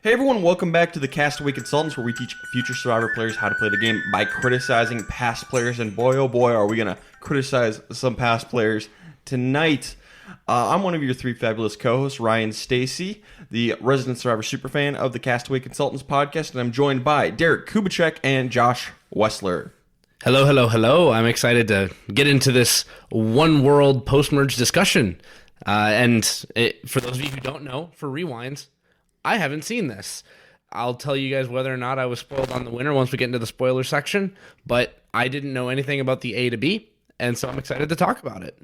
Hey everyone, welcome back to the Castaway Consultants, where we teach future Survivor players how to play the game by criticizing past players, and boy oh boy are we going to criticize some past players tonight. I'm one of your three fabulous co-hosts, Ryan Stacy, the resident Survivor superfan of the Castaway Consultants Podcast, and I'm joined by Derek Kubicek and Josh Wessler. Hello. I'm excited to get into this One World post-merge discussion. For those of you who don't know, for Rewinds, I haven't seen this. I'll tell you guys whether or not I was spoiled on the winner once we get into the spoiler section, but I didn't know anything about the A to B, and so I'm excited to talk about it.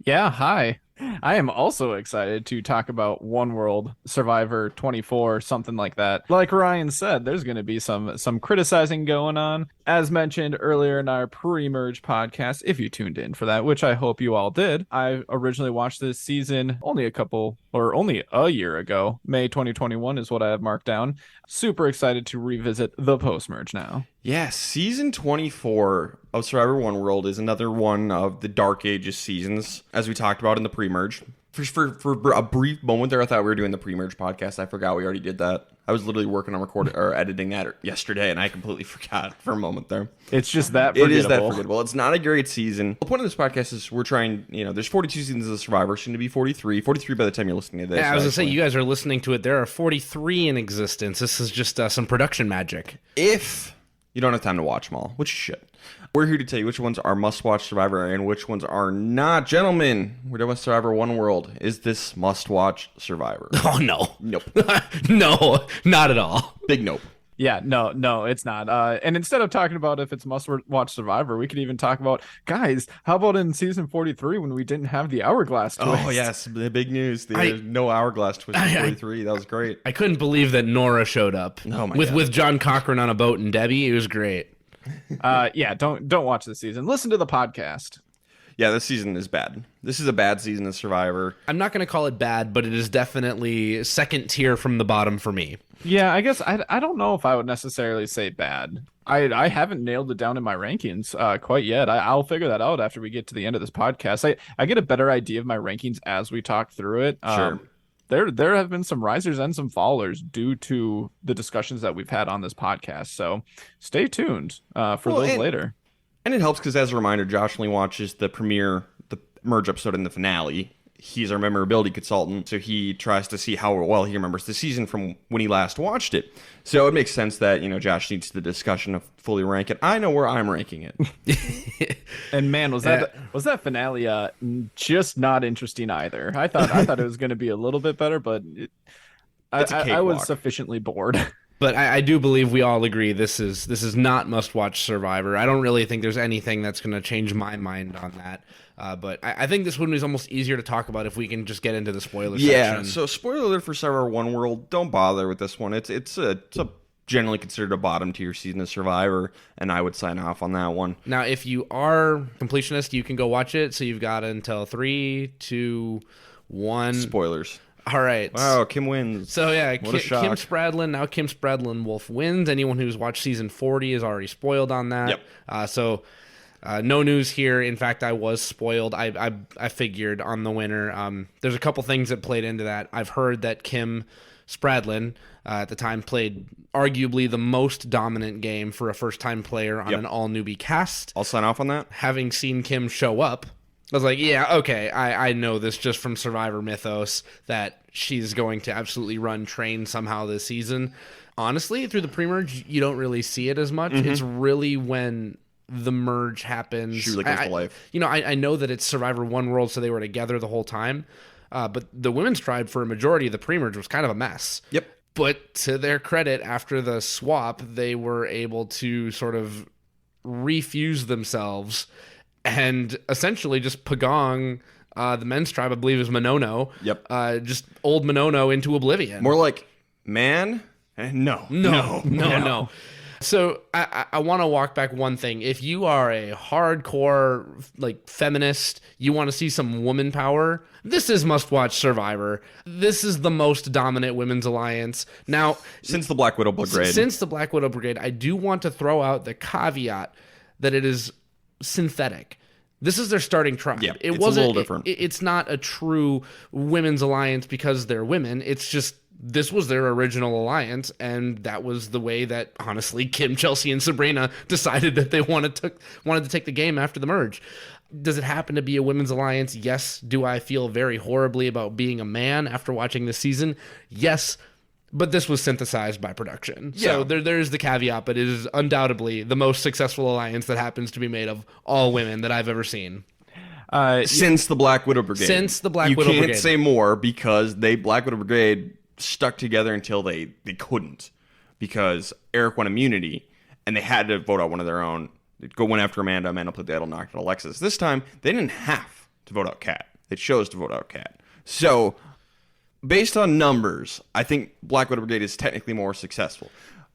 Yeah, hi. I am also excited to talk about One World, Survivor 24, something like that. Like Ryan said, there's going to be some criticizing going on. As mentioned earlier in our pre-merge podcast, if you tuned in for that, which I hope you all did, I originally watched this season only a year ago. May 2021 is what I have marked down. Super excited to revisit the post-merge now. Yeah, season 24 of Survivor One World is another one of the Dark Ages seasons, as we talked about in the pre-merge. For a brief moment there, I thought we were doing the pre-merge podcast. I forgot we already did that. I was literally working on recording or editing that yesterday, and I completely forgot for a moment there. It's just that forgettable. It is that forgettable. It's not a great season. The point of this podcast is we're trying, there's 42 seasons of Survivor, soon to be 43 by the time you're listening to this. Yeah, I was going to say, you guys are listening to it. There are 43 in existence. This is just some production magic. If you don't have time to watch them all, which you should. We're here to tell you which ones are must-watch Survivor and which ones are not. Gentlemen, we're done with Survivor One World. Is this must-watch Survivor? Oh, no. Nope. No, not at all. Big nope. Yeah, no, it's not. And instead of talking about if it's must-watch Survivor, we could even talk about, guys, how about in season 43 when we didn't have the hourglass twist? Oh, yes, the big news. There's no hourglass twist in 43. That was great. I couldn't believe that Nora showed up. Oh my God. With John Cochran on a boat and Debbie. It was great. Yeah, don't watch this season. Listen to the podcast. Yeah, this season is bad. This is a bad season of Survivor. I'm not going to call it bad, but it is definitely second tier from the bottom for me. Yeah, I guess I don't know if I would necessarily say bad. I haven't nailed it down in my rankings quite yet. I'll figure that out after we get to the end of this podcast. I get a better idea of my rankings as we talk through it. Sure. There have been some risers and some fallers due to the discussions that we've had on this podcast. So stay tuned for those later. And it helps because, as a reminder, Josh only watches the merge episode and the finale. He's our memorability consultant, so he tries to see how well he remembers the season from when he last watched it. So it makes sense that, Josh needs the discussion to fully rank it. I know where I'm ranking it. And man, was that finale just not interesting either. I thought it was going to be a little bit better, but I was sufficiently bored. But I do believe we all agree this is not must-watch Survivor. I don't really think there's anything that's going to change my mind on that. But I think this one is almost easier to talk about if we can just get into the spoiler section. Yeah, so spoiler alert for Survivor One World. Don't bother with this one. It's a generally considered a bottom tier season of Survivor, and I would sign off on that one. Now, if you are completionist, you can go watch it. So you've got until 3, 2, 1. Spoilers. All right. Wow, Kim wins. So yeah, What a shock. Kim Spradlin Wolf wins. Anyone who's watched season 40 is already spoiled on that. Yep. No news here. In fact, I was spoiled. I figured on the winner. There's a couple things that played into that. I've heard that Kim Spradlin at the time played arguably the most dominant game for a first-time player on an all-newbie cast. I'll sign off on that. Having seen Kim show up, I was like, yeah, okay, I know this just from Survivor mythos that she's going to absolutely run train somehow this season. Honestly, through the pre-merge, you don't really see it as much. It's really when the merge happens. She really comes to life. I know that it's Survivor One World, so they were together the whole time. But the women's tribe, for a majority of the pre-merge, was kind of a mess. Yep. But to their credit, after the swap, they were able to sort of refuse themselves and essentially just pagong the men's tribe, I believe is Monono. Yep. Just old Monono into oblivion. More like, man, no. So I want to walk back one thing. If you are a hardcore feminist, you want to see some woman power, this is must-watch Survivor. This is the most dominant women's alliance. Now, since the Black Widow Brigade. I do want to throw out the caveat that it is synthetic. This is their starting tribe. Yeah, it's a little different. It's not a true women's alliance because they're women. It's just this was their original alliance, and that was the way that, honestly, Kim, Chelsea, and Sabrina decided that they wanted to take the game after the merge. Does it happen to be a women's alliance? Yes. Do I feel very horribly about being a man after watching this season? Yes. But this was synthesized by production. Yeah. So there's the caveat, but it is undoubtedly the most successful alliance that happens to be made of all women that I've ever seen. Since the Black Widow Brigade. Since the Black Widow Brigade. You Brigade. can't say more because Black Widow Brigade stuck together until they couldn't, because Eric won immunity and they had to vote out one of their own. They'd go win after Amanda played the idol, knocked out Alexis. This time, they didn't have to vote out Kat. They chose to vote out Kat. So, based on numbers, I think Black Widow Brigade is technically more successful.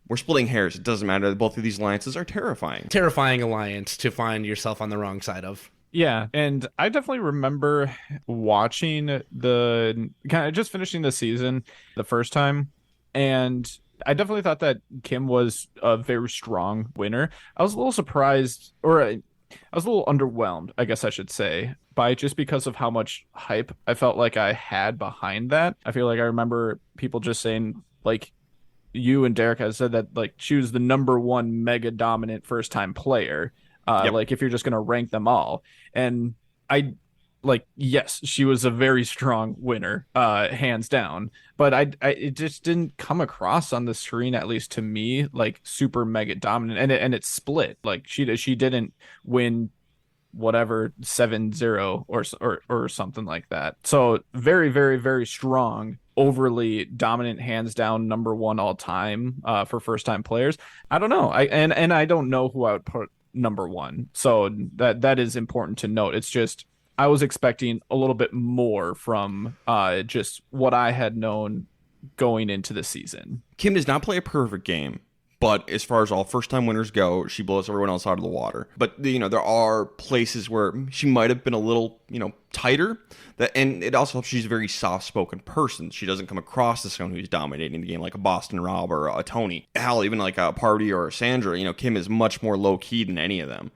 We're splitting hairs. It doesn't matter. Both of these alliances are terrifying. Terrifying alliance to find yourself on the wrong side of. Yeah, and I definitely remember watching the kind of just finishing the season the first time, and I definitely thought that Kim was a very strong winner. I was a little surprised, or I was a little underwhelmed, I guess I should say, by just because of how much hype I felt like I had behind that. I feel like I remember people just saying, like, you and Derek has said that, like, she was the number one mega dominant first time player. Like, if you're just going to rank them all. And yes, she was a very strong winner, hands down. But it just didn't come across on the screen, at least to me, like super mega dominant. And it split. Like, she didn't win whatever 7-0 or something like that. So very, very, very strong, overly dominant, hands down number one all time for first time players. I don't know. I don't know who I would put number one. So that is important to note. It's just I was expecting a little bit more from just what I had known going into the season. Kim does not play a perfect game, but as far as all first-time winners go, she blows everyone else out of the water. But, there are places where she might have been a little, tighter. And it also helps she's a very soft-spoken person. She doesn't come across as someone who's dominating the game like a Boston Rob or a Tony. Hell, even like a Party or a Sandra. Kim is much more low-key than any of them.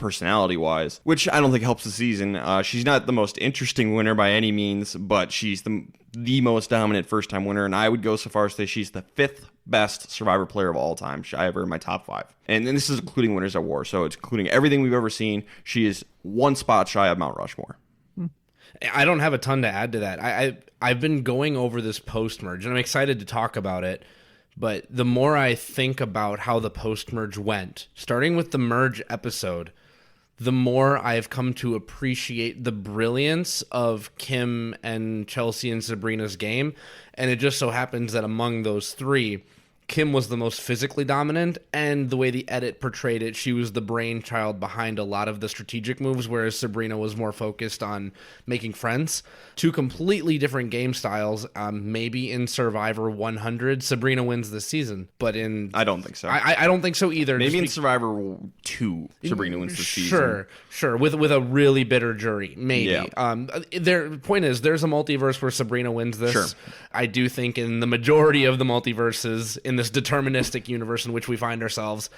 Personality-wise, which I don't think helps the season. She's not the most interesting winner by any means, but she's the most dominant first-time winner, and I would go so far as to say she's the 5th best Survivor player of all time. I have her in my top 5. And this is including Winners at War, so it's including everything we've ever seen. She is one spot shy of Mount Rushmore. I don't have a ton to add to that. I've been going over this post-merge, and I'm excited to talk about it. But the more I think about how the post-merge went, starting with the merge episode, the more I've come to appreciate the brilliance of Kim and Chelsea and Sabrina's game. And it just so happens that among those three, Kim was the most physically dominant, and the way the edit portrayed it, she was the brainchild behind a lot of the strategic moves, whereas Sabrina was more focused on making friends. Two completely different game styles. Maybe in Survivor 100, Sabrina wins this season, but I don't think so. I don't think so either. Maybe in Survivor 2, Sabrina wins this season. Sure, with a really bitter jury, maybe. Yeah. Their point is, there's a multiverse where Sabrina wins this. Sure. I do think in the majority of the multiverses, in this deterministic universe in which we find ourselves,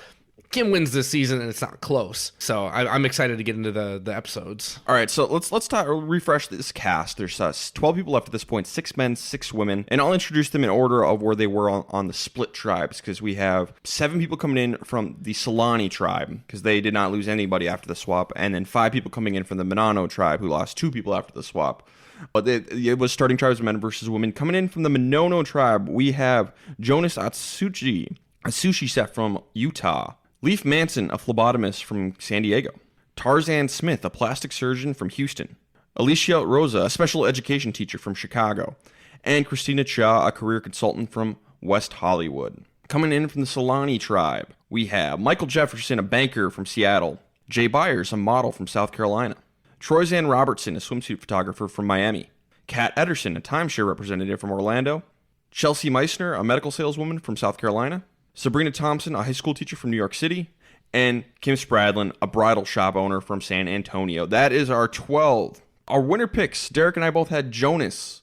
Kim wins this season, and it's not close. So I'm excited to get into the episodes. All right, so let's refresh this cast. There's 12 people left at this point, 6 men, 6 women, and I'll introduce them in order of where they were on the split tribes, because we have 7 people coming in from the Solani tribe, because they did not lose anybody after the swap, and then 5 people coming in from the Minano tribe, who lost 2 people after the swap. But it was starting tribes of men versus women. Coming in from the Minono tribe, we have Jonas Atsushi, a sushi chef from Utah. Leaf Manson, a phlebotomist from San Diego. Tarzan Smith, a plastic surgeon from Houston. Alicia Rosa, a special education teacher from Chicago. And Christina Cha, a career consultant from West Hollywood. Coming in from the Solani tribe, we have Michael Jefferson, a banker from Seattle. Jay Byers, a model from South Carolina. Troyzan Robertson, a swimsuit photographer from Miami. Kat Ederson, a timeshare representative from Orlando. Chelsea Meissner, a medical saleswoman from South Carolina. Sabrina Thompson, a high school teacher from New York City. And Kim Spradlin, a bridal shop owner from San Antonio. That is our 12. Our winner picks, Derek and I both had Jonas,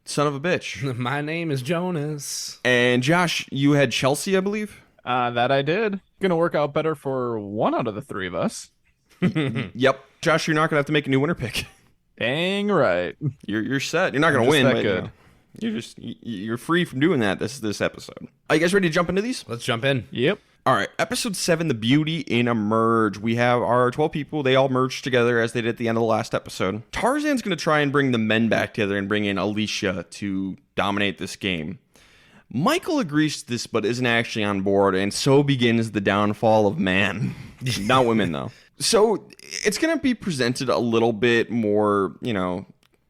son of a bitch. My name is Jonas. And Josh, you had Chelsea, I believe? That I did. Gonna work out better for one out of the 3 of us. Yep. Josh, you're not going to have to make a new winner pick. Dang right. You're set. You're not going to win. That but, good. You're free from doing that this episode. Are you guys ready to jump into these? Let's jump in. Yep. All right, episode 7, The Beauty in a Merge. We have our 12 people. They all merged together as they did at the end of the last episode. Tarzan's going to try and bring the men back together and bring in Alicia to dominate this game. Michael agrees to this but isn't actually on board, and so begins the downfall of man. Not women, though. So it's going to be presented a little bit more,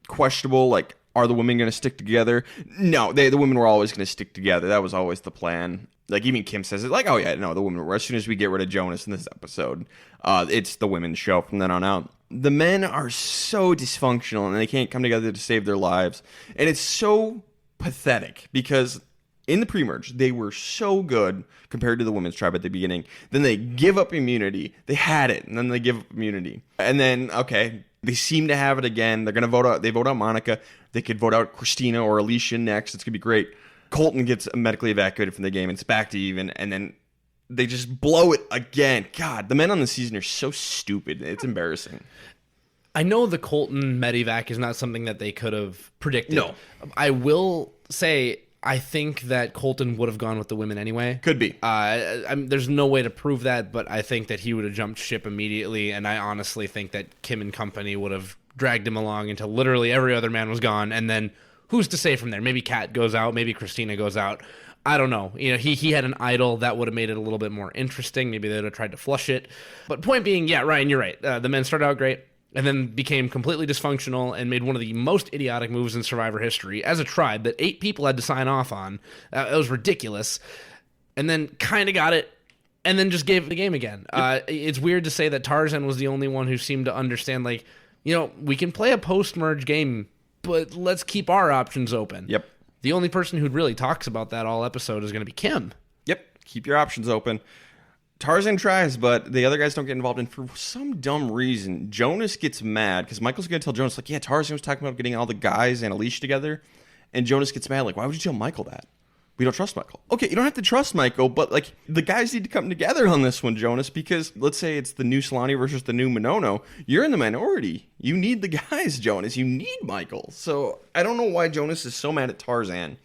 questionable, like, are the women going to stick together? No, the women were always going to stick together. That was always the plan. Like, even Kim says it, like, oh yeah, no, the women were. As soon as we get rid of Jonas in this episode, it's the women's show from then on out. The men are so dysfunctional, and they can't come together to save their lives. And it's so pathetic, because in the pre-merge, they were so good compared to the women's tribe at the beginning. Then they give up immunity. They had it, and then they give up immunity. And then, okay, they seem to have it again. They're going to vote out. They vote out Monica. They could vote out Christina or Alicia next. It's going to be great. Colton gets medically evacuated from the game. It's back to even, and then they just blow it again. God, the men on the season are so stupid. It's embarrassing. I know the Colton medevac is not something that they could have predicted. No. I will say I think that Colton would have gone with the women anyway. Could be. There's no way to prove that, but I think that he would have jumped ship immediately, and I honestly think that Kim and company would have dragged him along until literally every other man was gone, and then who's to say from there? Maybe Kat goes out, maybe Christina goes out. I don't know. He had an idol that would have made it a little bit more interesting. Maybe they would have tried to flush it. But point being, yeah, Ryan, you're right. The men started out great and then became completely dysfunctional and made one of the most idiotic moves in Survivor history as a tribe that 8 people had to sign off on. It was ridiculous. And then kind of got it and then just gave the game again. It's weird to say that Tarzan was the only one who seemed to understand, like, we can play a post-merge game, but let's keep our options open. Yep. The only person who really talks about that all episode is going to be Kim. Yep. Keep your options open. Tarzan tries, but the other guys don't get involved. And for some dumb reason, Jonas gets mad because Michael's going to tell Jonas, like, yeah, Tarzan was talking about getting all the guys and Alicia together. And Jonas gets mad, like, why would you tell Michael that? We don't trust Michael. Okay, you don't have to trust Michael, but, like, the guys need to come together on this one, Jonas, because let's say it's the new Solani versus the new Monono. You're in the minority. You need the guys, Jonas. You need Michael. So I don't know why Jonas is so mad at Tarzan,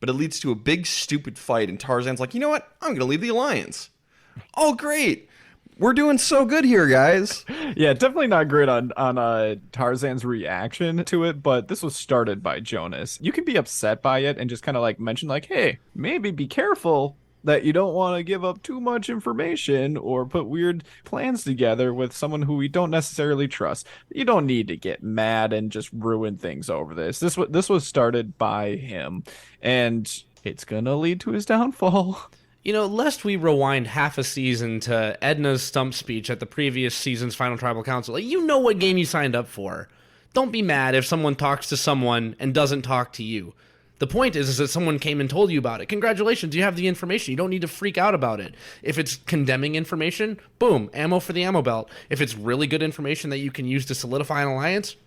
but it leads to a big, stupid fight, and Tarzan's like, you know what? I'm going to leave the alliance. Oh, great. We're doing so good here, guys. Yeah, definitely not great on Tarzan's reaction to it, but this was started by Jonas. You can be upset by it and just kind of like mention like, hey, maybe be careful that you don't want to give up too much information or put weird plans together with someone who we don't necessarily trust. You don't need to get mad and just ruin things over this. This was started by him, and it's gonna lead to his downfall. Lest we rewind half a season to Edna's stump speech at the previous season's Final Tribal Council, what game you signed up for. Don't be mad if someone talks to someone and doesn't talk to you. The point is that someone came and told you about it. Congratulations, you have the information. You don't need to freak out about it. If it's condemning information, boom, ammo for the ammo belt. If it's really good information that you can use to solidify an alliance,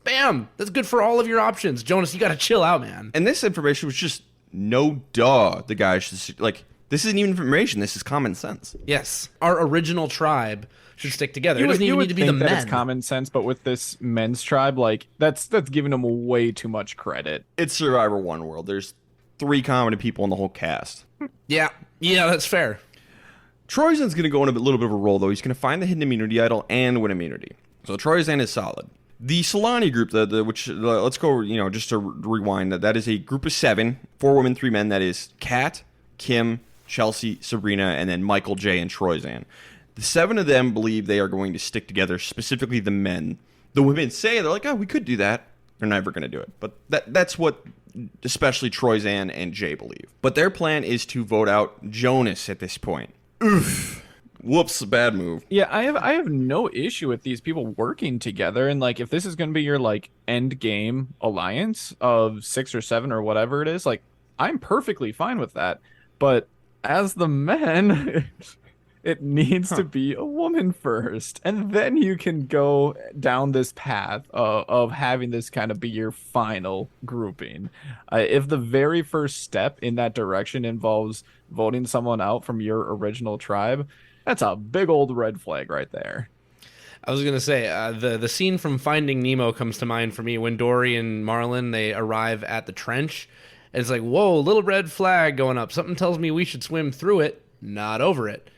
bam, that's good for all of your options. Jonas, you gotta chill out, man. And this information was just no duh. The guys should, like, this isn't even information. This is common sense. Yes. Our original tribe should stick together. It You doesn't even would need to be think the that men. it's common sense, but with this men's tribe, like that's giving them way too much credit. It's Survivor One World. There's 3 competent people in the whole cast. Yeah, that's fair. Troyzan's going to go in a little bit of a role, though. He's going to find the hidden immunity idol and win immunity. So Troyzan is solid. The Solani group, let's go, just to rewind, that is a group of 7, 4 women, 3 men. That is Kat, Kim, Chelsea, Sabrina, and then Michael, Jay, and Troyzan. The 7 of them believe they are going to stick together, specifically the men. The women say, they're like, oh, we could do that. They're never going to do it. But that's what especially Troyzan and Jay believe. But their plan is to vote out Jonas at this point. Oof. Whoops, bad move. Yeah, I have no issue with these people working together, and like if this is going to be your like end game alliance of 6 or 7 or whatever it is, like I'm perfectly fine with that. But as the men, it needs to be a woman first, and then you can go down this path of having this kind of be your final grouping. If the very first step in that direction involves voting someone out from your original tribe, that's a big old red flag right there. I was gonna say the scene from Finding Nemo comes to mind for me when Dory and Marlin they arrive at the trench. And it's like, whoa, little red flag going up. Something tells me we should swim through it, not over it.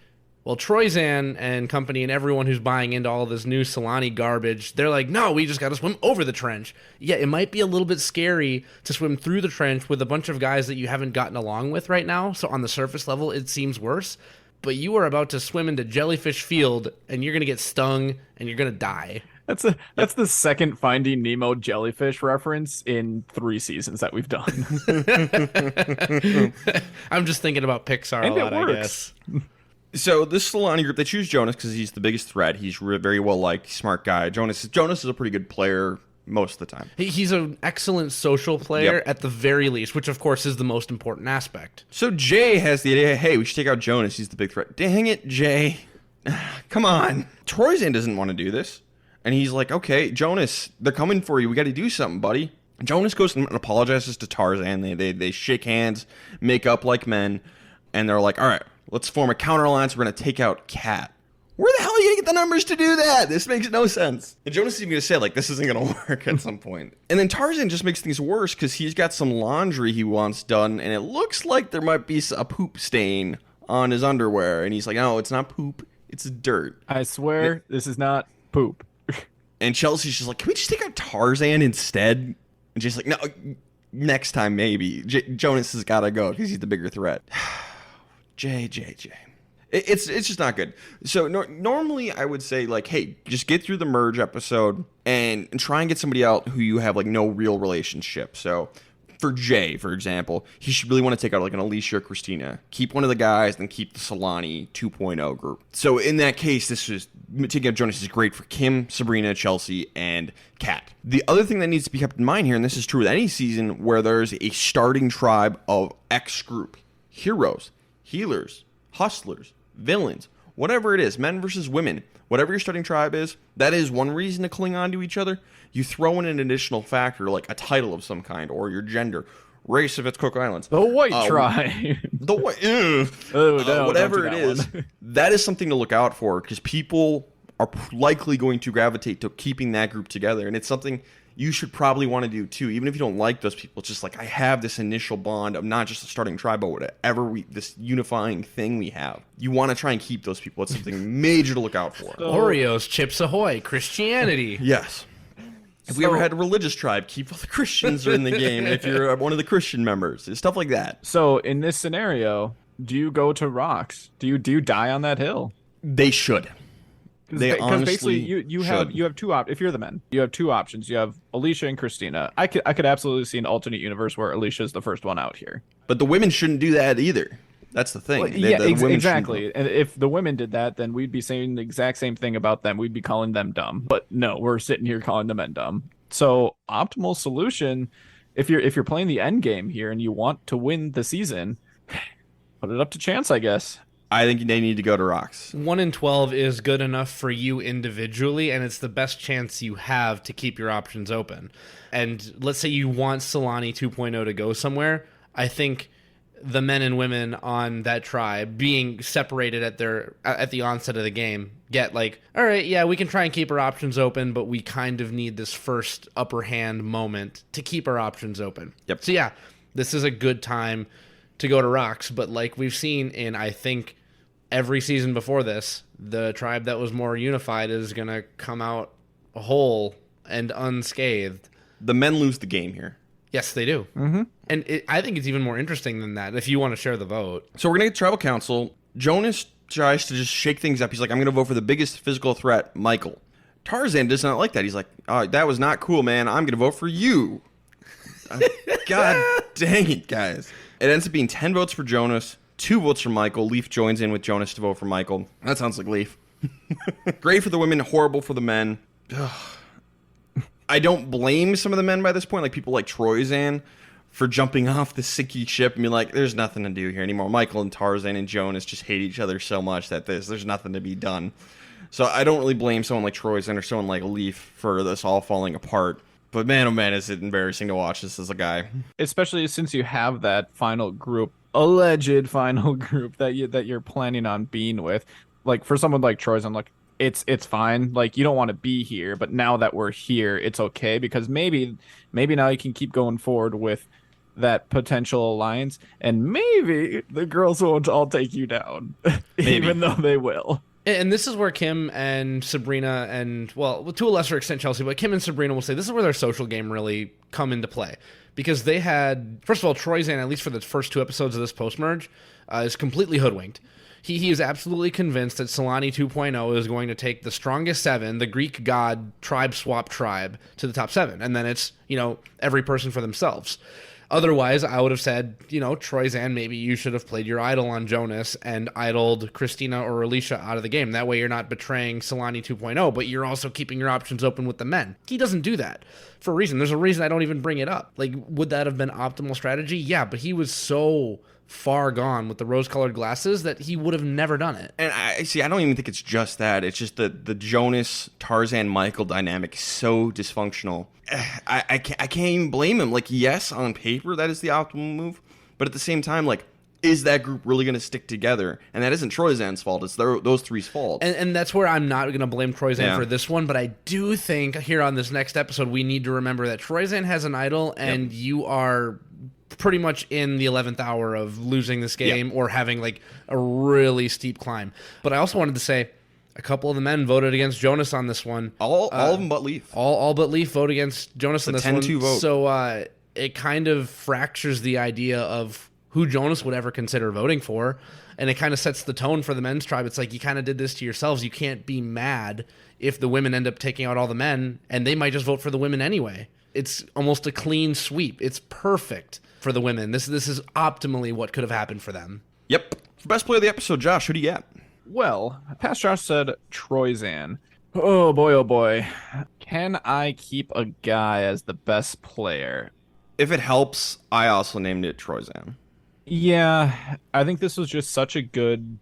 Well, Troyzan and company and everyone who's buying into all this new Solani garbage, they're like, no, we just got to swim over the trench. Yeah, it might be a little bit scary to swim through the trench with a bunch of guys that you haven't gotten along with right now. So on the surface level, it seems worse. But you are about to swim into Jellyfish Field, and you're going to get stung, and you're going to die. That's the second Finding Nemo jellyfish reference in 3 seasons that we've done. I'm just thinking about Pixar And a lot, it I works. guess. So this Solani group, they choose Jonas because he's the biggest threat. He's very well liked, smart guy. Jonas is a pretty good player most of the time. He's an excellent social player Yep. at the very least, which of course is the most important aspect. So Jay has the idea, hey, we should take out Jonas. He's the big threat. Dang it, Jay. Come on. Troyzan doesn't want to do this. And he's like, okay, Jonas, they're coming for you. We got to do something, buddy. Jonas goes and apologizes to Tarzan. They shake hands, make up like men, and they're like, all right, let's form a counter alliance. We're going to take out Cat. Where the hell are you going to get the numbers to do that? This makes no sense. And Jonas is even going to say, like, this isn't going to work at some point. And then Tarzan just makes things worse because he's got some laundry he wants done, and it looks like there might be a poop stain on his underwear. And he's like, no, it's not poop. It's dirt. I swear this is not poop. And Chelsea's just like, can we just take out Tarzan instead? And she's like, no, next time maybe. Jonas has got to go because he's the bigger threat. Jay. It's just not good. So normally I would say, like, hey, just get through the merge episode and try and get somebody out who you have, like, no real relationship. So for Jay, for example, he should really want to take out, like, an Alicia or Christina. Keep one of the guys, then keep the Solani 2.0 group. So in that case, taking out Jonas is great for Kim, Sabrina, Chelsea, and Kat. The other thing that needs to be kept in mind here, and this is true with any season where there's a starting tribe of X group, heroes, healers, hustlers, villains, whatever it is, men versus women, whatever your starting tribe is, that is one reason to cling on to each other. You throw in an additional factor like a title of some kind or your gender, race if it's Cook Islands. The white tribe. The white, No, whatever don't it do is, that one. that is something to look out for because people are likely going to gravitate to keeping that group together. And it's something you should probably want to do too, even if you don't like those people. It's just like, I have this initial bond of not just a starting tribe, but whatever this unifying thing we have. You want to try and keep those people. It's something major to look out for. Oreos, Chips Ahoy, Christianity. Yes. If we ever had a religious tribe, keep all the Christians are in the game. If you're one of the Christian members, stuff like that. So in this scenario, do you go to rocks? Do you die on that hill? They should. They Because basically honestly you have should. two options. If you're the men, you have 2 options. You have Alicia and Christina. I could absolutely see an alternate universe where Alicia is the first one out here. But the women shouldn't do that either. That's the thing. Well, The women shouldn't- exactly. And if the women did that, then we'd be saying the exact same thing about them. We'd be calling them dumb. But no, we're sitting here calling the men dumb. So optimal solution, if you're playing the end game here and you want to win the season, put it up to chance, I guess. I think they need to go to rocks. 1 in 12 is good enough for you individually, and it's the best chance you have to keep your options open. And let's say you want Solani 2.0 to go somewhere. I think the men and women on that tribe being separated at the onset of the game get like, all right, yeah, we can try and keep our options open, but we kind of need this first upper hand moment to keep our options open. Yep. So yeah, this is a good time to go to rocks, but like we've seen in, I think, every season before this, the tribe that was more unified is going to come out whole and unscathed. The men lose the game here. Yes, they do. Mm-hmm. And I think it's even more interesting than that if you want to share the vote. So we're going to get tribal council. Jonas tries to just shake things up. He's like, I'm going to vote for the biggest physical threat, Michael. Tarzan does not like that. He's like, oh, that was not cool, man. I'm going to vote for you. God dang it, guys. It ends up being 10 votes for Jonas, 2 votes for Michael. Leaf joins in with Jonas to vote for Michael. That sounds like Leaf. Great for the women, horrible for the men. Ugh. I don't blame some of the men by this point, like people like Troyzan, for jumping off the sinking ship and being like, there's nothing to do here anymore. Michael and Tarzan and Jonas just hate each other so much that there's nothing to be done. So I don't really blame someone like Troyzan or someone like Leaf for this all falling apart. But man, oh man, is it embarrassing to watch this as a guy. Especially since you have that final group, alleged final group that you're planning on being with. Like for someone like Troyzan, like, it's fine. Like, you don't want to be here, but now that we're here, it's okay, because maybe now you can keep going forward with that potential alliance, and maybe the girls won't all take you down, even though they will. And this is where Kim and Sabrina and, well, to a lesser extent Chelsea, but Kim and Sabrina will say this is where their social game really come into play. Because they had, first of all, Troyzan, at least for the first 2 episodes of this post-merge, is completely hoodwinked. He is absolutely convinced that Solani 2.0 is going to take the strongest 7, the Greek god tribe swap tribe, to the top 7. And then it's, every person for themselves. Otherwise, I would have said, Troyzan, maybe you should have played your idol on Jonas and idled Christina or Alicia out of the game. That way you're not betraying Solani 2.0, but you're also keeping your options open with the men. He doesn't do that for a reason. There's a reason I don't even bring it up. Like, would that have been optimal strategy? Yeah, but he was so far gone with the rose-colored glasses that he would have never done it. And I don't even think it's just that. It's just the Jonas, Tarzan, Michael dynamic is so dysfunctional. I can't even blame him. Like, yes, on paper that is the optimal move, but at the same time, like, is that group really going to stick together? And that isn't Troyzan's fault. It's those three's fault. And that's where I'm not going to blame Troyzan for this one, but I do think here on this next episode we need to remember that Troyzan has an idol, and you are pretty much in the 11th hour of losing this game or having like a really steep climb. But I also wanted to say a couple of the men voted against Jonas on this one. All of them but Leaf. All but Leaf vote against Jonas on this one. 10-2 vote. So it kind of fractures the idea of who Jonas would ever consider voting for. And it kind of sets the tone for the men's tribe. It's like, you kind of did this to yourselves. You can't be mad if the women end up taking out all the men, and they might just vote for the women anyway. It's almost a clean sweep. It's perfect for the women. This is optimally what could have happened for them. Yep. For best player of the episode, Josh, who do you get? Well, past Josh said Troyzan. Oh boy. Can I keep a guy as the best player? If it helps, I also named it Troyzan. Yeah, I think this was just such a good,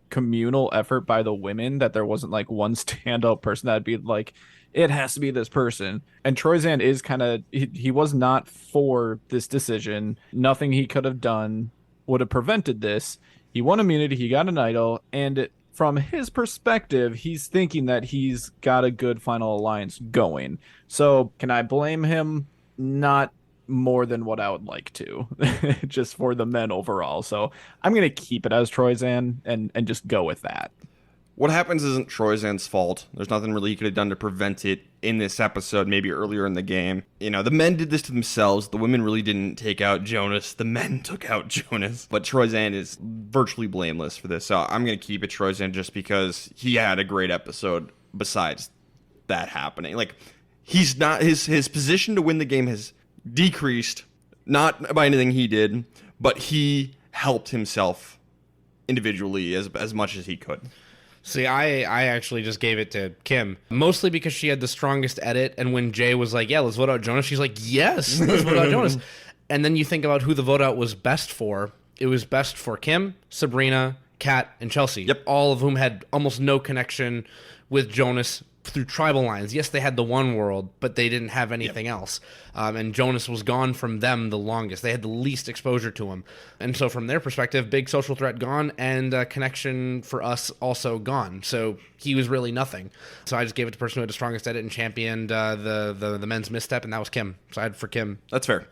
communal effort by the women that there wasn't like one standout person that'd be like, it has to be this person. And Troyzan is kind of, he was not for this decision. Nothing he could have done would have prevented this. He won immunity, he got an idol, and from his perspective, he's thinking that he's got a good final alliance going. So can I blame him? Not more than what I would like to, just for the men overall. So I'm going to keep it as Troyzan and just go with that. What happens isn't Troyzan's fault. There's nothing really he could have done to prevent it in this episode, maybe earlier in the game. The men did this to themselves. The women really didn't take out Jonas. The men took out Jonas. But Troyzan is virtually blameless for this. So I'm going to keep it Troyzan just because he had a great episode besides that happening. Like, he's not, his position to win the game has decreased, not by anything he did, but he helped himself individually as much as he could. See, I actually just gave it to Kim, mostly because she had the strongest edit, and when Jay was like, yeah, let's vote out Jonas, she's like, yes, let's vote out Jonas. And then you think about who the vote out was best for. It was best for Kim, Sabrina, Kat, and Chelsea, all of whom had almost no connection with Jonas through tribal lines. Yes, they had the one world, but they didn't have anything else. And Jonas was gone from them the longest. They had the least exposure to him. And so from their perspective, big social threat gone, and connection for us also gone. So he was really nothing. So I just gave it to the person who had the strongest edit and championed the men's misstep, and that was Kim. So I had for Kim. That's fair.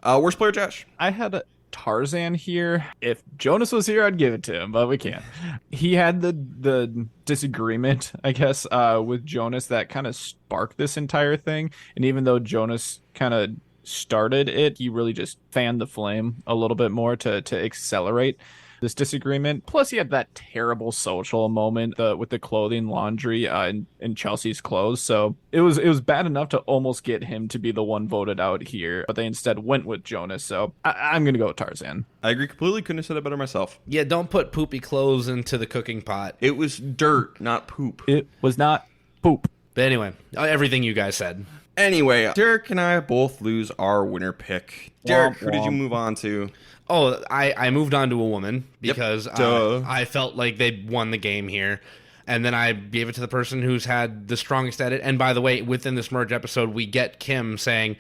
Worst player, Josh? I had Tarzan here. If Jonas was here, I'd give it to him, but we can't. He had the disagreement, I guess, with Jonas that kind of sparked this entire thing. And even though Jonas kind of started it, he really just fanned the flame a little bit more to accelerate this disagreement. Plus, he had that terrible social moment with the clothing laundry in Chelsea's clothes. So it was bad enough to almost get him to be the one voted out here, but they instead went with Jonas. So I'm going to go with Tarzan. I agree completely. Couldn't have said it better myself. Yeah, don't put poopy clothes into the cooking pot. It was dirt, not poop. It was not poop. But anyway, everything you guys said. Anyway, Derek and I both lose our winner pick. Derek, who did you move on to? Oh, I moved on to a woman because I felt like they won the game here. And then I gave it to the person who's had the strongest edit. And by the way, within this merge episode, we get Kim saying,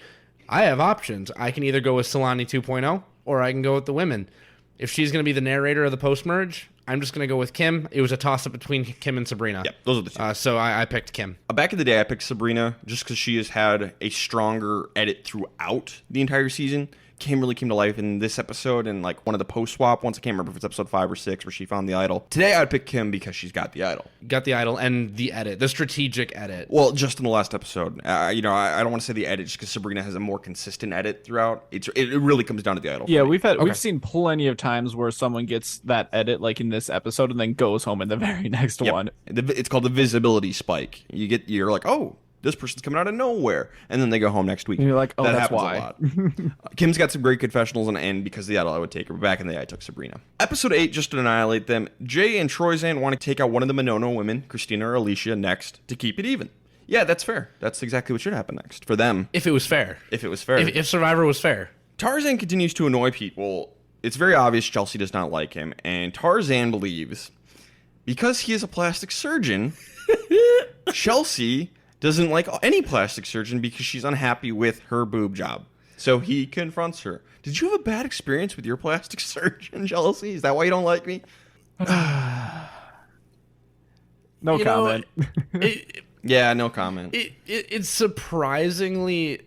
I have options. I can either go with Solani 2.0 or I can go with the women. if she's going to be the narrator of the post-merge, I'm just going to go with Kim. It was a toss-up between Kim and Sabrina. Yep, those are the two. So I picked Kim. Back in the day, I picked Sabrina just because she has had a stronger edit throughout the entire season. Kim really came to life in this episode and like one of the post-swap ones. I can't remember if it's episode 5 or 6 where she found the idol. Today, I'd pick Kim because she's got the idol. Got the idol and the edit, the strategic edit. Well, just in the last episode. I don't want to say the edit just because Sabrina has a more consistent edit throughout. It really comes down to the idol. Yeah, we've seen plenty of times where someone gets that edit like in this episode and then goes home in the very next one. It's called the visibility spike. You're like, oh, this person's coming out of nowhere, and then they go home next week. And you're like, oh, that that's happens why. a lot. Kim's got some great confessionals, and because of the idol, I would take her. But back in the day, I took Sabrina. Episode 8, just to annihilate them, Jay and Troyzan want to take out one of the Monono women, Christina or Alicia, next to keep it even. Yeah, that's fair. That's exactly what should happen next for them. If it was fair. If it was fair. If Survivor was fair. Tarzan continues to annoy people. It's very obvious Chelsea does not like him, and Tarzan believes because he is a plastic surgeon, Chelsea doesn't like any plastic surgeon because she's unhappy with her boob job. So he confronts her. Did you have a bad experience with your plastic surgeon, Chelsea? Is that why you don't like me? No comment. Yeah, no comment. It's surprisingly,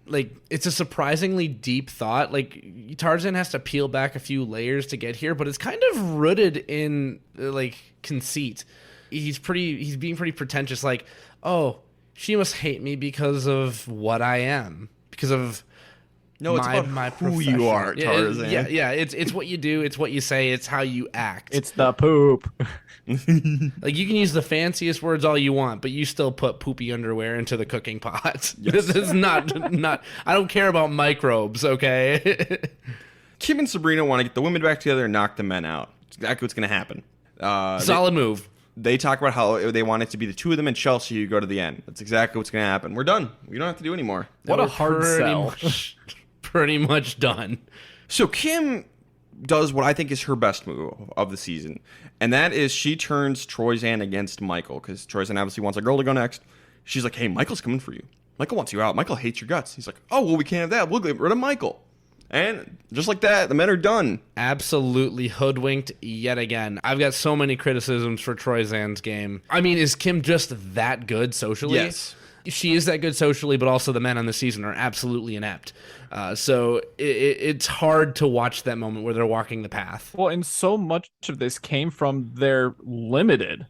like, it's a surprisinging deep thought. Like, Tarzan has to peel back a few layers to get here, but it's kind of rooted in, like, conceit. He's being pretty pretentious, like, oh, she must hate me because of what I am, because of it's about my who profession. you are, Tarzan. Yeah. It's what you do. It's what you say. It's how you act. It's the poop. Like, you can use the fanciest words all you want, but you still put poopy underwear into the cooking pot. Yes. This is not. I don't care about microbes. Okay. Kim and Sabrina want to get the women back together and knock the men out. It's exactly what's going to happen. Solid move. They talk about how they want it to be the two of them and Chelsea who go to the end. That's exactly what's going to happen. We're done. We don't have to do anymore. What a hard sell. Pretty much done. So Kim does what I think is her best move of the season, and that is she turns Troyzan against Michael, because Troyzan obviously wants a girl to go next. She's like, hey, Michael's coming for you. Michael wants you out. Michael hates your guts. He's like, oh, well, we can't have that. We'll get rid of Michael. And just like that, the men are done. Absolutely hoodwinked yet again. I've got so many criticisms for Troyzan's game. I mean, is Kim just that good socially? Yes. She is that good socially, but also the men on the season are absolutely inept. So it's hard to watch that moment where they're walking the path. Well, and so much of this came from their limited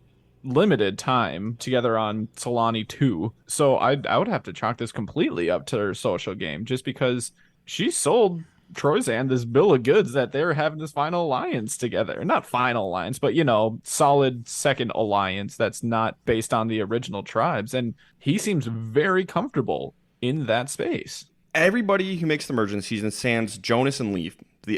time together on Solani 2. So I would have to chalk this completely up to her social game, just because she sold Troyzan this bill of goods that they're having this final alliance together. Not final alliance, but, solid second alliance that's not based on the original tribes. And he seems very comfortable in that space. Everybody who makes the merge in the season, sans Jonas and Leaf,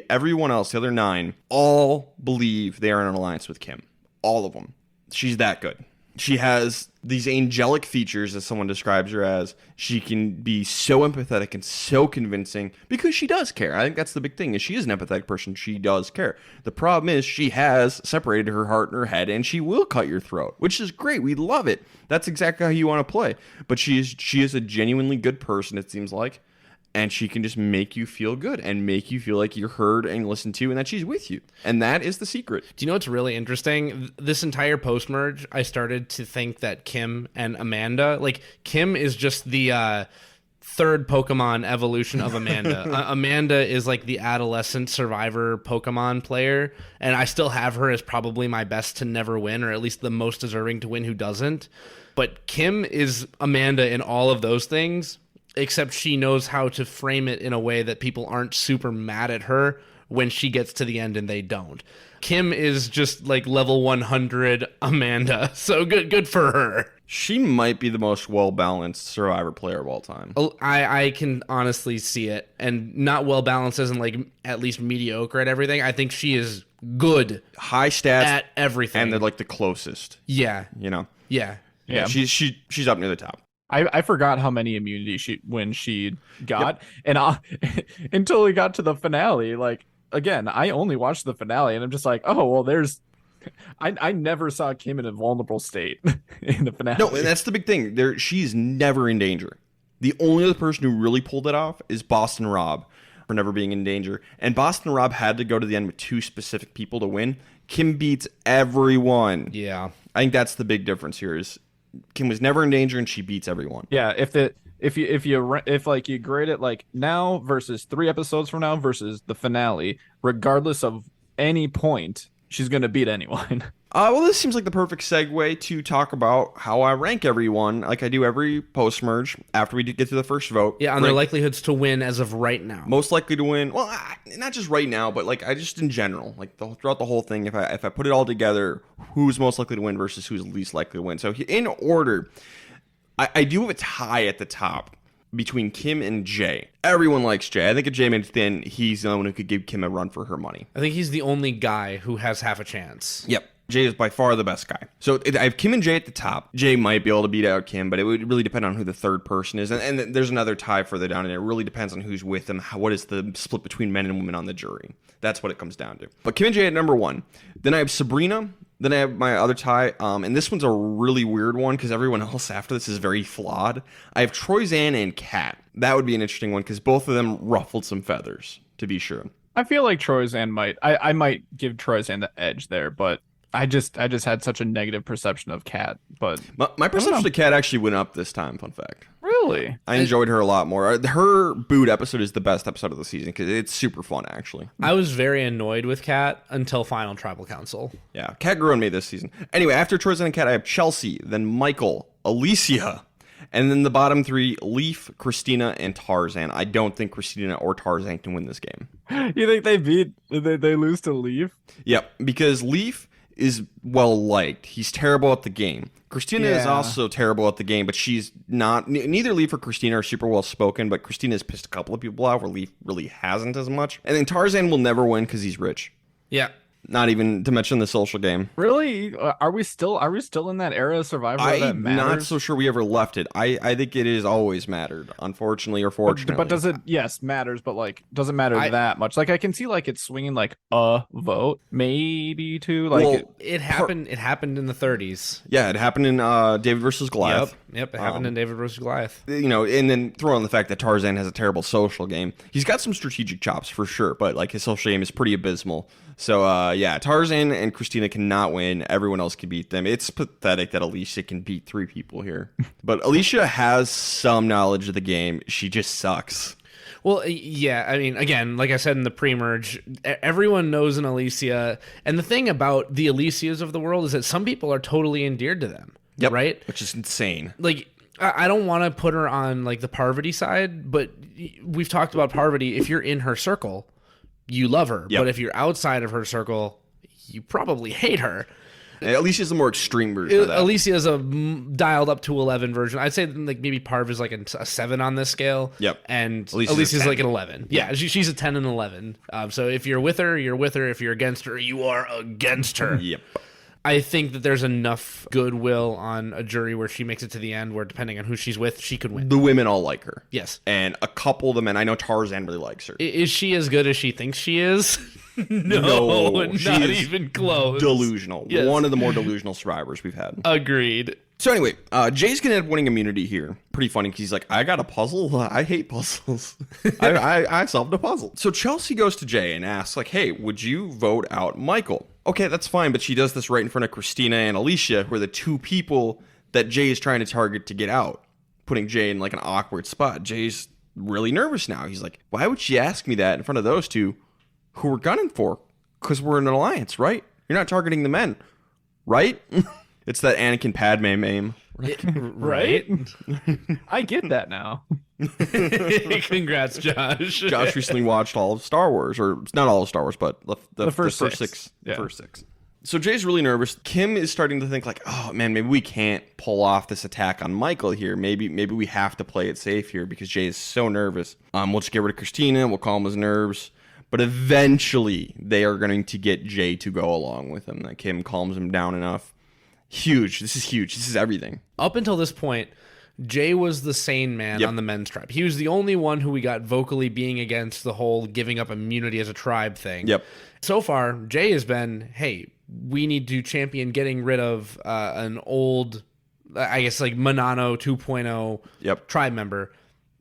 everyone else, the other 9, all believe they are in an alliance with Kim. All of them. She's that good. She has these angelic features, as someone describes her as. She can be so empathetic and so convincing because she does care. I think that's the big thing, is she is an empathetic person. She does care. The problem is she has separated her heart and her head, and she will cut your throat, which is great. We love it. That's exactly how you want to play. But she is a genuinely good person, it seems like. And she can just make you feel good and make you feel like you're heard and listened to and that she's with you. And that is the secret. Do you know what's really interesting? This entire post-merge, I started to think that Kim and Amanda, like, Kim is just the third Pokemon evolution of Amanda. Amanda is like the adolescent survivor Pokemon player, and I still have her as probably my best to never win, or at least the most deserving to win who doesn't. But Kim is Amanda in all of those things, except she knows how to frame it in a way that people aren't super mad at her when she gets to the end and they don't. Kim is just like level 100 Amanda, so good for her. She might be the most well-balanced Survivor player of all time. I can honestly see it, and not well-balanced isn't like at least mediocre at everything. I think she is good. High stats. At everything. And they're like the closest. Yeah. Yeah. She's up near the top. I forgot how many immunity she got, and until we got to the finale. Like, again, I only watched the finale, and I'm just like, oh well, I never saw Kim in a vulnerable state in the finale. No, and that's the big thing. She's never in danger. The only other person who really pulled it off is Boston Rob. for never being in danger. And Boston Rob had to go to the end with 2 specific people to win. Kim beats everyone. Yeah. I think that's the big difference here is Kim was never in danger and she beats everyone. Yeah, if you grade it like now versus 3 episodes from now versus the finale, regardless of any point, she's gonna beat anyone. Well, this seems like the perfect segue to talk about how I rank everyone, like I do every post-merge after we get to the first vote. Yeah, on their likelihoods to win as of right now. Most likely to win. Well, not just right now, but like I just in general, like throughout the whole thing. If I put it all together, who's most likely to win versus who's least likely to win. So in order, I do have a tie at the top between Kim and Jay. Everyone likes Jay. I think if Jay made it thin, he's the one who could give Kim a run for her money. I think he's the only guy who has half a chance. Yep. Jay is by far the best guy. So I have Kim and Jay at the top. Jay might be able to beat out Kim, but it would really depend on who the third person is. And there's another tie further down, and it really depends on who's with them. What is the split between men and women on the jury? That's what it comes down to. But Kim and Jay at number 1. Then I have Sabrina. Then I have my other tie. And this one's a really weird one because everyone else after this is very flawed. I have Troyzan and Kat. That would be an interesting one because both of them ruffled some feathers, to be sure. I feel like Troyzan might. I might give Troyzan the edge there, but I just had such a negative perception of Kat. But my perception of Kat actually went up this time. Fun fact. Really, I enjoyed her a lot more. Her boot episode is the best episode of the season because it's super fun. Actually, I was very annoyed with Kat until Final Tribal Council. Yeah, Kat grew on me this season. Anyway, after Troyzan and Kat, I have Chelsea, then Michael, Alicia. And then the bottom 3, Leaf, Christina, and Tarzan. I don't think Christina or Tarzan can win this game. You think they lose to Leaf? Yep, because Leaf is well liked. He's terrible at the game. Christina is also terrible at the game, but she's not. Neither Leaf or Christina are super well spoken, but Christina has pissed a couple of people out where Leaf really hasn't as much. And then Tarzan will never win because he's rich. Yeah. Not even to mention the social game. Really? Are we still in that era of Survivor that matters? I'm not so sure we ever left it. I think it has always mattered, unfortunately or fortunately. But does it? Yes, matters. But like, doesn't matter that much. Like, I can see like it's swinging like a vote, maybe 2. Like, Well, It happened in the 30s. Yeah, it happened in David versus Goliath. Yep. It happened in David versus Goliath. You know, and then throw on the fact that Tarzan has a terrible social game. He's got some strategic chops for sure, but like his social game is pretty abysmal. So yeah, Tarzan and Christina cannot win. Everyone else can beat them. It's pathetic that Alicia can beat 3 people here. But Alicia has some knowledge of the game. She just sucks. Well, yeah, I mean, again, like I said in the pre-merge, everyone knows an Alicia. And the thing about the Alicias of the world is that some people are totally endeared to them. Yep, right? Which is insane. Like, I don't want to put her on like the Parvati side, but we've talked about Parvati. If you're in her circle, you love her. Yep. But if you're outside of her circle, you probably hate her. Alicia's the more extreme version of that. Alicia is a dialed up to 11 version. I'd say like maybe Parv is like a 7 on this scale. Yep. And Alicia's like an 11. Yeah, she's a 10 and 11. So if you're with her, you're with her. If you're against her, you are against her. Yep. I think that there's enough goodwill on a jury where she makes it to the end where depending on who she's with, she could win. The women all like her. Yes. And a couple of the men, I know Tarzan really likes her. Is she as good as she thinks she is? No, not even close. Delusional. Yes. One of the more delusional survivors we've had. Agreed. So anyway, Jay's gonna end up winning immunity here. Pretty funny because he's like, I got a puzzle. I hate puzzles. I solved a puzzle. So Chelsea goes to Jay and asks, like, hey, would you vote out Michael? Okay, that's fine, but she does this right in front of Christina and Alicia, who are the 2 people that Jay is trying to target to get out, putting Jay in like an awkward spot. Jay's really nervous now. He's like, why would she ask me that in front of those 2 who we're gunning for? Because we're in an alliance, right? You're not targeting the men, right? It's that Anakin Padme meme. Right? I get that now. Congrats, Josh. Josh recently watched all of Star Wars, or not all of Star Wars, but the first first 6. 6. Yeah. First 6. So Jay's really nervous. Kim is starting to think like, oh man, maybe we can't pull off this attack on Michael here. Maybe we have to play it safe here because Jay is so nervous. We'll just get rid of Christina. We'll calm his nerves. But eventually, they are going to get Jay to go along with him. That Kim calms him down enough. Huge. This is huge. This is everything. Up until this point, Jay was the sane man on the men's tribe. He was the only one who we got vocally being against the whole giving up immunity as a tribe thing. Yep. So far, Jay has been, hey, we need to champion getting rid of an old, I guess, like Manano 2.0 Yep. tribe member.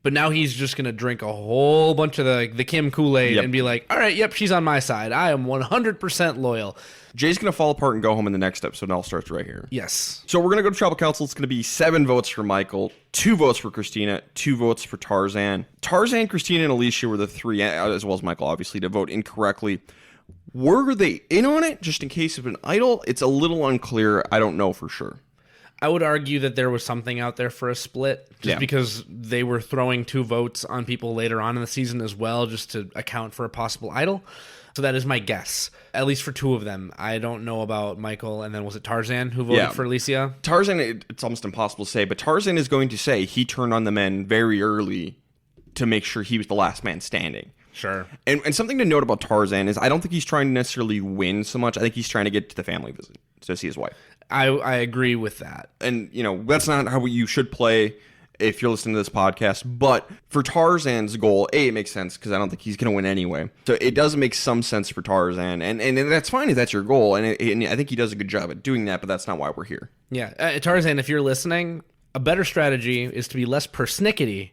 But now he's just going to drink a whole bunch of the Kim Kool-Aid and be like, all right, yep, she's on my side. I am 100% loyal. Jay's going to fall apart and go home in the next episode, and it all starts right here. Yes. So we're going to go to Tribal Council. It's going to be 7 votes for Michael, 2 votes for Christina, 2 votes for Tarzan. Tarzan, Christina, and Alicia were the 3, as well as Michael, obviously, to vote incorrectly. Were they in on it, just in case of an idol? It's a little unclear. I don't know for sure. I would argue that there was something out there for a split, just because they were throwing 2 votes on people later on in the season as well, just to account for a possible idol. So that is my guess, at least for 2 of them. I don't know about Michael, and then was it Tarzan who voted for Alicia? Tarzan, it's almost impossible to say, but Tarzan is going to say he turned on the men very early to make sure he was the last man standing. Sure. And something to note about Tarzan is I don't think he's trying to necessarily win so much. I think he's trying to get to the family visit to see his wife. I agree with that. And, that's not how you should play if you're listening to this podcast. But for Tarzan's goal, it makes sense because I don't think he's going to win anyway. So it does make some sense for Tarzan. And that's fine if that's your goal. And I think he does a good job at doing that, but that's not why we're here. Yeah. Tarzan, if you're listening, a better strategy is to be less persnickety,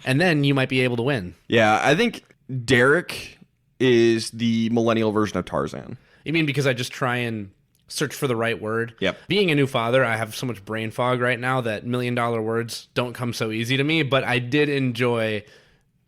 and then you might be able to win. Yeah, I think Derek is the millennial version of Tarzan. You mean because I just try and search for the right word? Yep. Being a new father, I have so much brain fog right now that $1 million words don't come so easy to me, but I did enjoy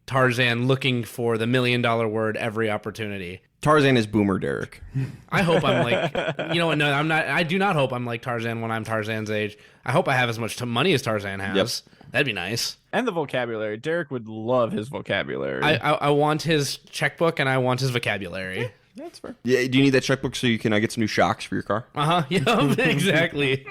Tarzan looking for the $1 million word every opportunity. Tarzan is Boomer Derek. I hope I'm like, no, I'm not. I do not hope I'm like Tarzan when I'm Tarzan's age. I hope I have as much money as Tarzan has. Yep. That'd be nice. And the vocabulary. Derek would love his vocabulary. I want his checkbook and I want his vocabulary. That's fair. Yeah, do you need that checkbook so you can get some new shocks for your car? Yeah, exactly.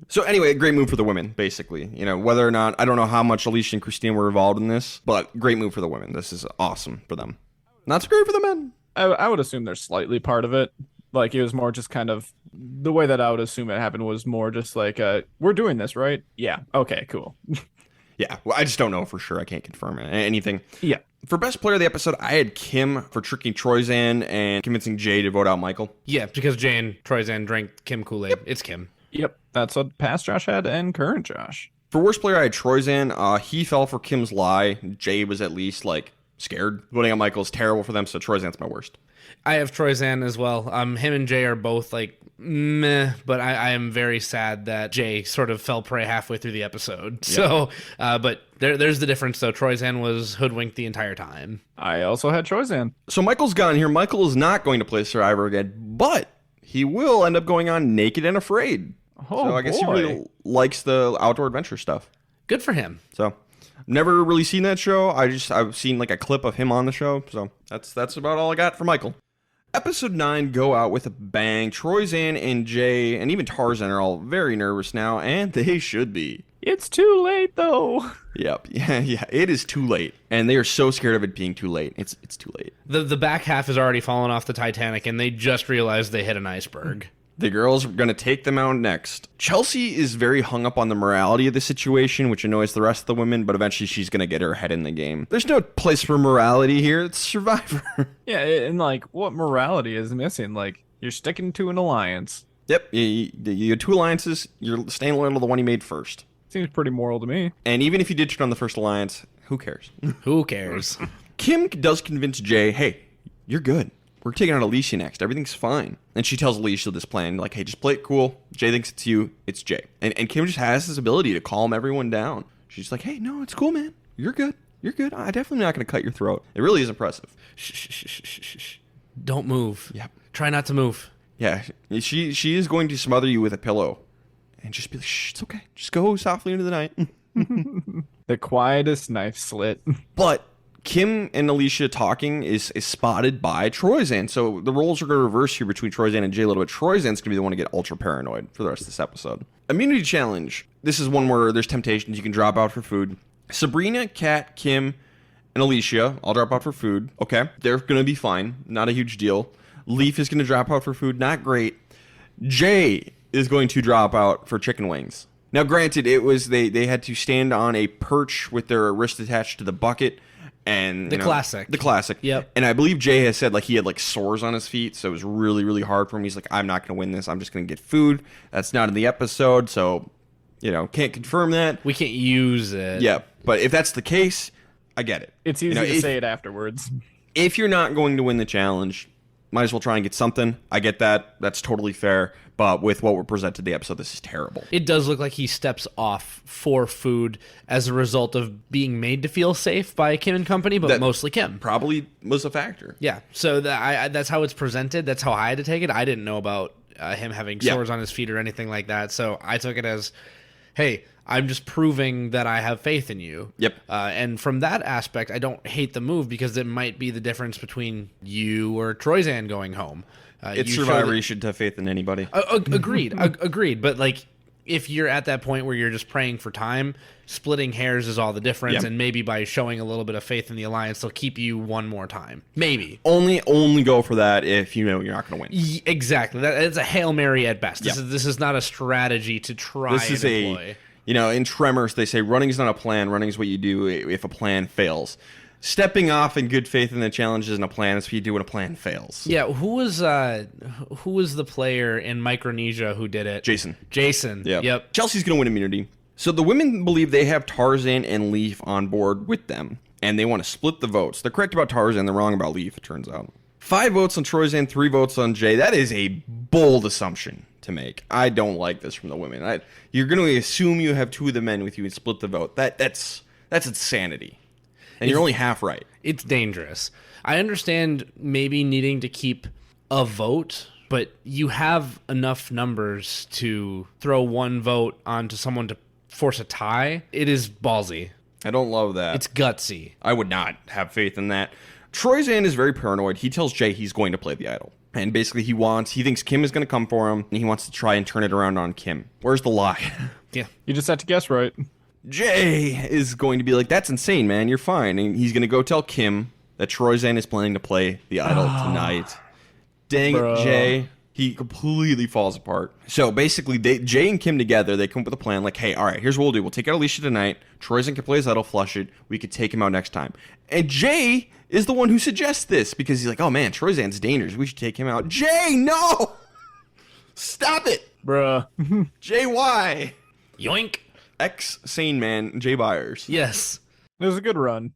So anyway, great move for the women, basically. Whether or not, I don't know how much Alicia and Christine were involved in this, but great move for the women. This is awesome for them. Not so great for the men. I would assume they're slightly part of it. Like, it was more just kind of, the way that I would assume it happened was more just like, we're doing this, right? Yeah. Okay, cool. Yeah, well, I just don't know for sure. I can't confirm anything. Yeah. For best player of the episode, I had Kim for tricking Troyzan and convincing Jay to vote out Michael. Yeah, because Jay and Troyzan drank Kim Kool-Aid. Yep. It's Kim. Yep. That's what past Josh had and current Josh. For worst player, I had Troyzan. He fell for Kim's lie. Jay was at least, scared. Voting out Michael is terrible for them, so Troyzan's my worst. I have Troyzan as well. Him and Jay are both meh, but I am very sad that Jay sort of fell prey halfway through the episode. Yep. So, but there's the difference, though. Troyzan was hoodwinked the entire time. I also had Troyzan. So Michael's gone here. Michael is not going to play Survivor again, but he will end up going on Naked and Afraid. Oh, so I guess he really likes the outdoor adventure stuff. Good for him. So, never really seen that show. I've seen a clip of him on the show. So that's about all I got for Michael. Episode 9 go out with a bang. Troyzan and Jay and even Tarzan are all very nervous now, and they should be. It's too late, though. Yep. Yeah. It is too late, and they are so scared of it being too late. It's too late. The back half has already fallen off the Titanic, and they just realized they hit an iceberg. The girls are going to take them out next. Chelsea is very hung up on the morality of the situation, which annoys the rest of the women, but eventually she's going to get her head in the game. There's no place for morality here. It's Survivor. Yeah, and what morality is missing? You're sticking to an alliance. Yep. You have 2 alliances. You're staying loyal to the one you made first. Seems pretty moral to me. And even if you did turn on the first alliance, who cares? Who cares? Kim does convince Jay, hey, you're good. We're taking out Alicia next. Everything's fine. And she tells Alicia this plan, hey, just play it cool. Jay thinks it's you. It's Jay. And Kim just has this ability to calm everyone down. She's like, hey, no, it's cool, man. You're good. You're good. I'm definitely not going to cut your throat. It really is impressive. Shh. Don't move. Yep. Try not to move. Yeah. She is going to smother you with a pillow. And just be like, shh, it's okay. Just go softly into the night. The quietest knife slit. But Kim and Alicia talking is spotted by Troyzan. So the roles are going to reverse here between Troyzan and Jay a little bit. Troyzan's going to be the one to get ultra paranoid for the rest of this episode. Immunity challenge. This is one where there's temptations. You can drop out for food. Sabrina, Kat, Kim, and Alicia all drop out for food. Okay. They're going to be fine. Not a huge deal. Leaf is going to drop out for food. Not great. Jay is going to drop out for chicken wings. Now, granted, it was they had to stand on a perch with their wrist attached to the bucket. And the classic. Yep. And I believe Jay has said he had sores on his feet, so it was really, really hard for him. He's like, I'm not going to win this. I'm just going to get food. That's not in the episode, so Can't confirm that. We can't use it. Yeah, but if that's the case, I get it. It's easy to say it afterwards. If you're not going to win the challenge, might as well try and get something. I get that. That's totally fair. But with what we're presented in the episode, this is terrible. It does look like he steps off for food as a result of being made to feel safe by Kim and company, but mostly Kim. Probably was a factor. Yeah, so that's how it's presented. That's how I had to take it. I didn't know about him having sores on his feet or anything like that, so I took it as, hey, I'm just proving that I have faith in you. Yep. And from that aspect, I don't hate the move because it might be the difference between you or Troyzan going home. It's Survivor. You should have faith in anybody. Agreed. Agreed. But like, if you're at that point where you're just praying for time, splitting hairs is all the difference. Yep. And maybe by showing a little bit of faith in the alliance, they'll keep you one more time. Maybe. Only go for that if you know you're not going to win. Exactly. It's a Hail Mary at best. Yep. This is not a strategy to try and employ. In Tremors, they say running is not a plan. Running is what you do if a plan fails. Stepping off in good faith in the challenge isn't a plan. It's what you do when a plan fails. Yeah, who was the player in Micronesia who did it? Jason. Yep. Chelsea's going to win immunity. So the women believe they have Tarzan and Leaf on board with them, and they want to split the votes. They're correct about Tarzan. They're wrong about Leaf, it turns out. 5 votes on Troyzan, 3 votes on Jay. That is a bold assumption to make. I don't like this from the women. You're going to assume you have 2 of the men with you and split the vote. That's insanity. And you're only half right. It's dangerous. I understand maybe needing to keep a vote, but you have enough numbers to throw 1 vote onto someone to force a tie. It is ballsy. I don't love that. It's gutsy. I would not have faith in that. Troyzan is very paranoid. He tells Jay he's going to play the idol. And basically he thinks Kim is going to come for him, and he wants to try and turn it around on Kim. Where's the lie? Yeah. You just have to guess right. Jay is going to be like, that's insane, man. You're fine. And he's going to go tell Kim that Troyzan is planning to play the idol tonight. Dang it, Jay. He completely falls apart. So basically, Jay and Kim together, they come up with a plan like, hey, all right, here's what we'll do. We'll take out Alicia tonight. Troyzan can play his idol, flush it. We could take him out next time. And Jay is the one who suggests this because he's like, oh, man, Troyzan's dangerous. We should take him out. Jay, no! Stop it! Bruh. Jay, why? Yoink. Ex-sane man, Jay Byers. Yes. It was a good run.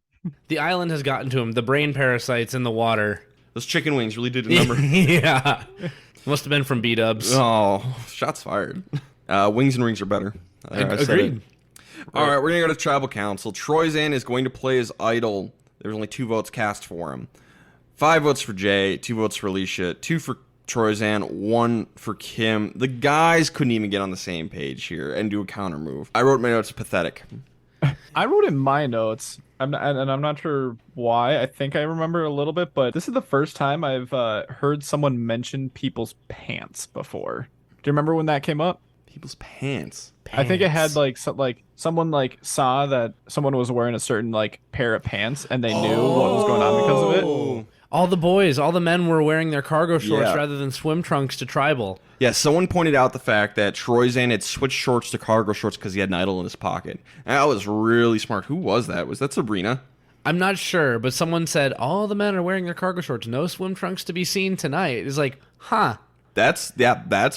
The island has gotten to him. The brain parasites in the water. Those chicken wings really did a number. Yeah. Must have been from B-dubs. Oh, shots fired. Wings and rings are better. Agreed. All right, we're going to go to Tribal Council. Troyzan is going to play his idol. There's only 2 votes cast for him. 5 votes for Jay, 2 votes for Alicia, 2 for Troyzan, 1 for Kim. The guys couldn't even get on the same page here and do a counter move. I wrote my notes pathetic. I wrote in my notes, I'm not sure why. I think I remember a little bit, but this is the first time I've heard someone mention people's pants before. Do you remember when that came up? People's pants. I think it had someone saw that someone was wearing a certain pair of pants and they knew what was going on because of it. All the men were wearing their cargo shorts rather than swim trunks to Tribal. Yeah, someone pointed out the fact that Troyzan had switched shorts to cargo shorts because he had an idol in his pocket. And that was really smart. Who was that? Was that Sabrina? I'm not sure, but someone said all the men are wearing their cargo shorts. No swim trunks to be seen tonight. It's like, huh. That's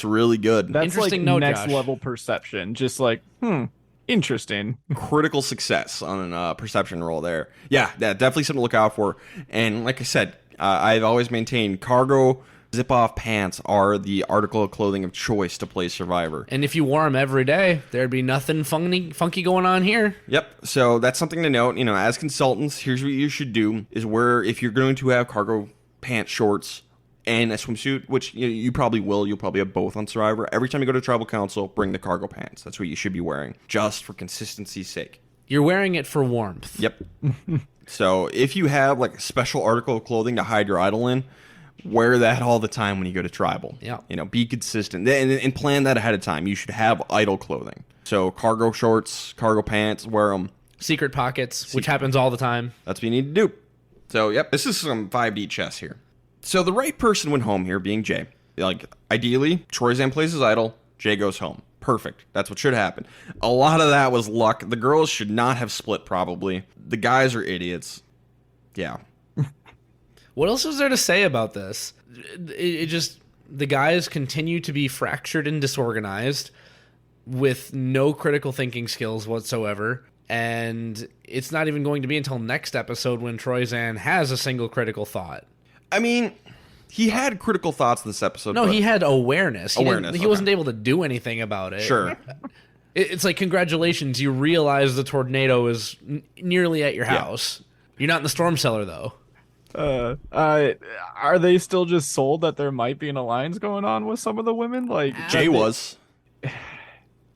really good. That's interesting like note, next Josh. level perception. Just interesting. Critical success on a perception roll there. Yeah, definitely something to look out for. And like I said, I've always maintained cargo zip-off pants are the article of clothing of choice to play Survivor. And if you wore them every day, there'd be nothing funky going on here. Yep. So that's something to note. As consultants, here's what you should do: is if you're going to have cargo pants, shorts, and a swimsuit, which you probably will. You'll probably have both on Survivor. Every time you go to Tribal Council, bring the cargo pants. That's what you should be wearing, just for consistency's sake. You're wearing it for warmth. Yep. So if you have a special article of clothing to hide your idol in, wear that all the time when you go to Tribal. Yeah. Be consistent and plan that ahead of time. You should have idol clothing. So cargo shorts, cargo pants, wear them. Secret pockets, which happens all the time. That's what you need to do. So, yep, this is some 5D chess here. So the right person went home here, being Jay. Ideally, Troyzan plays his idol, Jay goes home. Perfect. That's what should happen. A lot of that was luck. The girls should not have split, probably. The guys are idiots. Yeah. What else is there to say about this? It just, the guys continue to be fractured and disorganized. with no critical thinking skills whatsoever. And it's not even going to be until next episode when Troyzan has a single critical thought. I mean, he had critical thoughts in this episode. No, he had awareness. He He wasn't able to do anything about it. Sure. It's like, congratulations, you realize the tornado is nearly at your house. You're not in the storm cellar, though. Are they still just sold that there might be an alliance going on with some of the women? Like Jay was.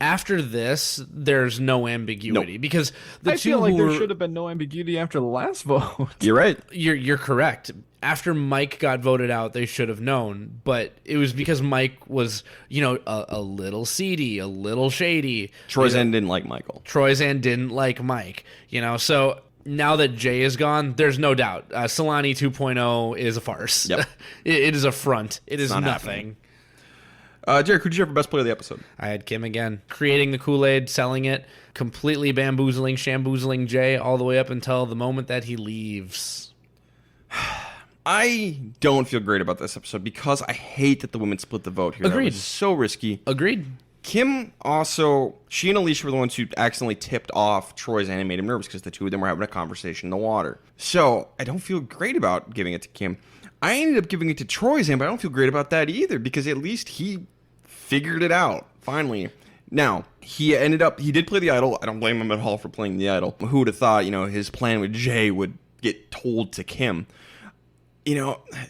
After this, there's no ambiguity because I feel like there should have been no ambiguity after the last vote. You're right. You're correct. After Mike got voted out, they should have known, but it was because Mike was, a little seedy, a little shady. Troyzan didn't like Michael. Troyzan didn't like Mike, so now that Jay is gone, there's no doubt. Solani 2.0 is a farce. Yep. It is a front. It is nothing. Happening. Derek, who did you have for best player of the episode? I had Kim again. Creating the Kool-Aid, selling it, completely bamboozling, shamboozling Jay all the way up until the moment that he leaves. I don't feel great about this episode because I hate that the women split the vote here. Agreed. That was so risky. Agreed. Kim also, she and Alicia were the ones who accidentally tipped off Troyzan and made him nervous because the two of them were having a conversation in the water. So I don't feel great about giving it to Kim. I ended up giving it to Troyzan, but I don't feel great about that either because at least he figured it out, finally. Now, he did play the idol. I don't blame him at all for playing the idol. Who would have thought, his plan with Jay would get told to Kim?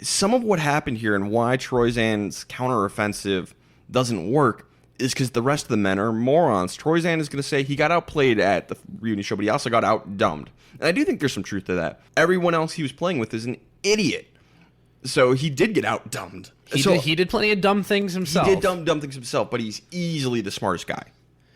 Some of what happened here and why Troyzan's counteroffensive doesn't work is because the rest of the men are morons. Troyzan is going to say he got outplayed at the reunion show, but he also got outdumbed. And I do think there's some truth to that. Everyone else he was playing with is an idiot. So he did get outdumbed. He did plenty of dumb things himself. He did dumb things himself, but he's easily the smartest guy.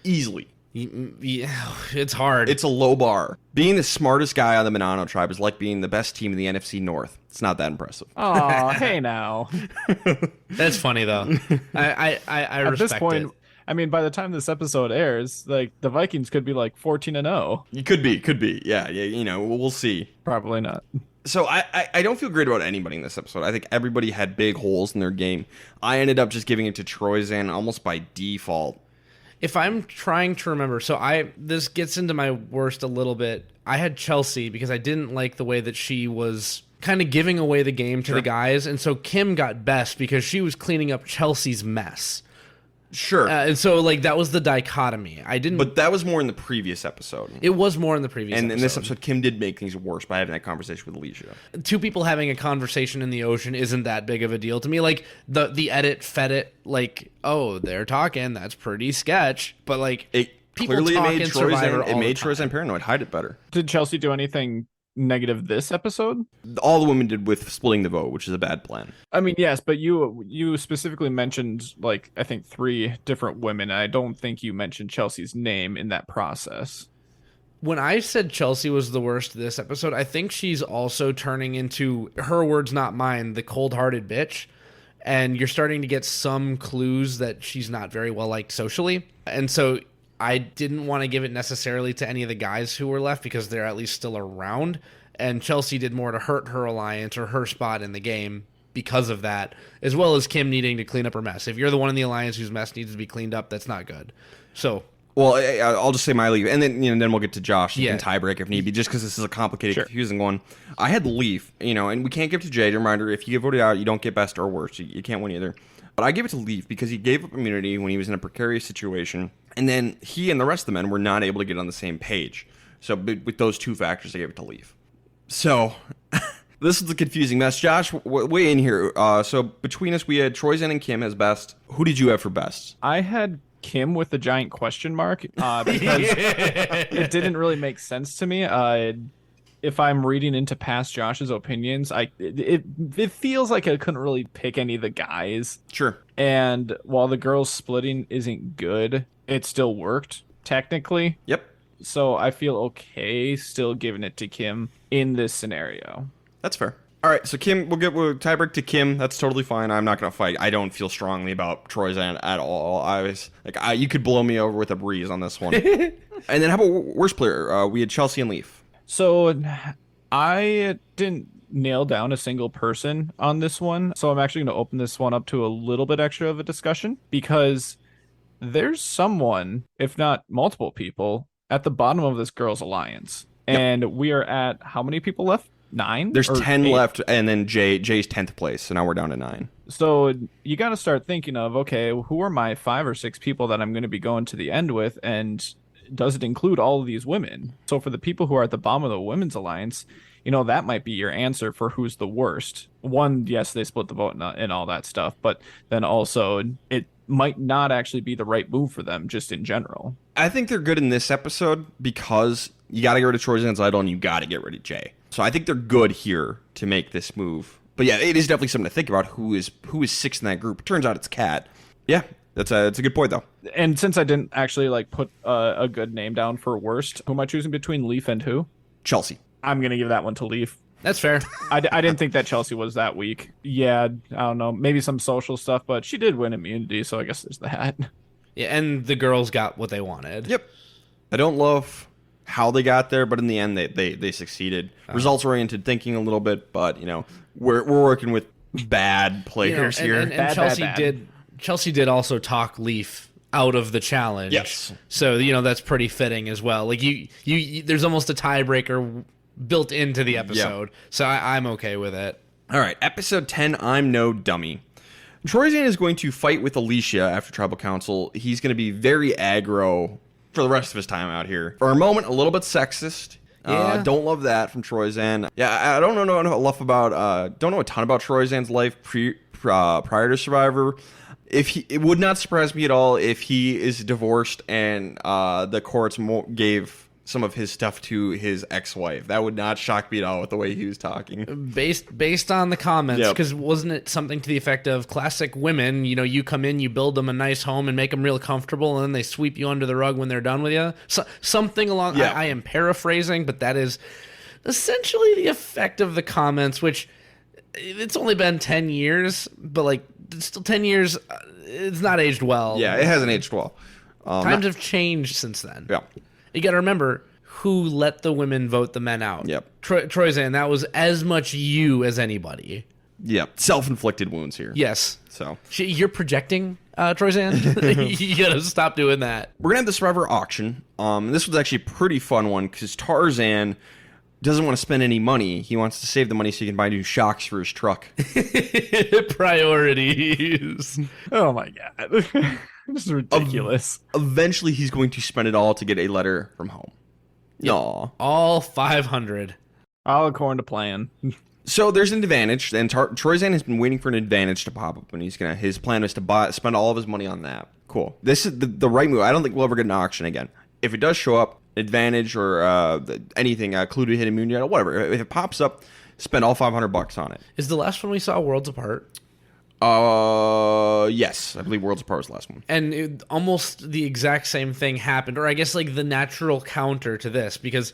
Easily. Yeah, it's hard. It's a low bar. Being the smartest guy on the Manano tribe is like being the best team in the NFC North. It's not that impressive. Oh, hey now. That's funny though. I At respect this point, it. I mean, by the time this episode airs, like the Vikings could be like 14-0. You could be. Yeah. We'll see. Probably not. So I don't feel great about anybody in this episode. I think everybody had big holes in their game. I ended up just giving it to Troyzan almost by default. If I'm trying to remember, this gets into my worst a little bit. I had Chelsea because I didn't like the way that she was kind of giving away the game to the guys, and so Kim got best because she was cleaning up Chelsea's mess. Sure. And so, that was the dichotomy. But that was more in the previous episode. It was more in the previous episode. And in this episode, Kim did make things worse by having that conversation with Alicia. Two people having a conversation in the ocean isn't that big of a deal to me. Like, the edit fed it, oh, they're talking, that's pretty sketch. But, it people clearly talk made in Survivor all the Troyzan time. paranoid. Hide it better. Did Chelsea do anything negative this episode? All the women did with splitting the vote, which is a bad plan. I mean, yes, but you specifically mentioned I think 3 different women. I don't think you mentioned Chelsea's name in that process. When I said Chelsea was the worst this episode, I think she's also turning into, her words not mine, the cold-hearted bitch. And you're starting to get some clues that she's not very well liked socially. And so I didn't want to give it necessarily to any of the guys who were left because they're at least still around. And Chelsea did more to hurt her alliance or her spot in the game because of that, as well as Kim needing to clean up her mess. If you're the one in the alliance whose mess needs to be cleaned up, that's not good. So, well, I'll just say my leave, and then then we'll get to Josh and tiebreak if need be, just because this is a complicated, confusing one. I had Leaf, and we can't give it to Jay. Reminder: if you get voted out, you don't get best or worst. You can't win either. But I gave it to Leaf because he gave up immunity when he was in a precarious situation, and then he and the rest of the men were not able to get on the same page. So with those 2 factors, I gave it to Leaf. So this is a confusing mess. Josh, weigh in here. So between us, we had Troyzan and Kim as best. Who did you have for best? I had Kim with the giant question mark because it didn't really make sense to me. If I'm reading into past Josh's opinions, it feels like I couldn't really pick any of the guys. Sure. And while the girls splitting isn't good, it still worked technically. Yep. So I feel okay still giving it to Kim in this scenario. That's fair. All right, so Kim, we'll tiebreak to Kim. That's totally fine. I'm not going to fight. I don't feel strongly about Troyzan at all. I was you could blow me over with a breeze on this one. And then how about worst player? We had Chelsea and Leaf. So I didn't nail down a single person on this one. So I'm actually going to open this one up to a little bit extra of a discussion because there's someone, if not multiple people, at the bottom of this girls' alliance. And we are at how many people left? 9? There's Or 10 8? left, and then Jay's 10th place, so now we're down to 9. So you got to start thinking of, okay, who are my 5 or 6 people that I'm going to be going to the end with? And does it include all of these women? So for the people who are at the bottom of the women's alliance, that might be your answer for who's the worst. One, yes, they split the vote and all that stuff, but then also it might not actually be the right move for them just in general. I think they're good in this episode because you got to get rid of Troyzan's idol and you got to get rid of Jay. So I think they're good here to make this move. But yeah, it is definitely something to think about. Who is 6th in that group? Turns out it's Kat. Yeah, that's a good point though. And since I didn't actually put a good name down for worst, who am I choosing between, Leaf and who? Chelsea. I'm gonna give that one to Leaf. That's fair. I didn't think that Chelsea was that weak. Yeah, I don't know, maybe some social stuff, but she did win immunity, so I guess there's that. Yeah, and the girls got what they wanted. Yep. I don't love how they got there, but in the end they succeeded. Results oriented thinking a little bit, but we're working with bad players here. And Bad, Chelsea bad. Chelsea did also talk Leaf out of the challenge. Yes. So that's pretty fitting as well. Like you there's almost a tiebreaker built into the episode. So I'm okay with it. All right, episode 10, I'm no dummy. Troyzan is going to fight with Alicia after Tribal Council. He's going to be very aggro for the rest of his time out here. For a moment, a little bit sexist. Yeah. Don't love that from Troyzan. Yeah, I don't know enough about, don't know a ton about Troyzan's life prior to Survivor. It would not surprise me at all if he is divorced and the courts gave some of his stuff to his ex-wife. That would not shock me at all with the way he was talking. Based on the comments, Yep. because wasn't it something to the effect of classic women, you come in, you build them a nice home and make them real comfortable, and then they sweep you under the rug when they're done with you? So, something along, Yeah. I am paraphrasing, but that is essentially the effect of the comments, which it's only been 10 years, but it's still 10 years, it's not aged well. Yeah, it hasn't aged well. Times have changed since then. Yeah. You got to remember who let the women vote the men out. Yep. Troyzan, that was as much you as anybody. Yep. Self-inflicted wounds here. Yes. So You're projecting, Troyzan? You got to stop doing that. we're gonna have the Survivor auction. This was actually a pretty fun one because Tarzan doesn't want to spend any money. He wants to save the money so he can buy new shocks for his truck. Priorities. Oh my god. This is ridiculous. Eventually, he's going to spend it all to get a letter from home. Aw. All 500. All according to plan. So there's an advantage, and Troyzan has been waiting for an advantage to pop up, and his plan is to spend all of his money on that. Cool. This is the right move. I don't think we'll ever get an auction again. If it does show up, advantage or anything, clue to hit immunity, whatever. If it pops up, spend all $500 on it. Is the last one we saw Worlds Apart? Yes, I believe Worlds Apart was the last one. And almost the exact same thing happened, or I guess the natural counter to this, because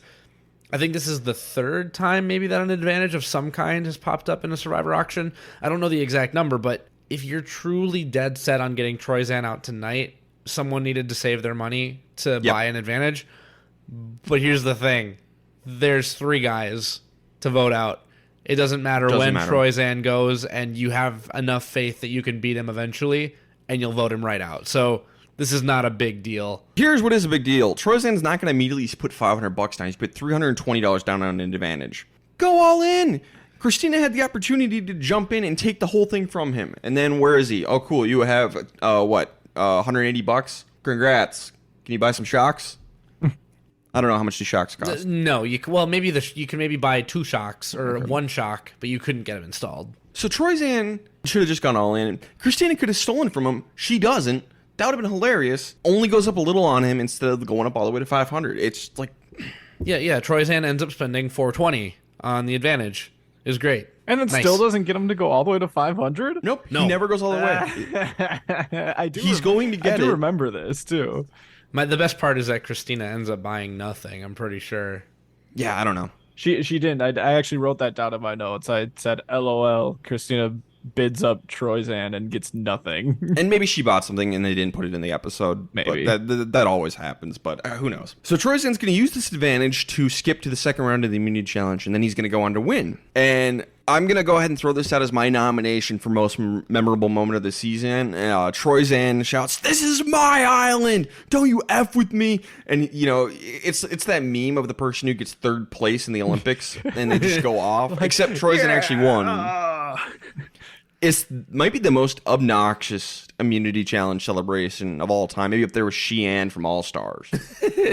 I think this is the third time maybe that an advantage of some kind has popped up in a Survivor auction. I don't know the exact number, but if you're truly dead set on getting Troyzan out tonight, someone needed to save their money to buy an advantage. But here's the thing. There's 3 guys to vote out. It doesn't matter when Troyzan goes, and you have enough faith that you can beat him eventually, and you'll vote him right out. So this is not a big deal. Here's what is a big deal. Troyzan's not going to immediately put $500 down. He's put $320 down on an advantage. Go all in. Christina had the opportunity to jump in and take the whole thing from him. And then where is he? Oh, cool. You have, $180? Congrats. Can you buy some shocks? I don't know how much these shocks cost. No, you can maybe buy 2 shocks or 1 shock, but you couldn't get them installed. So Troyzan should have just gone all in. Christina could have stolen from him. She doesn't. That would have been hilarious. Only goes up a little on him instead of going up all the way to 500. It's like... Yeah. Troyzan ends up spending $420 on the advantage. It was great. And it still doesn't get him to go all the way to 500? Nope. No. He never goes all the way. I do. He's going to get I do it. remember this too. The best part is that Christina ends up buying nothing, I'm pretty sure. Yeah, I don't know. She didn't. I actually wrote that down in my notes. I said, LOL, Christina bids up Troyzan and gets nothing. And maybe she bought something and they didn't put it in the episode. Maybe. But that always happens, but who knows. So Troyzan's going to use this advantage to skip to the second round of the immunity challenge, and then he's going to go on to win. And I'm going to go ahead and throw this out as my nomination for most memorable moment of the season. Troy Zan shouts, "This is my island! Don't you F with me!" And, you know, it's that meme of the person who gets third place in the Olympics and they just go off. Except Troy Zan actually won. It might be the most obnoxious immunity challenge celebration of all time. Maybe up there with Sheehan from All Stars.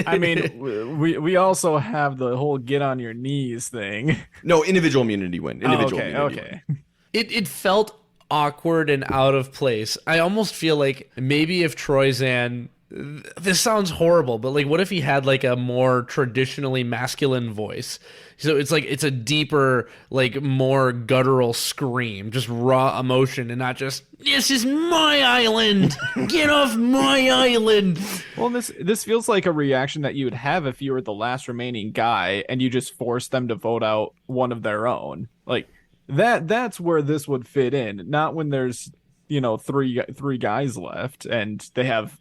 I mean, we also have the whole get on your knees thing. No, individual immunity win. Individual immunity okay. win. It felt awkward and out of place. I almost feel like maybe if Troy Zan, this sounds horrible, but like, what if he had like a more traditionally masculine voice? So it's like, it's a deeper, like more guttural scream, just raw emotion, and not just, "This is my island, get off my island." Well, this feels like a reaction that you would have if you were the last remaining guy and you just forced them to vote out one of their own. Like that's where this would fit in, not when there's, you know, three guys left and they have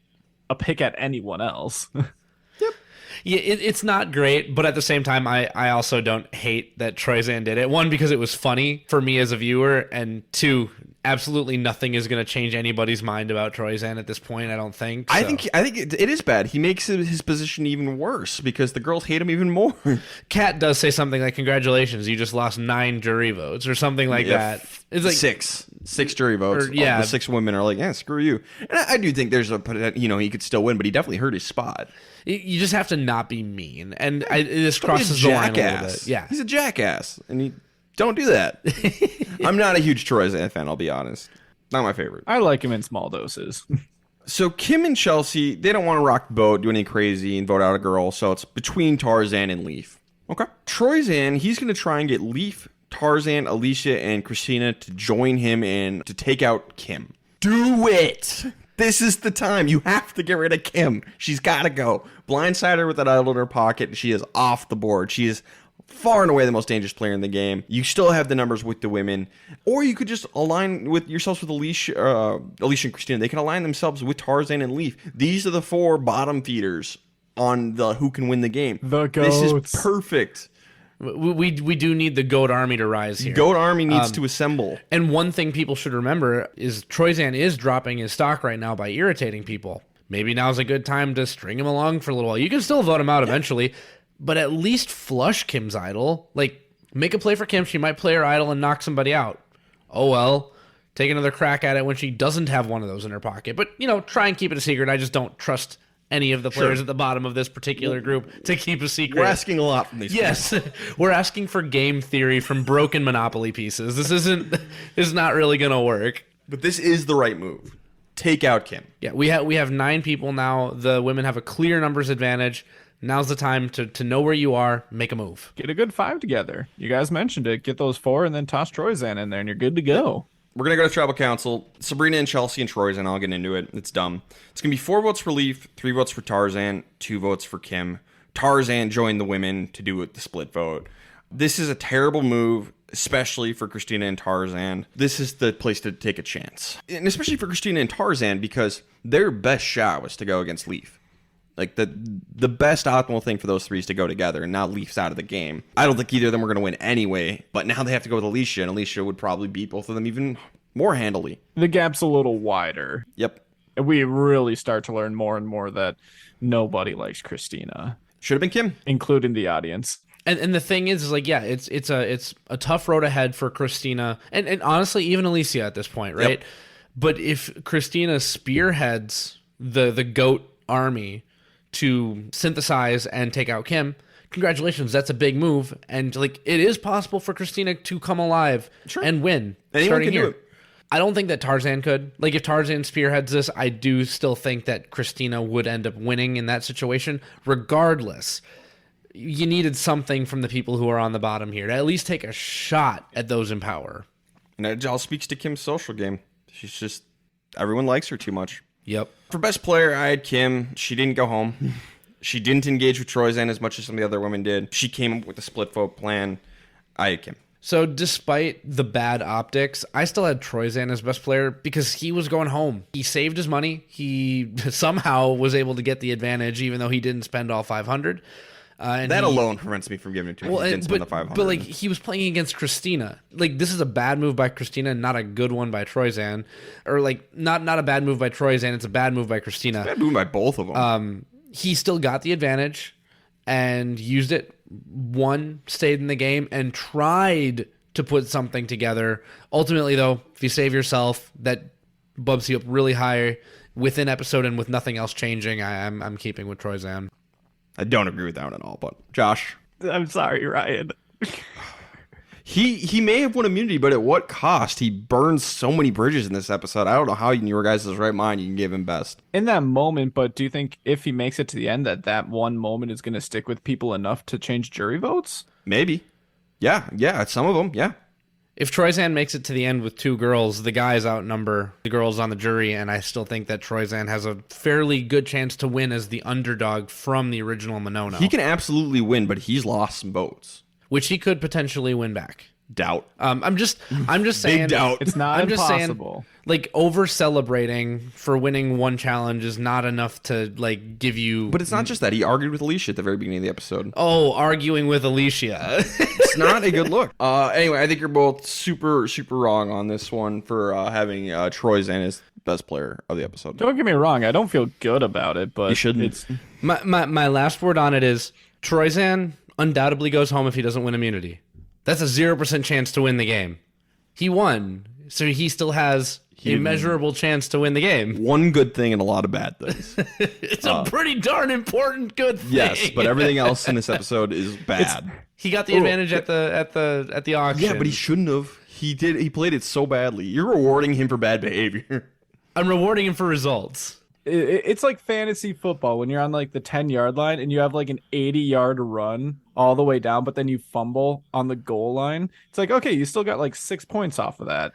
a pick at anyone else. Yeah, it's not great, but at the same time, I also don't hate that Troy Zan did it. One, because it was funny for me as a viewer, and two, absolutely nothing is going to change anybody's mind about Troy Zan at this point, I don't think. So. I think it is bad. He makes his position even worse because the girls hate him even more. Kat does say something like, "Congratulations, you just lost 9 jury votes," or something like that. It's like six jury votes. Yeah, the 6 women are like, "Yeah, screw you." And I do think there's he could still win, but he definitely hurt his spot. You just have to not be mean, and this crosses the line a little bit. Yeah, he's a jackass, and don't do that. I'm not a huge Troy Zan fan, I'll be honest. Not my favorite. I like him in small doses. So Kim and Chelsea, they don't want to rock the boat, do anything crazy, and vote out a girl, so it's between Tarzan and Leaf. Okay. Troy Zan, he's going to try and get Leaf, Tarzan, Alicia, and Christina to join him and to take out Kim. Do it! This is the time. You have to get rid of Kim. She's got to go. Blindside her with that idol in her pocket, and she is off the board. She is far and away the most dangerous player in the game. You still have the numbers with the women. Or you could just align with yourselves with Alicia and Christina. They can align themselves with Tarzan and Leaf. These are the 4 bottom feeders on the who can win the game. The goats. This is perfect. We do need the GOAT army to rise here. GOAT army needs to assemble. And one thing people should remember is Troy Zan is dropping his stock right now by irritating people. Maybe now's a good time to string him along for a little while. You can still vote him out eventually, but at least flush Kim's idol. Like, make a play for Kim. She might play her idol and knock somebody out. Oh well. Take another crack at it when she doesn't have one of those in her pocket. But, try and keep it a secret. I just don't trust any of the players at the bottom of this particular group to keep a secret. We're asking a lot from these Yes, we're asking for game theory from broken Monopoly pieces. This is not really going to work. But this is the right move. Take out Kim. Yeah, we have 9 people now. The women have a clear numbers advantage. Now's the time to know where you are, make a move. Get a good 5 together. You guys mentioned it. Get those 4 and then toss Troy Zan in there and you're good to go. We're going to go to Tribal Council. Sabrina and Chelsea and Troy Zan, I'll get into it. It's dumb. It's going to be 4 votes for Leaf, 3 votes for Tarzan, 2 votes for Kim. Tarzan joined the women to do the split vote. This is a terrible move, especially for Christina and Tarzan. This is the place to take a chance. And especially for Christina and Tarzan, because their best shot was to go against Leaf. Like, the best optimal thing for those 3 is to go together, and now Leaf's out of the game. I don't think either of them are going to win anyway, but now they have to go with Alicia, and Alicia would probably beat both of them even more handily. The gap's a little wider. Yep. And we really start to learn more and more that nobody likes Christina. Should have been Kim. Including the audience. And the thing is like, yeah, it's a tough road ahead for Christina, and honestly, even Alicia at this point, right? Yep. But if Christina spearheads the GOAT army to synthesize and take out Kim, congratulations, that's a big move. And like, it is possible for Christina to come alive and win. Anyone can do it. I don't think that Tarzan could. Like, if Tarzan spearheads this, I do still think that Christina would end up winning in that situation. Regardless, you needed something from the people who are on the bottom here to at least take a shot at those in power. And it all speaks to Kim's social game. She's just, everyone likes her too much. Yep. For best player, I had Kim. She didn't go home. She didn't engage with Troy Zan as much as some of the other women did. She came up with a split vote plan. I had Kim. So despite the bad optics, I still had Troy Zan as best player because he was going home. He saved his money. He somehow was able to get the advantage even though he didn't spend all 500. And That alone prevents me from giving it to him. Well, He didn't spend the 500. but like he was playing against Christina. Like this is a bad move by Christina, not a good one by Troyzan, or like not a bad move by Troyzan. It's a bad move by Christina. Bad move by both of them. He still got the advantage and used it. One, stayed in the game and tried to put something together. Ultimately, though, if you save yourself, that bumps you up really high within episode, and with nothing else changing, I'm keeping with Troyzan. I don't agree with that one at all. But Josh, I'm sorry, Ryan. he may have won immunity, but at what cost? He burns so many bridges in this episode. I don't know how in your guys' right mind you can give him best. In that moment, but do you think if he makes it to the end that one moment is going to stick with people enough to change jury votes? Maybe. Yeah, some of them, yeah. If Troyzan makes it to the end with two girls, the guys outnumber the girls on the jury, and I still think that Troyzan has a fairly good chance to win as the underdog from the original Monono. He can absolutely win, but he's lost some votes. Which he could potentially win back. Doubt. I'm just saying. Big doubt. It's not impossible. Like over celebrating for winning one challenge is not enough to like give you. But it's not just that. He argued with Alicia at the very beginning of the episode. Oh, arguing with Alicia. It's not a good look. Anyway, I think you're both super, super wrong on this one for having Troyzan as best player of the episode. Don't get me wrong. I don't feel good about it, but You shouldn't. It's My last word on it is Troyzan undoubtedly goes home if he doesn't win immunity. That's a 0% chance to win the game. He won, so he still has a measurable chance to win the game. One good thing and a lot of bad things. It's a pretty darn important good thing. Yes, but everything else in this episode is bad. He got the advantage at the auction. Yeah, but he shouldn't have. He played it so badly. You're rewarding him for bad behavior. I'm rewarding him for results. It's like fantasy football when you're on like the 10-yard line and you have like an 80-yard run all the way down, but then you fumble on the goal line. It's like, okay, you still got like 6 points off of that.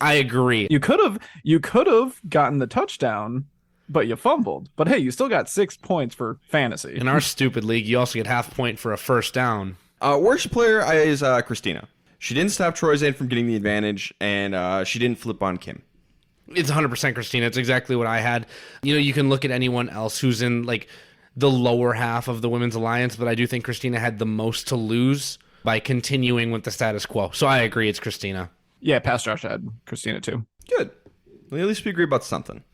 I agree. You could have gotten the touchdown, but you fumbled. But hey, you still got 6 points for fantasy. In our stupid league, you also get half point for a first down. Worst player is Christina. She didn't stop Troyzan from getting the advantage, and she didn't flip on Kim. It's 100% Christina. It's exactly what I had. You know, you can look at anyone else who's in like the lower half of the Women's Alliance, but I do think Christina had the most to lose by continuing with the status quo. So I agree, it's Christina. Yeah, past Josh had Christina too. Good. Well, at least we agree about something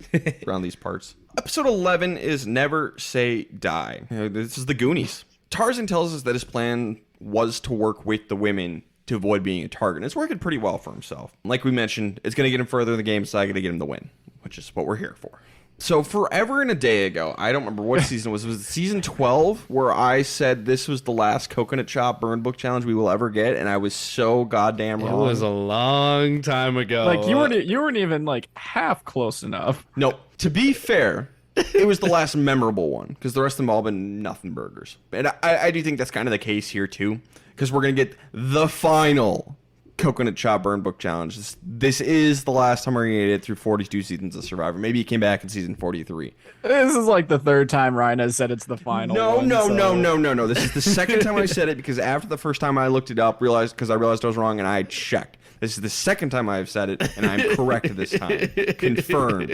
around these parts. Episode 11 is Never Say Die. This is the Goonies. Tarzan tells us that his plan was to work with the women to avoid being a target. And it's working pretty well for himself. Like we mentioned, it's going to get him further in the game, so I got to get him the win, which is what we're here for. So forever and a day ago, I don't remember what season it was. Was it season 12 where I said this was the last coconut chop burn book challenge we will ever get? And I was so goddamn wrong. It was a long time ago. Like you weren't even like half close enough. No, to be fair, it was the last memorable one because the rest of them all been nothing burgers. And I do think that's kind of the case here too, because we're going to get the final coconut chop burn book challenge. This is the last time we're going to get it through 42 seasons of Survivor. Maybe he came back in season 43. This is like the third time Ryan has said it's the final. No. So. This is the second time I said it because after the first time I looked it up, realized I was wrong and I checked. This is the second time I've said it, and I'm correct this time. Confirmed.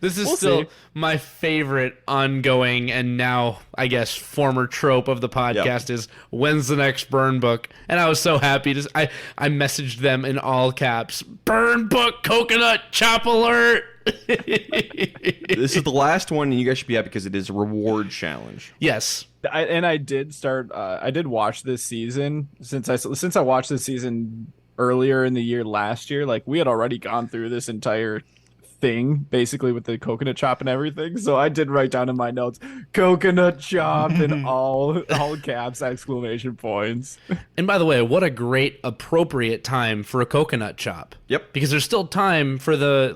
This is still my favorite ongoing and now, I guess, former trope of the podcast is when's the next burn book? And I was so happy. I messaged them in all caps. Burn book coconut chop alert. This is the last one, and you guys should be happy because it is a reward challenge. Yes. I did watch this season since I watched this season earlier in the year last year. Like we had already gone through this entire thing basically with the coconut chop and everything. So I did write down in my notes coconut chop in all caps exclamation points. And by the way, what a great appropriate time for a coconut chop. Yep. Because there's still time for the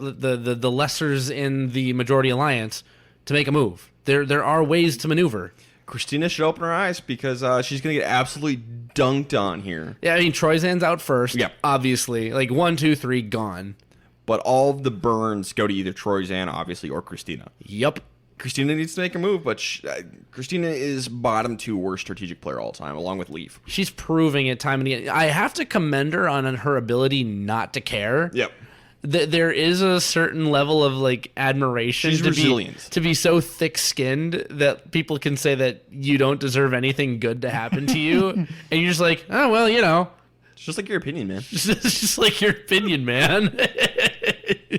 lessers in the majority alliance to make a move. There are ways to maneuver. Christina should open her eyes because she's going to get absolutely dunked on here. Yeah, I mean, Troyzan's out first. Yep. Obviously. Like 1, 2, 3, gone. But all of the burns go to either Troyzan, obviously, or Christina. Yep. Christina needs to make a move, but Christina is bottom 2 worst strategic player all time, along with Leaf. She's proving it time and again. I have to commend her on her ability not to care. Yep. there is a certain level of like admiration She's to resilient. to be so thick-skinned that people can say that you don't deserve anything good to happen to you, and you're just like, oh well, you know, It's just like your opinion, man. it's just like your opinion, man.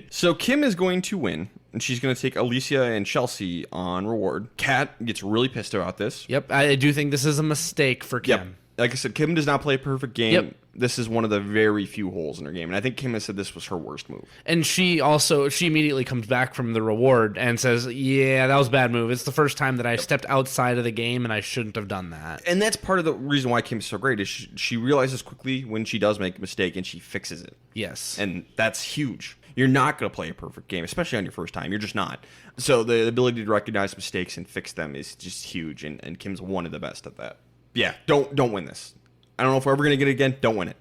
So Kim is going to win, and she's going to take Alicia and Chelsea on reward. Kat gets really pissed about this. Yep, I do think this is a mistake for Kim. Yep. Like I said, Kim does not play a perfect game. Yep. This is one of the very few holes in her game. And I think Kim has said this was her worst move. And she immediately comes back from the reward and says, yeah, that was a bad move. It's the first time that I stepped outside of the game and I shouldn't have done that. And that's part of the reason why Kim's so great is she realizes quickly when she does make a mistake and she fixes it. Yes. And that's huge. You're not going to play a perfect game, especially on your first time. You're just not. So the ability to recognize mistakes and fix them is just huge. And Kim's one of the best at that. Yeah, don't win this. I don't know if we're ever going to get it again. Don't win it.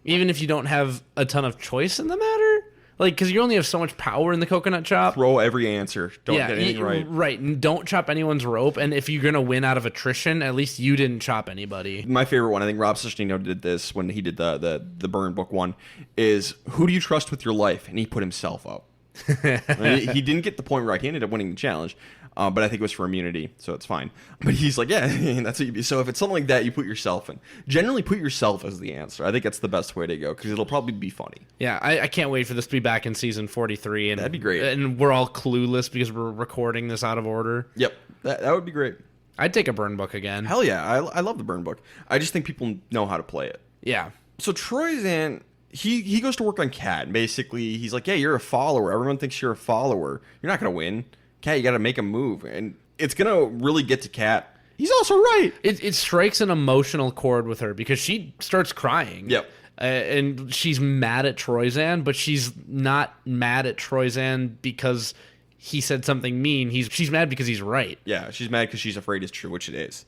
Even if you don't have a ton of choice in the matter? Like, because you only have so much power in the coconut chop. Throw every answer. Don't get anything right. Right. And don't chop anyone's rope. And if you're going to win out of attrition, at least you didn't chop anybody. My favorite one, I think Rob Sestino did this when he did the Burn Book one, is who do you trust with your life? And he put himself up. He didn't get the point right. He ended up winning the challenge, but I think it was for immunity, so it's fine. But he's like, yeah, that's what you do. So if it's something like that, you put yourself in. Generally, put yourself as the answer. I think that's the best way to go because it'll probably be funny. Yeah, I can't wait for this to be back in season 43. And that'd be great. And we're all clueless because we're recording this out of order. Yep, that would be great. I'd take a Burn Book again. Hell yeah, I love the Burn Book. I just think people know how to play it. Yeah. So Troyzan, he goes to work on Kat. And basically, he's like, yeah, you're a follower. Everyone thinks you're a follower. You're not going to win. Kat, you got to make a move. And it's going to really get to Kat. He's also right. It strikes an emotional chord with her because she starts crying. Yep. And she's mad at Troyzan, but she's not mad at Troyzan because he said something mean. She's mad because he's right. Yeah, she's mad because she's afraid it's true, which it is.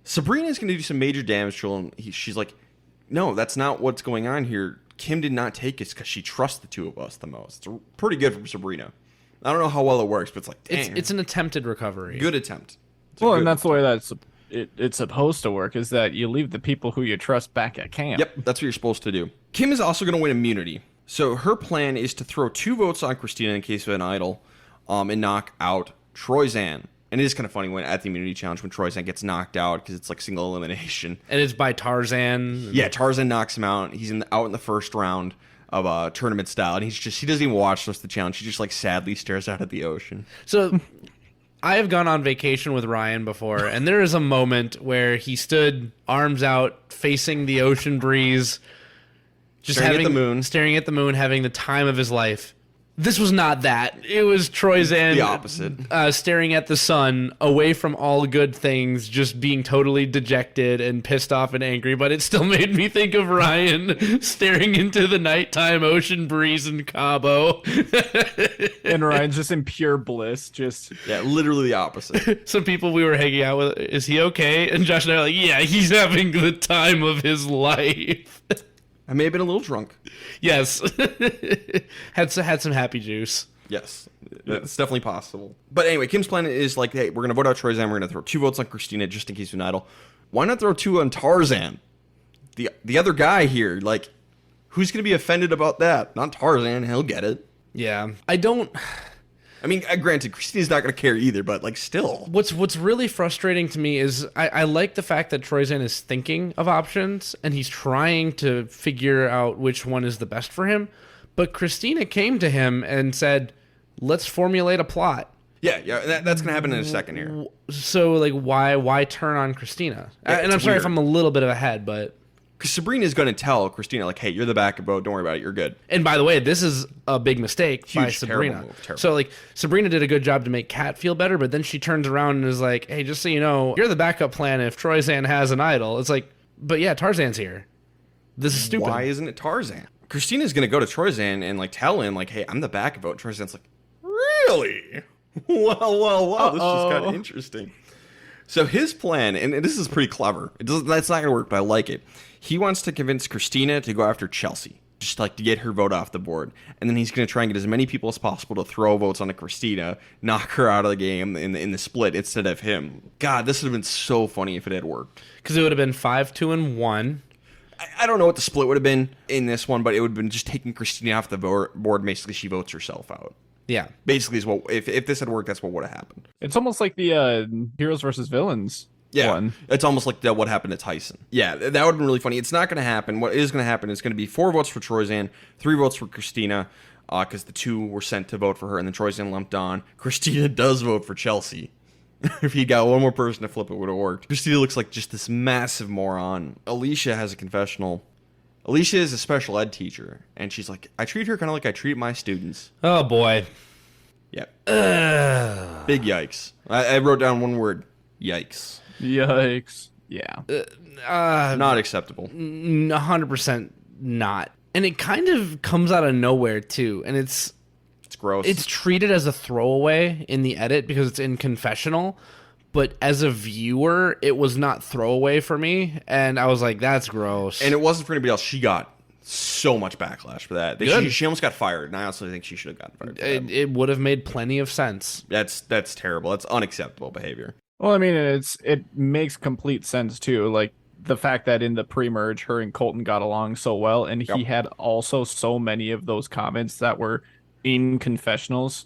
Sabrina's going to do some major damage to him. She's like, no, that's not what's going on here. Kim did not take it because she trusts the two of us the most. It's pretty good from Sabrina. I don't know how well it works, but it's like, dang. It's an attempted recovery. Good attempt. And that's the way it's supposed to work, is that you leave the people who you trust back at camp. Yep, that's what you're supposed to do. Kim is also going to win immunity. So her plan is to throw 2 votes on Christina in case of an idol and knock out Troyzan. And it is kind of funny when at the immunity challenge when Troyzan gets knocked out because it's like single elimination. And it's by Tarzan. Yeah, Tarzan knocks him out. He's out in the first round of tournament style, and he doesn't even watch the challenge. He just like sadly stares out at the ocean. So I have gone on vacation with Ryan before, and there is a moment where he stood arms out, facing the ocean breeze, just staring at the moon, having the time of his life. This was not that. It was Troyzan the opposite, staring at the sun, away from all good things, just being totally dejected and pissed off and angry. But it still made me think of Ryan staring into the nighttime ocean breeze in Cabo. And Ryan's just in pure bliss. Yeah, literally the opposite. Some people we were hanging out with, is he okay? And Josh and I are like, yeah, he's having the time of his life. I may have been a little drunk. Yes. had some happy juice. Yes, it's definitely possible. But anyway, Kim's plan is like, hey, we're going to vote out Troyzan. We're going to throw 2 votes on Christina just in case of an idol. Why not throw 2 on Tarzan? The other guy here, like, who's going to be offended about that? Not Tarzan. He'll get it. Yeah. I mean, granted, Christina's not going to care either, but, like, still. What's really frustrating to me is I like the fact that Troyzan is thinking of options, and he's trying to figure out which one is the best for him. But Christina came to him and said, let's formulate a plot. Yeah, that's going to happen in a second here. So, like, why turn on Christina? Yeah, and I'm sorry if I'm a little bit ahead, but... Because Sabrina's going to tell Christina, like, hey, you're the backup boat. Don't worry about it. You're good. And by the way, this is a big mistake by Huge, Sabrina. terrible move, terrible. So, like, Sabrina did a good job to make Kat feel better, but then she turns around and is like, hey, just so you know, you're the backup plan if Troyzan has an idol. It's like, but yeah, Tarzan's here. This is stupid. Why isn't it Tarzan? Christina's going to go to Troyzan and, like, tell him, like, hey, I'm the backup boat. Troyzan's like, really? Well, this is kind of interesting. So his plan, and this is pretty clever. That's not going to work, but I like it. He wants to convince Christina to go after Chelsea, just like to get her vote off the board. And then he's going to try and get as many people as possible to throw votes onto Christina, knock her out of the game in the split instead of him. God, this would have been so funny if it had worked. Because it would have been 5-2-1. I don't know what the split would have been in this one, but it would have been just taking Christina off the board. Basically, she votes herself out. Yeah. Basically, is what if this had worked, that's what would have happened. It's almost like the heroes versus villains one. It's almost like what happened to Tyson. Yeah, that would have been really funny. It's not going to happen. What is going to happen is going to be 4 votes for Troyzan, 3 votes for Christina, because the 2 were sent to vote for her, and then Troyzan lumped on. Christina does vote for Chelsea. If he got one more person to flip, it would have worked. Christina looks like just this massive moron. Alicia has a confessional. Alicia is a special ed teacher, and she's like, I treat her kind of like I treat my students. Oh, boy. Yeah. Big yikes. I wrote down one word. Yikes. Yikes. Yeah. Not acceptable. 100% not. And it kind of comes out of nowhere, too. And it's gross. It's treated as a throwaway in the edit because it's in confessional. But as a viewer, it was not throwaway for me. And I was like, that's gross. And it wasn't for anybody else. She got so much backlash for that. She almost got fired. And I also think she should have gotten fired for that. It would have made plenty of sense. That's terrible. That's unacceptable behavior. Well, I mean, it makes complete sense, too. Like, the fact that in the pre-merge, her and Colton got along so well, and he had also so many of those comments that were in confessionals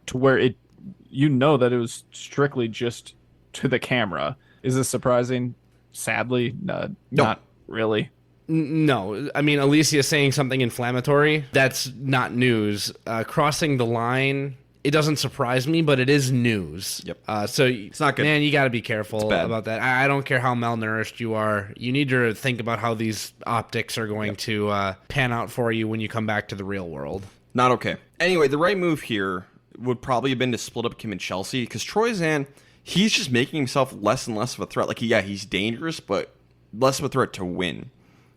to where that it was strictly just to the camera. Is this surprising? Sadly, not really. No, I mean, Alicia saying something inflammatory, that's not news. Crossing the line, it doesn't surprise me, but it is news. Yep. So it's not good. Man, you got to be careful about that. I don't care how malnourished you are. You need to think about how these optics are going to pan out for you when you come back to the real world. Not okay. Anyway, the right move here would probably have been to split up Kim and Chelsea, because Troyzan, he's just making himself less and less of a threat. Like, yeah, he's dangerous, but less of a threat to win.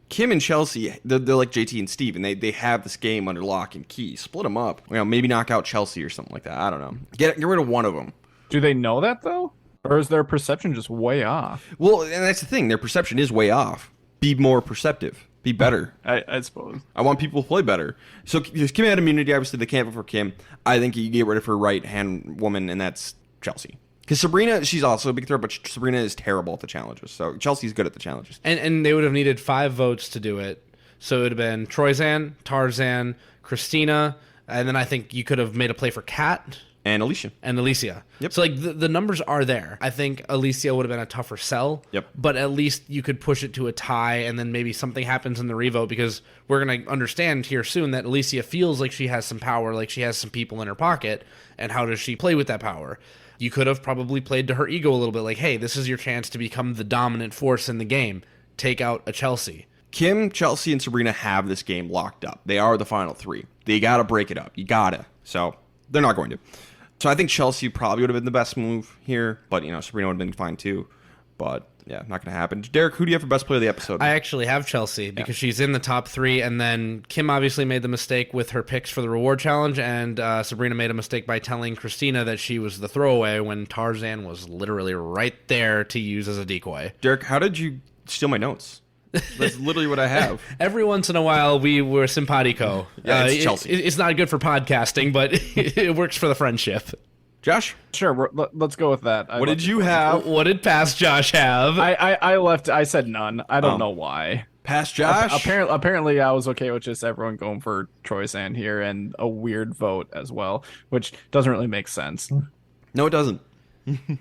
Kim and Chelsea, they're like JT and Steve, and they have this game under lock and key. Split them up. Maybe knock out Chelsea or something like that. I don't know. Get rid of one of them. Do they know that, though? Or is their perception just way off? Well, and that's the thing. Their perception is way off. Be more perceptive. Be better. I suppose. I want people to play better. So Kim had immunity. Obviously, they can't vote for Kim. I think you get rid of her right-hand woman, and that's Chelsea. Because Sabrina, she's also a big threat, but Sabrina is terrible at the challenges. So Chelsea's good at the challenges. And they would have needed 5 votes to do it. So it would have been Troyzan, Tarzan, Christina, and then I think you could have made a play for Kat. And Alicia. Yep. So, like, the numbers are there. I think Alicia would have been a tougher sell. Yep. But at least you could push it to a tie, and then maybe something happens in the revote, because we're going to understand here soon that Alicia feels like she has some power, like she has some people in her pocket, and how does she play with that power? You could have probably played to her ego a little bit, like, hey, this is your chance to become the dominant force in the game. Take out a Chelsea. Kim, Chelsea, and Sabrina have this game locked up. They are the final 3. They got to break it up. You got to. So they're not going to. So I think Chelsea probably would have been the best move here, but, Sabrina would have been fine too. But, yeah, not going to happen. Derek, who do you have for best player of the episode? I actually have Chelsea because she's in the top 3, and then Kim obviously made the mistake with her picks for the reward challenge, and Sabrina made a mistake by telling Christina that she was the throwaway when Tarzan was literally right there to use as a decoy. Derek, how did you steal my notes? That's literally what I have. Every once in a while, we were simpatico. Yeah, it's Chelsea. It's not good for podcasting, but it works for the friendship. Josh? Sure, let's go with that. What did you have? What did past Josh have? I said none. I don't know why. Past Josh? Apparently, I was okay with just everyone going for Troyzan here and a weird vote as well, which doesn't really make sense. No, it doesn't. How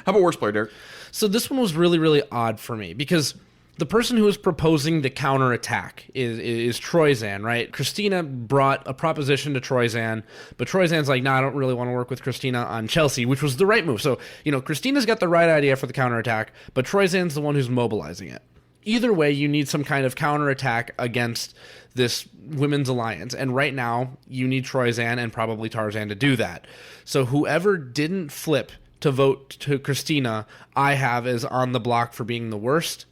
about worst player, Derek? So this one was really, really odd for me because the person who is proposing the counterattack is Troyzan, right? Christina brought a proposition to Troyzan, but Troyzan's like, nah, I don't really want to work with Christina on Chelsea, which was the right move. So, Christina's got the right idea for the counterattack, but Troyzan's the one who's mobilizing it. Either way, you need some kind of counterattack against this women's alliance. And right now, you need Troyzan and probably Tarzan to do that. So whoever didn't flip to vote to Christina, I have as on the block for being the worst.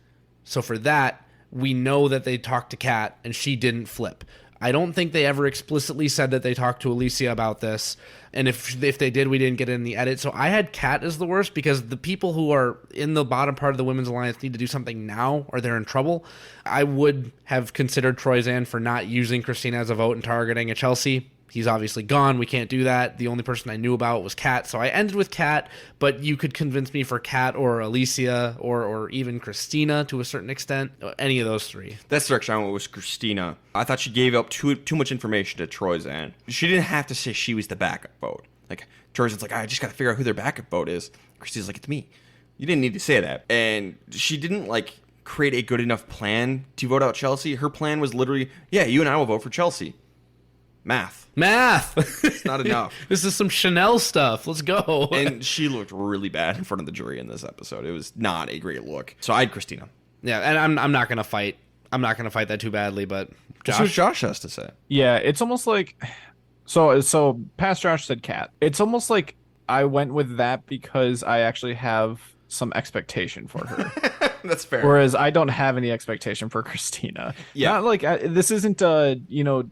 So for that, we know that they talked to Kat, and she didn't flip. I don't think they ever explicitly said that they talked to Alicia about this, and if they did, we didn't get it in the edit. So I had Kat as the worst because the people who are in the bottom part of the Women's Alliance need to do something now, or they're in trouble. I would have considered Troyzan for not using Christina as a vote and targeting a Chelsea. he's obviously gone. We can't do that. The only person I knew about was Kat, so I ended with Kat, but you could convince me for Kat or Alicia or even Christina to a certain extent. Any of those three. That's the direction I went with Christina. I thought she gave up too much information to Troyzan. She didn't have to say she was the backup vote. Like, Troyzan's like, I just got to figure out who their backup vote is. Christina's like, it's me. You didn't need to say that. And she didn't, like, create a good enough plan to vote out Chelsea. Her plan was literally, yeah, you and I will vote for Chelsea. Math. It's not enough. This is some Chanel stuff. Let's go. And she looked really bad in front of the jury in this episode. It was not a great look. So I had Christina. Yeah, and I'm not gonna fight. I'm not gonna fight that too badly. But That's what Josh has to say. Yeah, it's almost like so past Josh said Kat. It's almost like I went with that because I actually have some expectation for her. That's fair. Whereas I don't have any expectation for Christina. Yeah. Not like this isn't a,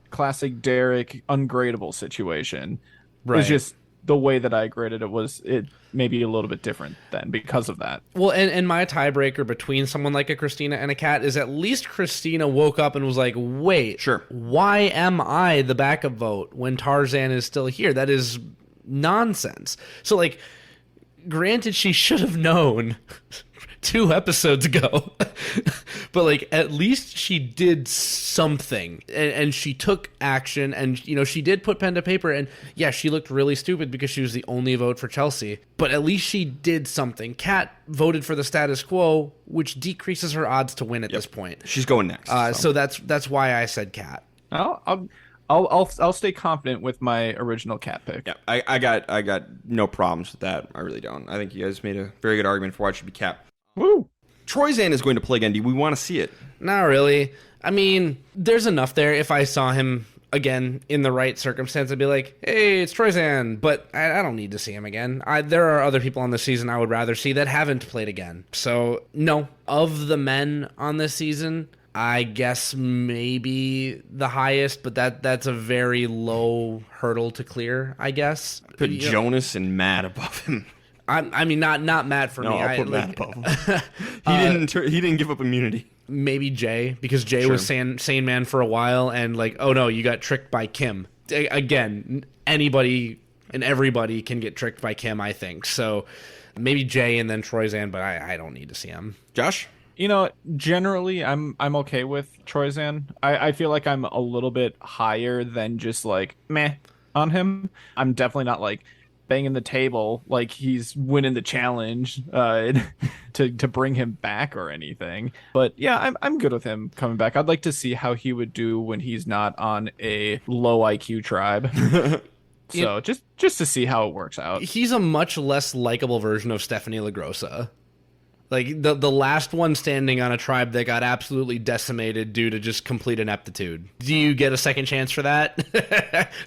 classic Derek ungradable situation. Right. It's just the way that I graded it maybe a little bit different then because of that. Well, and my tiebreaker between someone like a Christina and a Kat is at least Christina woke up and was like, wait, Sure. Why am I the backup vote when Tarzan is still here? That is nonsense. So, like, granted, she should have known 2 episodes ago, but like at least she did something and she took action and she did put pen to paper, and yeah, she looked really stupid because she was the only vote for Chelsea, but at least she did something. Kat voted for the status quo, which decreases her odds to win at this point. She's going next. So that's why I said Kat. I'll stay confident with my original Kat pick. Yeah, I got no problems with that. I really don't. I think you guys made a very good argument for why it should be Kat. Woo! Troyzan is going to play again. Do we want to see it? Not really. I mean, there's enough there. If I saw him again in the right circumstance, I'd be like, hey, it's Troyzan. But I don't need to see him again. There are other people on this season I would rather see that haven't played again. So, no. Of the men on this season, I guess maybe the highest, but that's a very low hurdle to clear, I guess. Put Jonas and Matt above him. I mean, not Matt for me. I'll put Matt above him. He didn't give up immunity. Maybe Jay, because Jay was sane man for a while, and like, oh no, you got tricked by Kim. Again, anybody and everybody can get tricked by Kim, I think. So maybe Jay and then Troyzan, but I don't need to see him. Josh? Generally, I'm okay with Troyzan. I feel like I'm a little bit higher than just like meh on him. I'm definitely not like banging the table like he's winning the challenge to bring him back or anything. But yeah, I'm good with him coming back. I'd like to see how he would do when he's not on a low IQ tribe. So just to see how it works out. He's a much less likable version of Stephanie LaGrossa. Like the last one standing on a tribe that got absolutely decimated due to just complete ineptitude. Do you get a second chance for that?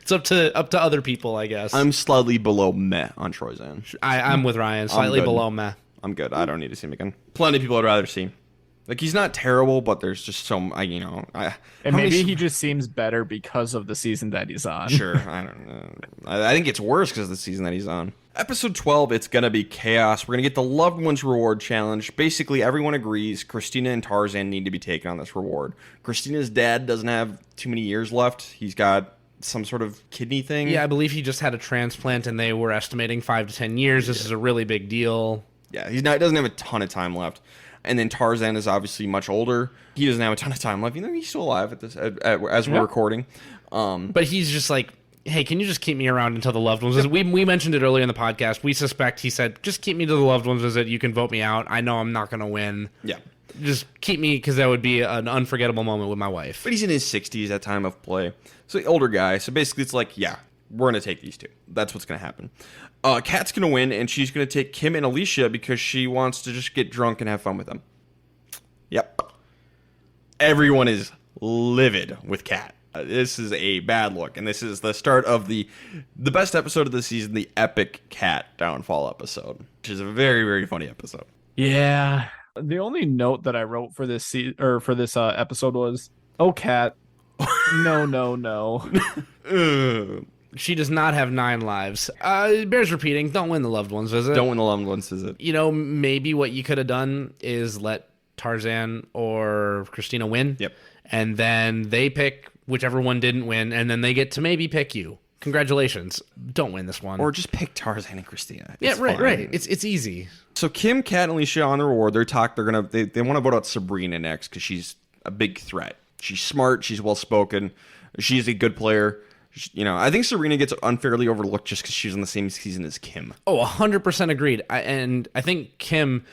It's up to other people, I guess. I'm slightly below meh on Troyzan. I'm with Ryan, slightly below meh. I'm good. I don't need to see him again. Plenty of people I'd rather see. Like, he's not terrible, but there's just some, and maybe he just seems better because of the season that he's on. Sure, I don't know. I think it's worse because of the season that he's on. Episode 12, it's going to be chaos. We're going to get the Loved Ones Reward Challenge. Basically, everyone agrees Christina and Tarzan need to be taken on this reward. Christina's dad doesn't have too many years left. He's got some sort of kidney thing. Yeah, I believe he just had a transplant, and they were estimating 5 to 10 years. This is a really big deal. Yeah, he doesn't have a ton of time left. And then Tarzan is obviously much older. He doesn't have a ton of time left. He's still alive at this as we're recording. But he's just like, hey, can you just keep me around until the Loved Ones visit? We mentioned it earlier in the podcast. We suspect he said, just keep me to the Loved Ones visit. You can vote me out. I know I'm not going to win. Yeah. Just keep me, because that would be an unforgettable moment with my wife. But he's in his 60s at time of play. So the older guy. So basically it's like, yeah, we're going to take these two. That's what's going to happen. Kat's going to win, and she's going to take Kim and Alicia because she wants to just get drunk and have fun with them. Yep. Everyone is livid with Kat. This is a bad look, and this is the start of the best episode of the season, the epic Kat downfall episode, which is a very, very funny episode. Yeah. The only note that I wrote for this episode was, "Oh, Kat, no." She does not have 9 lives. It bears repeating. Don't win the Loved Ones visit. Don't win the Loved Ones visit. Maybe what you could have done is let Tarzan or Christina win. Yep. And then they pick whichever one didn't win, and then they get to maybe pick you. Congratulations. Don't win this one. Or just pick Tarzan and Christina. Yeah, It's right, fine. right. It's easy. So Kim, Kat, and Alicia on the reward. They want to vote out Sabrina next because she's a big threat. She's smart. She's well spoken. She's a good player. I think Sabrina gets unfairly overlooked just because she's on the same season as Kim. Oh, 100% agreed. And I think Kim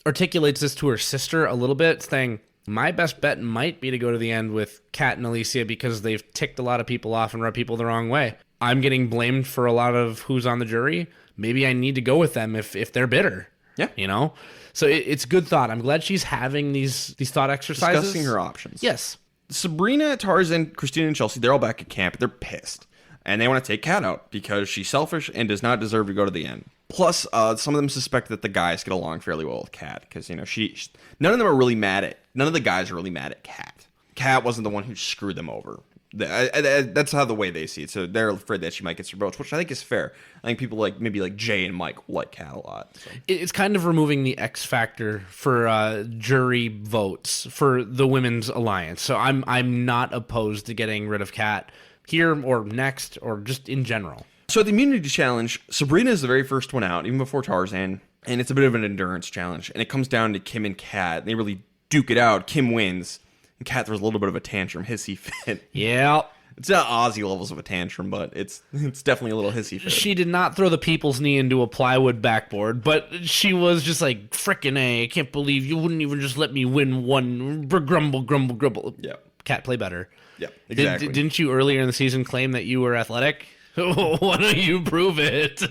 articulates this to her sister a little bit, saying, my best bet might be to go to the end with Kat and Alicia because they've ticked a lot of people off and rubbed people the wrong way. I'm getting blamed for a lot of who's on the jury. Maybe I need to go with them if they're bitter. Yeah. So it's good thought. I'm glad she's having these thought exercises. Discussing her options. Yes. Sabrina, Tarzan, Christina, and Chelsea, they're all back at camp. They're pissed. And they want to take Kat out because she's selfish and does not deserve to go to the end. Plus, some of them suspect that the guys get along fairly well with Kat because, none of them are really mad at, none of the guys are really mad at Kat. Kat wasn't the one who screwed them over. That's how the way they see it. So they're afraid that she might get some votes, which I think is fair. I think people maybe Jay and Mike like Kat a lot. So. It's kind of removing the X factor for jury votes for the women's alliance. So I'm not opposed to getting rid of Kat here or next or just in general. So at the immunity challenge, Sabrina is the very first one out, even before Tarzan, and it's a bit of an endurance challenge. And it comes down to Kim and Kat. They really duke it out. Kim wins, and Kat throws a little bit of a tantrum, hissy fit. Yeah. It's not Aussie levels of a tantrum, but it's definitely a little hissy fit. She did not throw the people's knee into a plywood backboard, but she was just like, frickin' A, I can't believe you wouldn't even just let me win one. Grumble, grumble, grumble. Yeah. Cat, play better. Yeah, exactly. Didn't you earlier in the season claim that you were athletic? Why don't you prove it?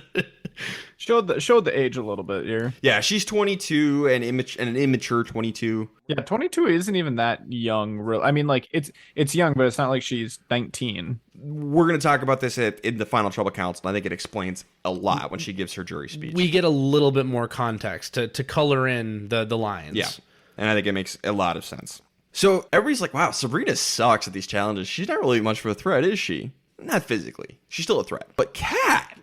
Showed the age a little bit here. Yeah, she's 22 and an immature 22. Yeah, 22 isn't even that young. I mean, it's young, but it's not like she's 19. We're going to talk about this in the Final Trouble Council, and I think it explains a lot when she gives her jury speech. We get a little bit more context to color in the lines. Yeah, and I think it makes a lot of sense. So everybody's like, wow, Sabrina sucks at these challenges. She's not really much of a threat, is she? Not physically. She's still a threat. But Kat,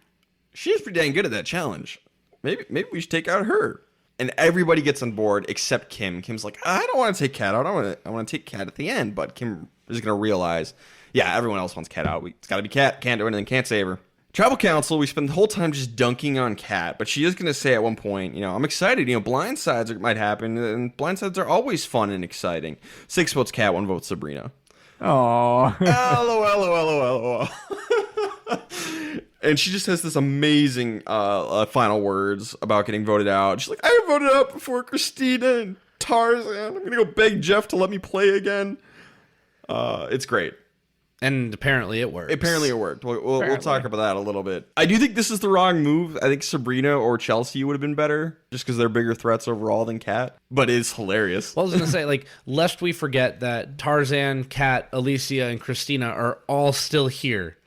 she's pretty dang good at that challenge. Maybe we should take out her. And everybody gets on board except Kim. Kim's like, I don't want to take Kat out. I want to take Kat at the end. But Kim is going to realize, yeah, everyone else wants Kat out. It's got to be Kat. Can't do anything. Can't save her. Tribal Council, we spend the whole time just dunking on Kat, but she is going to say at one point, I'm excited. Blindsides might happen, and blindsides are always fun and exciting. 6 votes Kat, 1 vote Sabrina. Oh. LOL. And she just has this amazing final words about getting voted out. She's like, I voted out before Christina and Tarzan. I'm going to go beg Jeff to let me play again. It's great. And apparently it worked. Apparently it worked. We'll talk about that a little bit. I do think this is the wrong move. I think Sabrina or Chelsea would have been better just because they're bigger threats overall than Kat. But it's hilarious. Well, I was going to say, lest we forget that Tarzan, Kat, Alicia, and Christina are all still here.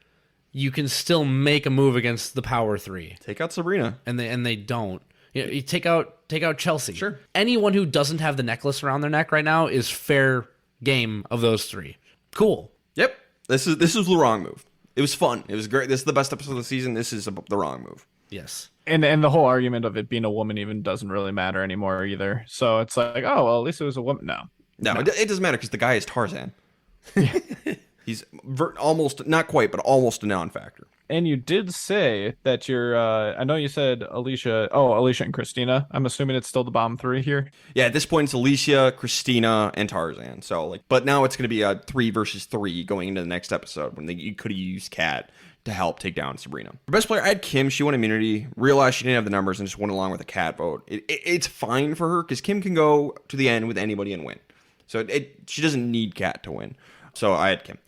You can still make a move against the Power Three. Take out Sabrina. And they don't. You take out Chelsea. Sure. Anyone who doesn't have the necklace around their neck right now is fair game of those three. Cool. Yep. This is the wrong move. It was fun. It was great. This is the best episode of the season. This is the wrong move. Yes. And the whole argument of it being a woman even doesn't really matter anymore either. So it's like, oh, well, at least it was a woman. No. It doesn't matter because the guy is Tarzan. He's almost, not quite, but almost a non-factor. And you did say that you're, I know you said Alicia and Christina. I'm assuming it's still the bottom three here. Yeah, at this point it's Alicia, Christina, and Tarzan. So but now it's going to be a 3 versus 3 going into the next episode when you could have used Kat to help take down Sabrina. For best player, I had Kim. She won immunity, realized she didn't have the numbers, and just went along with a Kat vote. It's fine for her because Kim can go to the end with anybody and win. So she doesn't need Kat to win. So I had Kim.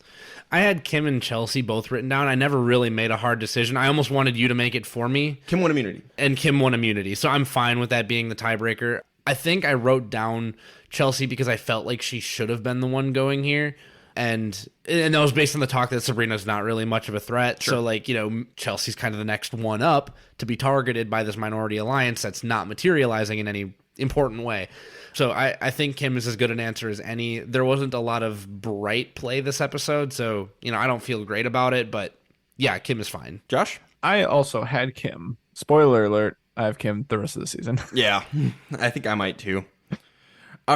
I had Kim and Chelsea both written down. I never really made a hard decision. I almost wanted you to make it for me. Kim won immunity. And Kim won immunity. So I'm fine with that being the tiebreaker. I think I wrote down Chelsea because I felt like she should have been the one going here. And that was based on the talk that Sabrina's not really much of a threat. Sure. So, Chelsea's kind of the next one up to be targeted by this minority alliance that's not materializing in any important way. So I think Kim is as good an answer as any. There wasn't a lot of bright play this episode, so, I don't feel great about it. But, yeah, Kim is fine. Josh? I also had Kim. Spoiler alert, I have Kim the rest of the season. Yeah, I think I might too.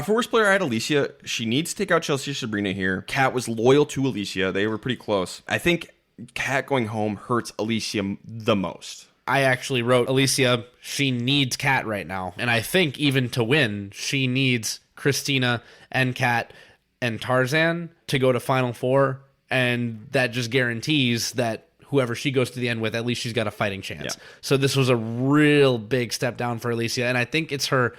For worst player, I had Alicia. She needs to take out Chelsea or Sabrina here. Kat was loyal to Alicia. They were pretty close. I think Kat going home hurts Alicia the most. I actually wrote Alicia, she needs Kat right now. And I think even to win, she needs Christina and Kat and Tarzan to go to Final Four. And that just guarantees that whoever she goes to the end with, at least she's got a fighting chance. Yeah. So this was a real big step down for Alicia. And I think it's her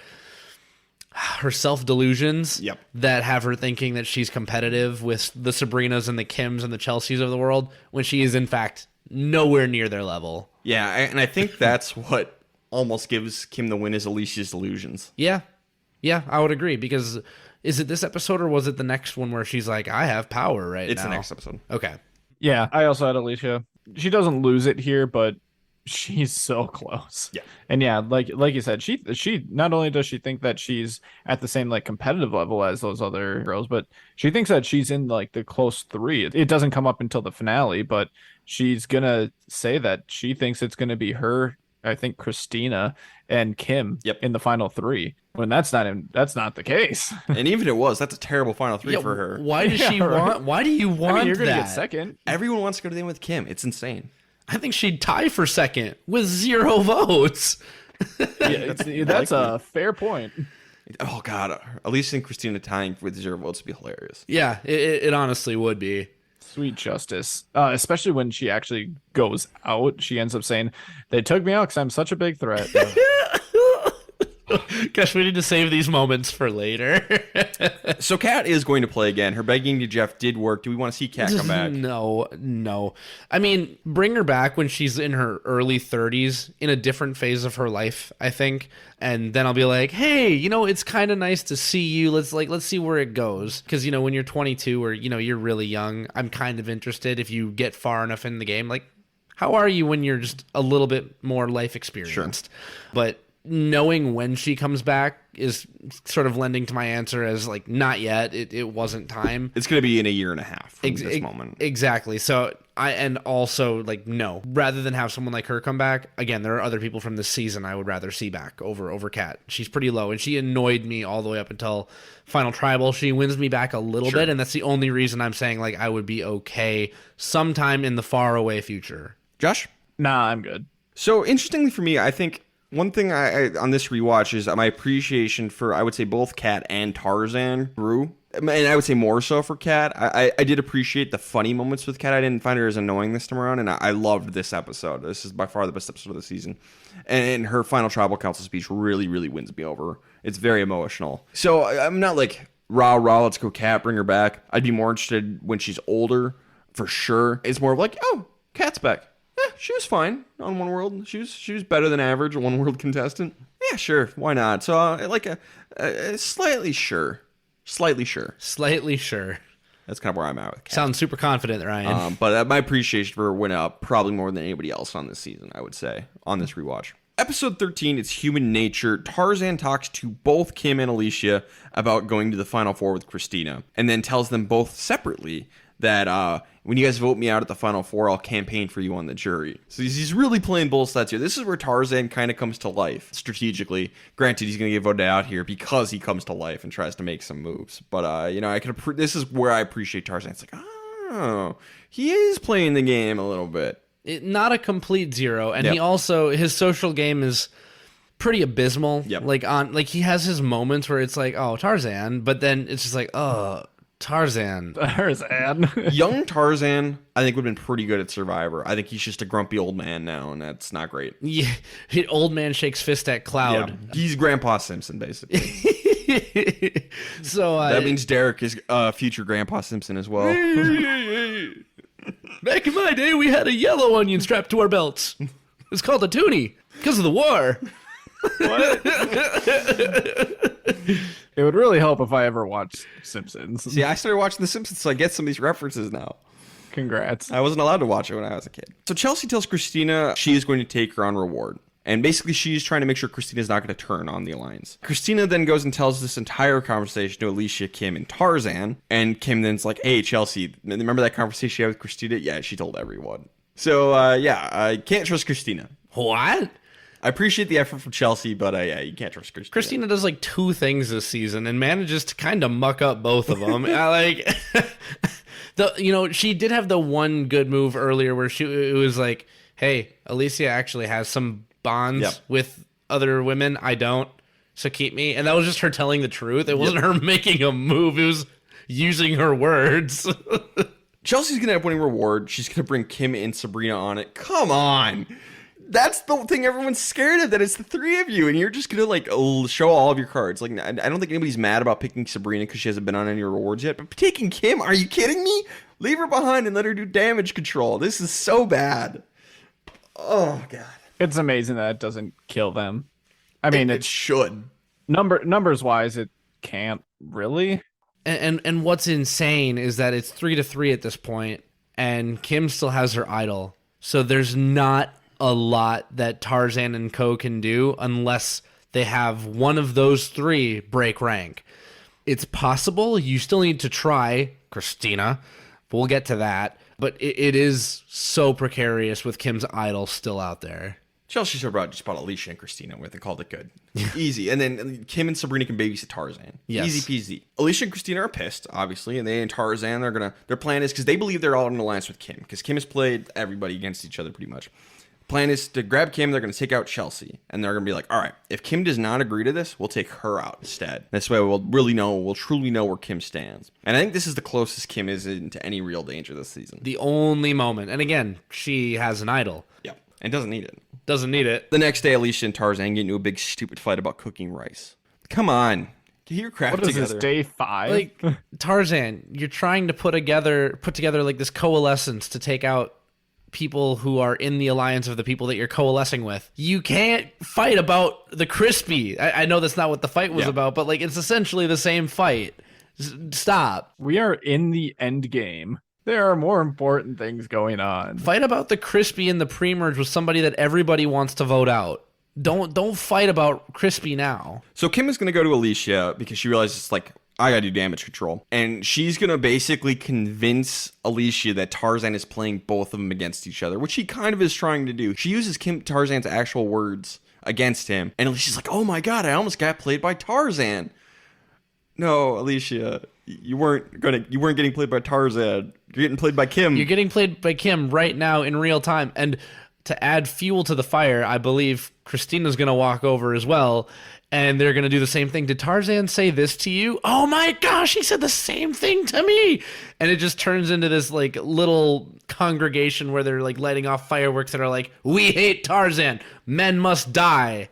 self-delusions that have her thinking that she's competitive with the Sabrinas and the Kims and the Chelseas of the world when she is, in fact, nowhere near their level. Yeah, and I think that's what almost gives Kim the win is Alicia's delusions. Yeah, I would agree, because is it this episode or was it the next one where she's like, I have power now? It's the next episode. Okay. Yeah, I also had Alicia. She doesn't lose it here, but she's so close. Yeah. And yeah, like you said, she not only does she think that she's at the same like competitive level as those other girls, but she thinks that she's in like the close three. It doesn't come up until the finale, but she's gonna say that she thinks it's gonna be her, I think Christina and Kim in the final three. When that's not the case. And even if it was, that's a terrible final three for her. Why does she want? Why do you want you're gonna that? get second. Everyone wants to go to the end with Kim. It's insane. I think she'd tie for second with 0 votes. That's a fair point. Oh, God. Alicia and Christina tying with 0 votes would be hilarious. Yeah, it honestly would be. Sweet justice. Especially when she actually goes out. She ends up saying, they took me out because I'm such a big threat. Gosh, we need to save these moments for later. So Kat is going to play again. Her begging to Jeff did work. Do we want to see Kat come back? No. I mean, bring her back when she's in her early 30s, in a different phase of her life, I think. And then I'll be like, hey, it's kind of nice to see you. Let's see where it goes. Because, when you're 22 or, you're really young, I'm kind of interested if you get far enough in the game. Like, how are you when you're just a little bit more life experienced? Sure. But knowing when she comes back is sort of lending to my answer as like, not yet. It wasn't time. It's going to be in a year and a half from this moment. Exactly. So and also like, no, rather than have someone like her come back again, there are other people from this season I would rather see back over Kat. She's pretty low and she annoyed me all the way up until Final Tribal. She wins me back a little bit. And that's the only reason I'm saying like, I would be okay sometime in the far away future. Josh? Nah, I'm good. So interestingly for me, I think one thing I on this rewatch is my appreciation for, I would say, both Kat and Tarzan grew. And I would say more so for Kat. I did appreciate the funny moments with Kat. I didn't find her as annoying this time around, and I loved this episode. This is by far the best episode of the season. And her final tribal council speech really, really wins me over. It's very emotional. So I'm not like, rah, let's go Kat, bring her back. I'd be more interested when she's older, for sure. It's more of like, oh, Kat's back. She was fine on One World. She was better than average, a One World contestant. Yeah, sure, why not? So like a slightly sure. That's kind of where I'm at with Kat. Sounds super confident, Ryan. But my appreciation for her went up probably more than anybody else on this season, I would say, on this rewatch. Episode 13, it's Human Nature. Tarzan talks to both Kim and Alicia about going to the Final Four with Christina, and then tells them both separately that when you guys vote me out at the Final Four, I'll campaign for you on the jury. So he's really playing both sides here. This is where Tarzan kind of comes to life strategically. Granted, he's going to get voted out here because he comes to life and tries to make some moves. But this is where I appreciate Tarzan. It's like, oh, he is playing the game a little bit. Not a complete zero, and he also, his social game is pretty abysmal. Yep. Like he has his moments where it's like, oh, Tarzan, but then it's just like, oh, Tarzan. Young Tarzan, I think, would have been pretty good at Survivor. I think he's just a grumpy old man now, and that's not great. Yeah, old man shakes fist at cloud. Yeah. He's Grandpa Simpson, basically. So that means Derek is future Grandpa Simpson as well. Back in my day, we had a yellow onion strapped to our belts. It's called a toonie because of the war. What? It would really help if I ever watched Simpsons. See, I started watching The Simpsons, so I get some of these references now. Congrats. I wasn't allowed to watch it when I was a kid. So Chelsea tells Christina she is going to take her on reward. And basically, she's trying to make sure Christina's not going to turn on the alliance. Christina then goes and tells this entire conversation to Alicia, Kim, and Tarzan. And Kim then's like, hey, Chelsea, remember that conversation you had with Christina? Yeah, she told everyone. So, I can't trust Christina. What? I appreciate the effort from Chelsea, but yeah, you can't trust Christina. Christina does like 2 things this season and manages to kind of muck up both of them. She did have the one good move earlier where it was like, hey, Alicia actually has some bonds with other women. I don't. So keep me. And that was just her telling the truth. It wasn't her making a move. It was using her words. Chelsea's going to have winning reward. She's going to bring Kim and Sabrina on it. Come on. That's the thing everyone's scared of, that it's the 3 of you, and you're just going to, like, show all of your cards. Like, I don't think anybody's mad about picking Sabrina because she hasn't been on any rewards yet, but taking Kim, are you kidding me? Leave her behind and let her do damage control. This is so bad. Oh, God. It's amazing that it doesn't kill them. I mean, it should. Numbers wise, it can't really. And what's insane is that it's 3-3 at this point, and Kim still has her idol. So there's not a lot that Tarzan and Co can do unless they have one of those 3 break rank. It's possible. You still need to try, Christina. We'll get to that. But it is so precarious with Kim's idol still out there. Chelsea just brought Alicia and Christina with and called it good. Easy. And then Kim and Sabrina can babysit Tarzan. Yes. Easy peasy. Alicia and Christina are pissed, obviously, and they and Tarzan, their plan is, because they believe they're all in an alliance with Kim, because Kim has played everybody against each other pretty much. Plan is to grab Kim, they're going to take out Chelsea, and they're going to be like, all right, if Kim does not agree to this, we'll take her out instead. This way we'll truly know where Kim stands. And I think this is the closest Kim is into any real danger this season. The only moment. And again, she has an idol. Yep. And doesn't need it. Doesn't need it. The next day, Alicia and Tarzan get into a big stupid fight about cooking rice. Come on. Get your crap together. What is this, day 5? Like, Tarzan, you're trying to put together like this coalescence to take out people who are in the alliance of the people that you're coalescing with. You can't fight about the crispy. I know that's not what the fight was about, but like it's essentially the same fight. Stop. We are in the end game. There are more important things going on. Fight about the crispy in the pre-merge with somebody that everybody wants to vote out. Don't fight about crispy now. So Kim is going to go to Alicia because she realizes, like, I got to do damage control. And she's going to basically convince Alicia that Tarzan is playing both of them against each other, which she kind of is trying to do. She uses Tarzan's actual words against him. And Alicia's like, oh my God, I almost got played by Tarzan. No, Alicia, you weren't getting played by Tarzan. You're getting played by Kim. You're getting played by Kim right now in real time. And to add fuel to the fire, I believe Christina's going to walk over as well. And they're going to do the same thing. Did Tarzan say this to you? Oh my gosh, he said the same thing to me. And it just turns into this like little congregation where they're like lighting off fireworks that are like, we hate Tarzan. Men must die.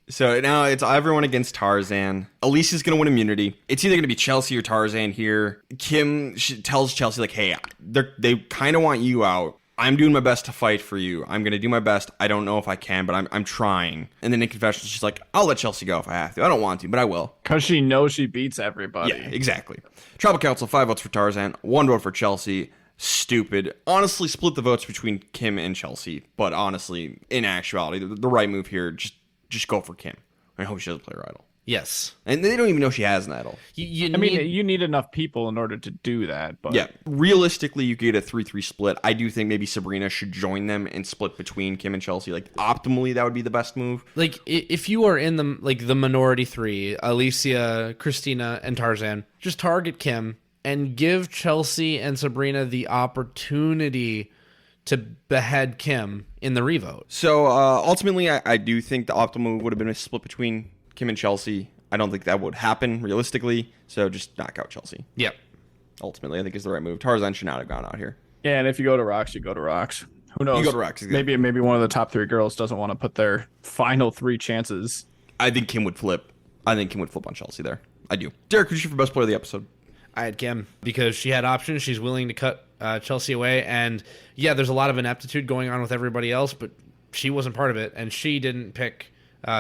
So now it's everyone against Tarzan. Alicia's going to win immunity. It's either going to be Chelsea or Tarzan here. Kim tells Chelsea, like, hey, they kind of want you out. I'm doing my best to fight for you. I'm going to do my best. I don't know if I can, but I'm trying. And then in confessional, she's like, I'll let Chelsea go if I have to. I don't want to, but I will. Because she knows she beats everybody. Yeah, exactly. Tribal Council, 5 votes for Tarzan, 1 vote for Chelsea. Stupid. Honestly, split the votes between Kim and Chelsea. But honestly, in actuality, the right move here, just go for Kim. I hope she doesn't play her idol. Yes. And they don't even know she has an idol. You need enough people in order to do that. But yeah, realistically, you could get a 3-3 split. I do think maybe Sabrina should join them and split between Kim and Chelsea. Like, optimally, that would be the best move. Like, if you are in the minority 3, Alicia, Christina, and Tarzan, just target Kim and give Chelsea and Sabrina the opportunity to behead Kim in the revote. So, ultimately, I do think the optimal move would have been a split between Kim and Chelsea. I don't think that would happen realistically, so just knock out Chelsea. Yep. Ultimately, I think is the right move. Tarzan should not have gone out here. Yeah, and if you go to Rocks, you go to Rocks. Who knows? You go to Rocks. Exactly. Maybe one of the top 3 girls doesn't want to put their final 3 chances. I think Kim would flip. I think Kim would flip on Chelsea there. I do. Derek, who's your best player of the episode? I had Kim because she had options. She's willing to cut Chelsea away. And yeah, there's a lot of ineptitude going on with everybody else, but she wasn't part of it. And she didn't pick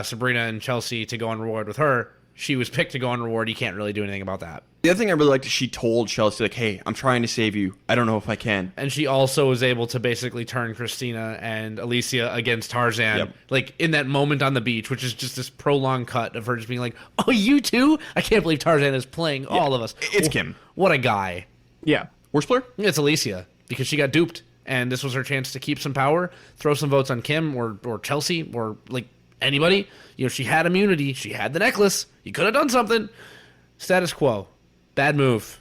Sabrina and Chelsea to go on reward with her. She was picked to go on reward. You can't really do anything about that. The other thing I really liked is she told Chelsea, like, hey, I'm trying to save you. I don't know if I can. And she also was able to basically turn Christina and Alicia against Tarzan, like in that moment on the beach, which is just this prolonged cut of her just being like, oh, you too? I can't believe Tarzan is playing all of us. It's Kim. What a guy. Yeah. Worst player? It's Alicia because she got duped. and this was her chance to keep some power, throw some votes on Kim or Chelsea or like anybody. She had immunity. She had the necklace. You could have done something. Status quo. Bad move.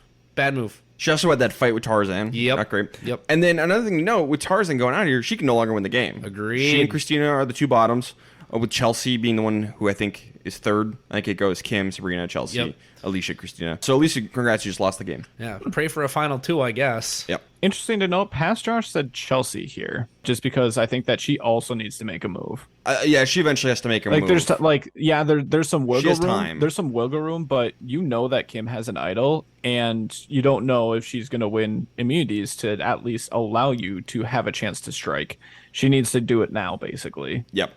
She also had that fight with Tarzan. Yep. Not great. Yep. And then another thing to note, with Tarzan going out here, she can no longer win the game. Agreed. She and Christina are the two bottoms, with Chelsea being the one who I think is third. I think it goes Kim, Sabrina, Chelsea, Yep. Alicia, Christina. So Alicia, congrats, you just lost the game. Yeah. Pray for a final 2, I guess. Yep. Interesting to note, past Josh said Chelsea here, just because I think that she also needs to make a move. Yeah, she eventually has to make a move. There's there's some wiggle has room. time. There's some wiggle room, but you know that Kim has an idol, and you don't know if she's going to win immunities to at least allow you to have a chance to strike. She needs to do it now, basically. Yep.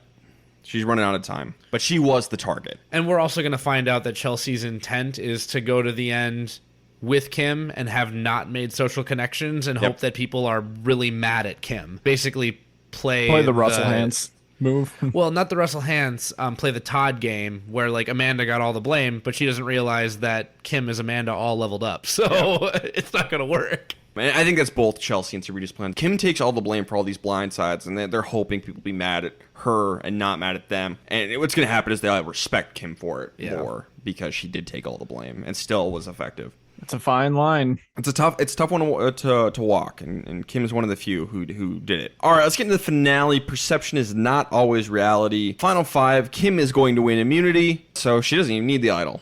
She's running out of time. But she was the target. And we're also going to find out that Chelsea's intent is to go to the end with Kim and have not made social connections and hope that people are really mad at Kim. Basically play the Russell Hands move. Well, not the Russell Hands, play the Todd game where like Amanda got all the blame, but she doesn't realize that Kim is Amanda all leveled up. So it's not going to work. I think that's both Chelsea and Sabrina's plan. Kim takes all the blame for all these blind sides, and they're hoping people be mad at her and not mad at them. And what's going to happen is they'll respect Kim for it more because she did take all the blame and still was effective. It's a fine line. It's a tough one to walk, and Kim is one of the few who did it. All right, let's get into the finale. Perception is not always reality. Final 5, Kim is going to win immunity, so she doesn't even need the idol.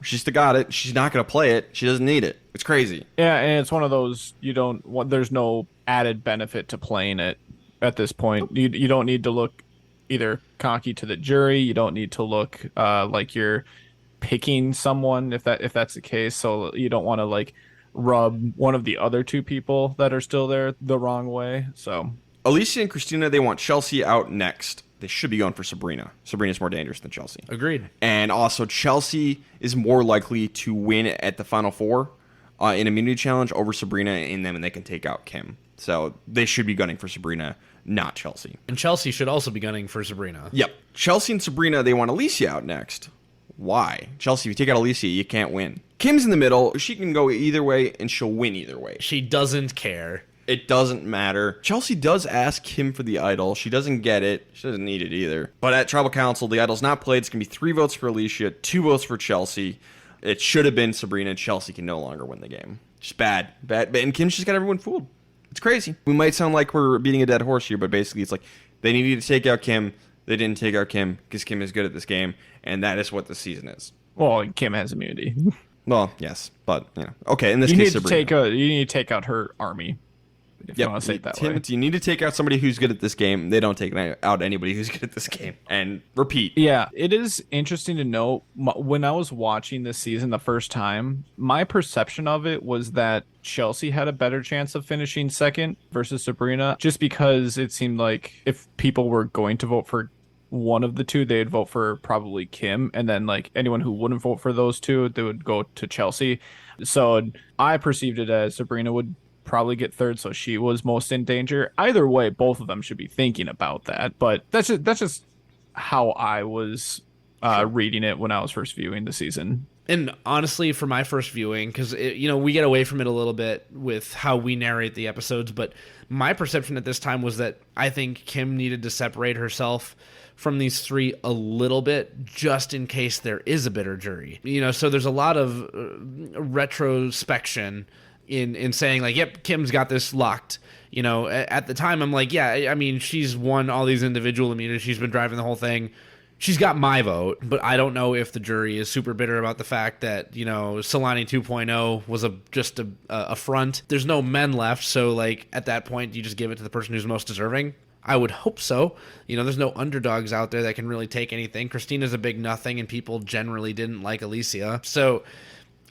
She's still got it. She's not going to play it. She doesn't need it. It's crazy. Yeah, and it's one of those there's no added benefit to playing it at this point. You don't need to look either cocky to the jury. You don't need to look like you're picking someone if that's the case. So you don't want to like rub one of the other two people that are still there the wrong way. So Alicia and Christina, they want Chelsea out next. They should be going for Sabrina. Sabrina's more dangerous than Chelsea. Agreed. And also, Chelsea is more likely to win at the Final 4 in Immunity Challenge over Sabrina in them, and they can take out Kim. So they should be gunning for Sabrina, not Chelsea. And Chelsea should also be gunning for Sabrina. Yep. Chelsea and Sabrina, they want Alicia out next. Why? Chelsea, if you take out Alicia, you can't win. Kim's in the middle. She can go either way, and she'll win either way. She doesn't care. It doesn't matter. Chelsea does ask Kim for the idol. She doesn't get it. She doesn't need it either. But at Tribal Council, the idol's not played. It's going to be 3 votes for Alicia, 2 votes for Chelsea. It should have been Sabrina. Chelsea can no longer win the game. Just bad. And Kim's just got everyone fooled. It's crazy. We might sound like we're beating a dead horse here, but basically it's like they needed to take out Kim. They didn't take out Kim because Kim is good at this game, and that is what this season is. Well, Kim has immunity. Well, yes, but okay. In this case, Sabrina. You need to take out her army. If you want to say it that way. You need to take out somebody who's good at this game. They don't take out anybody who's good at this game. And repeat. Yeah, it is interesting to note. When I was watching this season the first time, my perception of it was that Chelsea had a better chance of finishing second versus Sabrina, just because it seemed like if people were going to vote for one of the two, they'd vote for probably Kim, and then like anyone who wouldn't vote for those two, they would go to Chelsea. So I perceived it as Sabrina would probably get third, so she was most in danger. Either way, both of them should be thinking about that, but that's just how I was reading it when I was first viewing the season. And honestly, for my first viewing, because we get away from it a little bit with how we narrate the episodes, but my perception at this time was that I think Kim needed to separate herself from these 3 a little bit, just in case there is a bitter jury. So there's a lot of retrospection in saying like, yep, Kim's got this locked. At the time I'm like, yeah, I mean, she's won all these individual immunities. She's been driving the whole thing. She's got my vote, but I don't know if the jury is super bitter about the fact that, Solani 2.0 was just a front. There's no men left. So like at that point, you just give it to the person who's most deserving. I would hope so. There's no underdogs out there that can really take anything. Christina's a big nothing, and people generally didn't like Alicia. So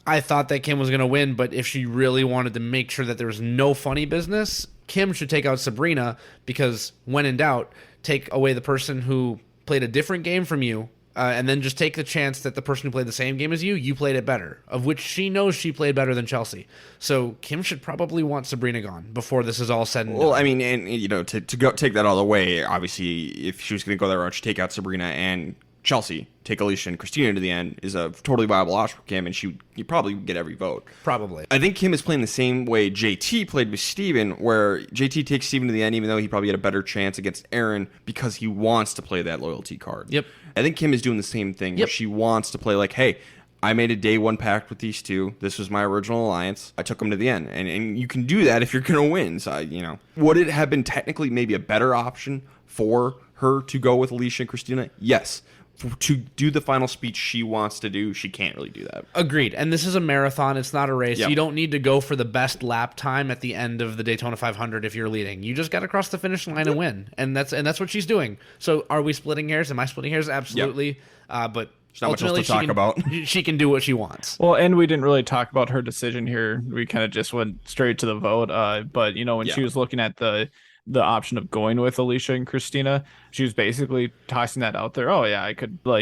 I thought that Kim was going to win, but if she really wanted to make sure that there was no funny business, Kim should take out Sabrina, because when in doubt, take away the person who played a different game from you, and then just take the chance that the person who played the same game as you played it better, of which she knows she played better than Chelsea. So Kim should probably want Sabrina gone before this is all said and done. Well, I mean, and to go take that all the way, obviously, if she was going to go that route, she'd take out Sabrina and Chelsea take Alicia and Christina to the end is a totally viable option for Kim, and you probably get every vote. Probably. I think Kim is playing the same way JT played with Steven, where JT takes Steven to the end, even though he probably had a better chance against Aaron because he wants to play that loyalty card. Yep. I think Kim is doing the same thing, where she wants to play like, hey, I made a day one pact with these two. This was my original alliance. I took them to the end. And you can do that if you're going to win. So, would it have been technically maybe a better option for her to go with Alicia and Christina? Yes. To do the final speech she wants to do, she can't really do that. Agreed. And this is a marathon. It's not a race. Yep. You don't need to go for the best lap time at the end of the Daytona 500 if you're leading. You just got to cross the finish line and win. And that's what she's doing. So are we splitting hairs? Am I splitting hairs? Absolutely. But there's not much else to talk about. She can do what she wants. Well, and we didn't really talk about her decision here. We kind of just went straight to the vote. But when she was looking at the option of going with Alicia and Christina, she was basically tossing that out there. Oh yeah,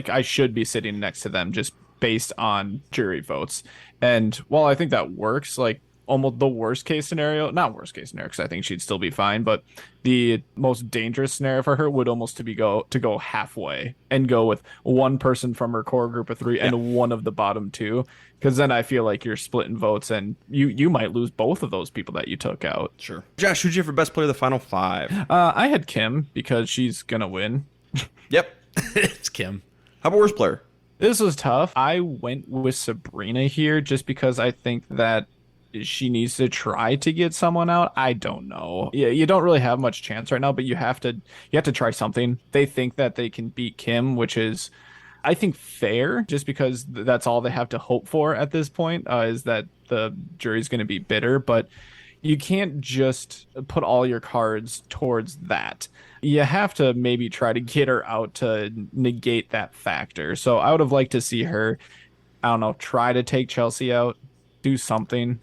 I should be sitting next to them just based on jury votes. And while I think that works, like almost the worst case scenario, not worst case scenario, because I think she'd still be fine, but the most dangerous scenario for her would almost to go halfway and go with one person from her core group of three and one of the bottom two, because then I feel like you're splitting votes and you might lose both of those people that you took out. Sure. Josh, who'd you have for best player of the final five? I had Kim because she's gonna win. Yep. It's Kim. How about worst player? This was tough. I went with Sabrina here just because I think that she needs to try to get someone out. I don't know. Yeah, you don't really have much chance right now, but you have to try something. They think that they can beat Kim, which is, I think, fair, just because that's all they have to hope for at this point, is that the jury's going to be bitter. But you can't just put all your cards towards that. You have to maybe try to get her out to negate that factor. So I would have liked to see her, I don't know, try to take Chelsea out. Do something.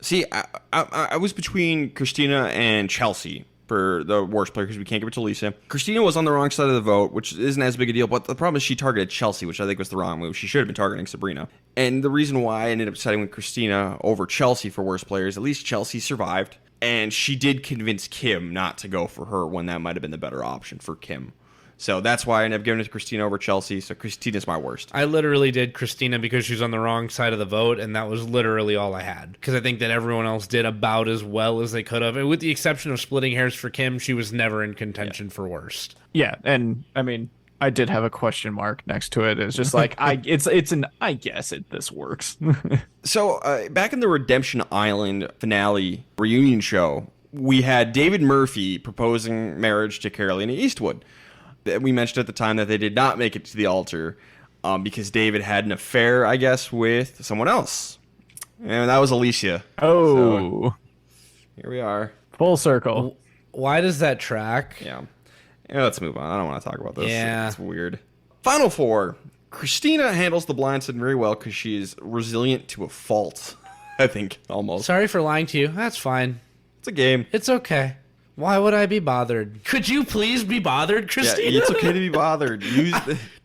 See, I was between Christina and Chelsea for the worst player because we can't give it to Lisa. Christina was on the wrong side of the vote, which isn't as big a deal, but the problem is she targeted Chelsea, which I think was the wrong move. She should have been targeting Sabrina. And the reason why I ended up siding with Christina over Chelsea for worst players, at least Chelsea survived, and she did convince Kim not to go for her when that might have been the better option for Kim. So that's why I ended up giving it to Christina over Chelsea. So Christina's my worst. I literally did Christina because she was on the wrong side of the vote, and that was literally all I had. Because I think that everyone else did about as well as they could have. And with the exception of splitting hairs for Kim, she was never in contention for worst. Yeah, and I mean, I did have a question mark next to it. It's just like, I guess this works. So back in the Redemption Island finale reunion show, we had David Murphy proposing marriage to Carolina Eastwood. We mentioned at the time that they did not make it to the altar because David had an affair, I guess, with someone else. And that was Alicia. Oh. So, here we are. Full circle. Why does that track? Yeah, let's move on. I don't want to talk about this. Yeah. It's weird. Final four. Christina handles the blind side very well because she is resilient to a fault, I think, almost. Sorry for lying to you. That's fine. It's a game. It's okay. Why would I be bothered? Could you please be bothered, Christina? Yeah, it's okay to be bothered. Do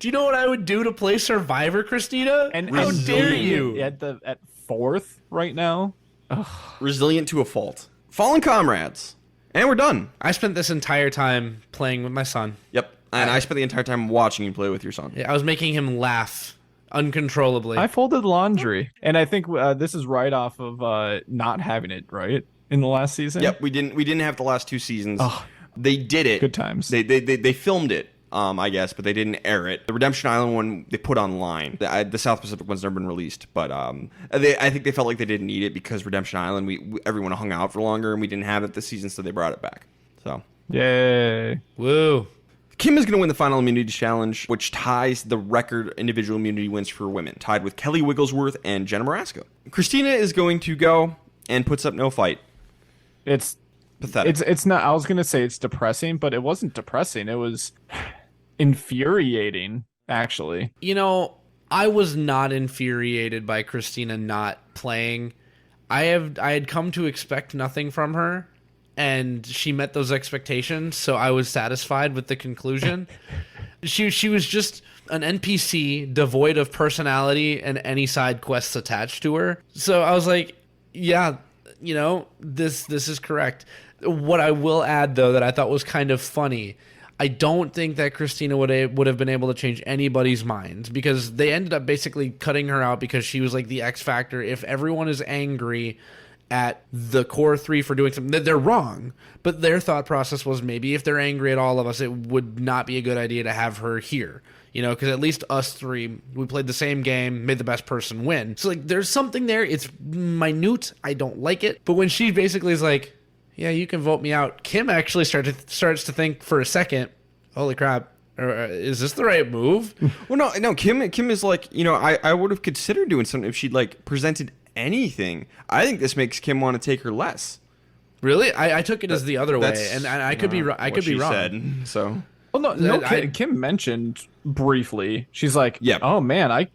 you know what I would do to play Survivor, Christina? And how dare you? At fourth right now. Ugh. Resilient to a fault. Fallen comrades. And we're done. I spent this entire time playing with my son. Yep. And I spent the entire time watching you play with your son. Yeah, I was making him laugh uncontrollably. I folded laundry. And I think this is right off of not having it, right? In the last season? Yep, we didn't have the last two seasons. Oh, they did it. Good times. They filmed it, I guess, but they didn't air it. The Redemption Island one they put online. The South Pacific one's never been released, but I think they felt like they didn't need it because Redemption Island everyone hung out for longer and we didn't have it this season, so they brought it back. So yay. Woo. Kim is going to win the final immunity challenge, which ties the record individual immunity wins for women, tied with Kelly Wigglesworth and Jenna Marasco. Christina is going to go and puts up no fight. It's pathetic. It's not. I was gonna say it's depressing, but it wasn't depressing. It was infuriating, actually. You know, I was not infuriated by Christina not playing. I had come to expect nothing from her, and she met those expectations, so I was satisfied with the conclusion. She was just an NPC devoid of personality and any side quests attached to her. So I was like, yeah. You know, this is correct. What I will add, though, that I thought was kind of funny, I don't think that Christina would have been able to change anybody's minds, because they ended up basically cutting her out because she was like the X factor. If everyone is angry at the core three for doing something, they're wrong. But their thought process was, maybe if they're angry at all of us, it would not be a good idea to have her here. Because at least us three, we played the same game, made the best person win. So, like, there's something there. It's minute. I don't like it. But when she basically is like, yeah, you can vote me out, Kim actually starts to think for a second, holy crap, is this the right move? Well, no, Kim is like, I would have considered doing something if she'd, like, presented anything. I think this makes Kim want to take her less. Really? I took it as the other way, and I could be wrong. I could be wrong. Said, so. Well, no. Kim mentioned briefly. She's like, yeah. Oh man,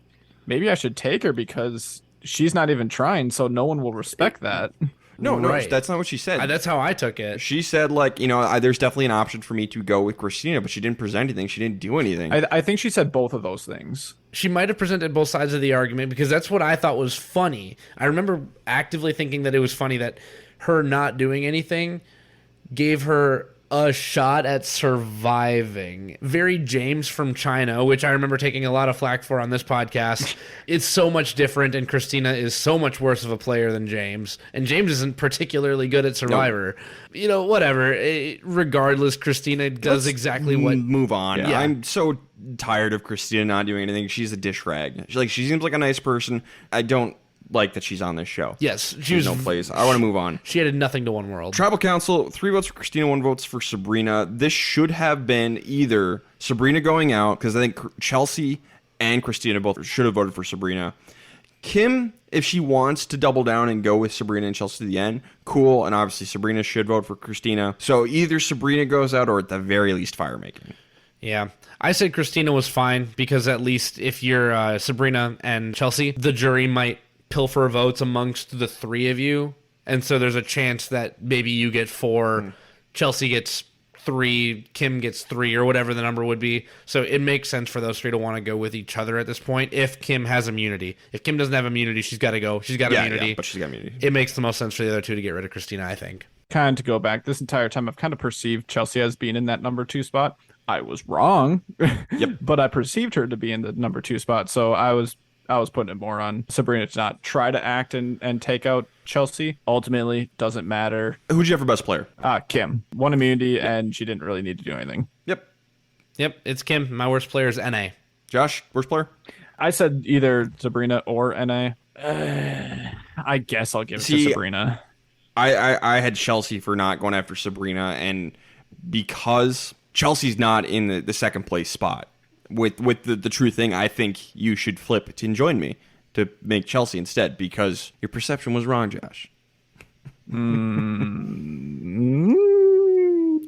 maybe I should take her because she's not even trying, so no one will respect that. No, that's not what she said. That's how I took it. She said, like, there's definitely an option for me to go with Christina, but she didn't present anything. She didn't do anything. I think she said both of those things. She might have presented both sides of the argument, because that's what I thought was funny. I remember actively thinking that it was funny that her not doing anything gave her a shot at surviving. Very James from China, which I remember taking a lot of flack for on this podcast. It's so much different, and Christina is so much worse of a player than James. And James isn't particularly good at Survivor. No. Whatever. Regardless, Christina does exactly what... Move on. Yeah. I'm so tired of Christina not doing anything. She's a dish rag. She seems like a nice person. I don't like that she's on this show. Yes, she's no place. I want to move on. She added nothing to One World. Tribal Council, 3 votes for Christina, 1 votes for Sabrina. This should have been either Sabrina going out, because I think Chelsea and Christina both should have voted for Sabrina. Kim, if she wants to double down and go with Sabrina and Chelsea to the end, cool. And obviously Sabrina should vote for Christina. So either Sabrina goes out, or at the very least fire making. Yeah. I said Christina was fine, because at least if you're Sabrina and Chelsea, the jury might pilfer votes amongst the 3 of you, and so there's a chance that maybe you get 4, Chelsea gets 3, Kim gets 3, or whatever the number would be. So it makes sense for those 3 to want to go with each other at this point. If Kim has immunity, if Kim doesn't have immunity, she's got to go. She's got immunity. Yeah, but she's got immunity. It makes the most sense for the other 2 to get rid of Christina, I think. Kind of to go back, this entire time I've kind of perceived Chelsea as being in that number 2 spot. I was wrong. Yep. But I perceived her to be in the number 2 spot, so I was putting it more on Sabrina to not try to act and take out Chelsea. Ultimately, doesn't matter. Who'd you have for best player? Kim. 1 immunity, and she didn't really need to do anything. Yep, it's Kim. My worst player is NA. Josh, worst player? I said either Sabrina or NA. I guess I'll give it to Sabrina. I had Chelsea for not going after Sabrina, and because Chelsea's not in the second place spot, with the true thing, I think you should flip to join me to make Chelsea instead, because your perception was wrong, Josh.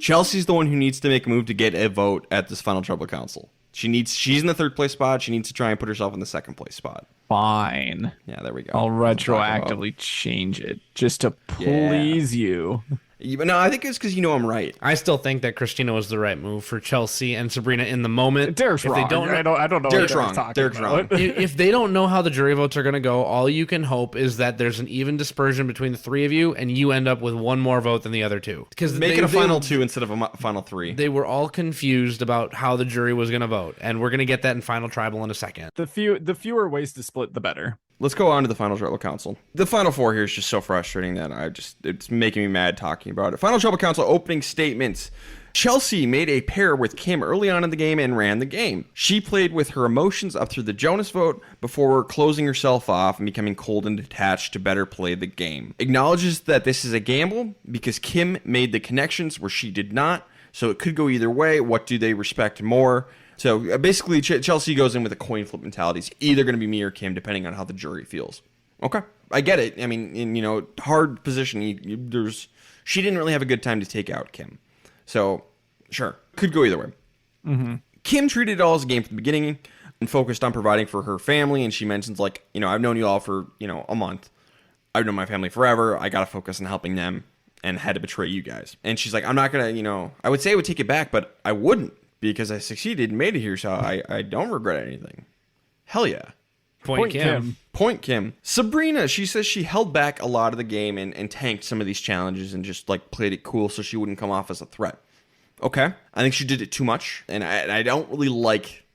Chelsea's the one who needs to make a move to get a vote at this final Tribal Council. She's in the 3rd place spot. She needs to try and put herself in the 2nd place spot. Fine. Yeah, there we go. I'll retroactively change it just to please you. But no, I think it's because I'm right. I still think that Christina was the right move for Chelsea and Sabrina in the moment. Derek's wrong. I don't know. Derek's wrong. Derek's wrong. If they don't know how the jury votes are going to go, all you can hope is that there's an even dispersion between the 3 of you, and you end up with 1 more vote than the other 2. Because make it a final 2 instead of a final 3. They were all confused about how the jury was going to vote, and we're going to get that in Final Tribal in a second. The fewer ways to split, the better. Let's go on to the Final Tribal Council. The Final 4 here is just so frustrating that it's making me mad talking about it. Final Tribal Council opening statements. Chelsea made a pair with Kim early on in the game and ran the game. She played with her emotions up through the Jonas vote before closing herself off and becoming cold and detached to better play the game. Acknowledges that this is a gamble because Kim made the connections where she did not, so it could go either way. What do they respect more? So basically, Chelsea goes in with a coin flip mentality. It's either going to be me or Kim, depending on how the jury feels. Okay, I get it. I mean, in hard position, she didn't really have a good time to take out Kim. So, sure, could go either way. Mm-hmm. Kim treated it all as a game from the beginning and focused on providing for her family. And she mentions, like, I've known you all for, a month. I've known my family forever. I got to focus on helping them and had to betray you guys. And she's like, I'm not going to, I would say I would take it back, but I wouldn't because I succeeded and made it here. So I don't regret anything. Hell yeah. Point Kim. Point Kim. Sabrina, she says she held back a lot of the game and tanked some of these challenges and just like played it cool so she wouldn't come off as a threat. Okay. I think she did it too much, and I don't really like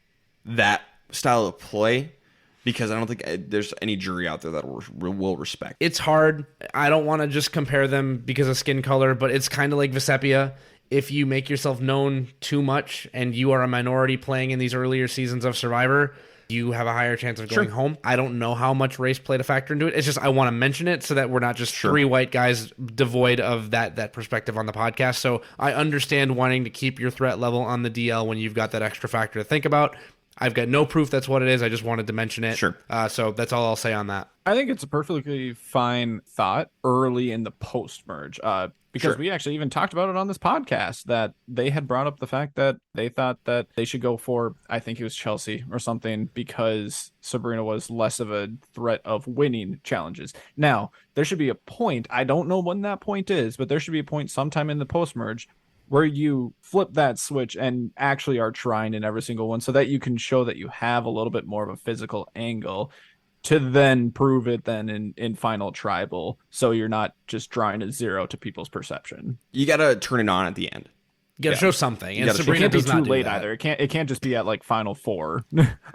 that style of play because I don't think there's any jury out there that will respect. It's hard. I don't want to just compare them because of skin color, but it's kind of like Vesepia. If you make yourself known too much and you are a minority playing in these earlier seasons of Survivor, you have a higher chance of going home. I don't know how much race played a factor into it. It's just I want to mention it so that we're not just three white guys devoid of that perspective on the podcast. So I understand wanting to keep your threat level on the DL when you've got that extra factor to think about. I've got no proof that's what it is. I just wanted to mention it. Sure. So that's all I'll say on that. I think it's a perfectly fine thought early in the post-merge. Because we actually even talked about it on this podcast that they had brought up the fact that they thought that they should go for, I think it was Chelsea or something, because Sabrina was less of a threat of winning challenges. Now, there should be a point, I don't know when that point is, but there should be a point sometime in the post-merge where you flip that switch and actually are trying in every single one so that you can show that you have a little bit more of a physical angle to then prove it then in final tribal, so you're not just drawing a 0 to people's perception. You got to turn it on at the end. You got to show something, and gotta show- Sabrina It can't be does not too do late that. either. It can't just be at like final 4.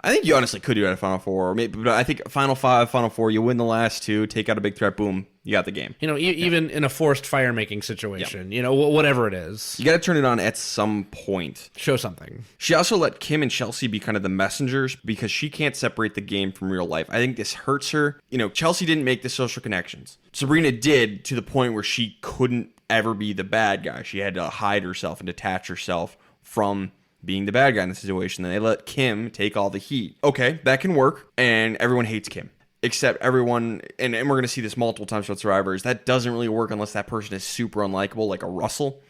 I think you honestly could do it at Final Four, or maybe, but I think Final 5, Final 4, you win the last 2, take out a big threat, boom, you got the game. You know, even in a forced fire making situation, you know, whatever it is, You got to turn it on at some point. show something. She also let Kim and Chelsea be kind of the messengers because she can't separate the game from real life. I think this hurts her. You know, Chelsea didn't make the social connections. Sabrina did, to the point where she couldn't ever be the bad guy. She had to hide herself and detach herself from being the bad guy in the situation. And they let Kim take all the heat. Okay, that can work. And everyone hates Kim. Except everyone, and we're going to see this multiple times with Survivors, that doesn't really work unless that person is super unlikable, like a Russell.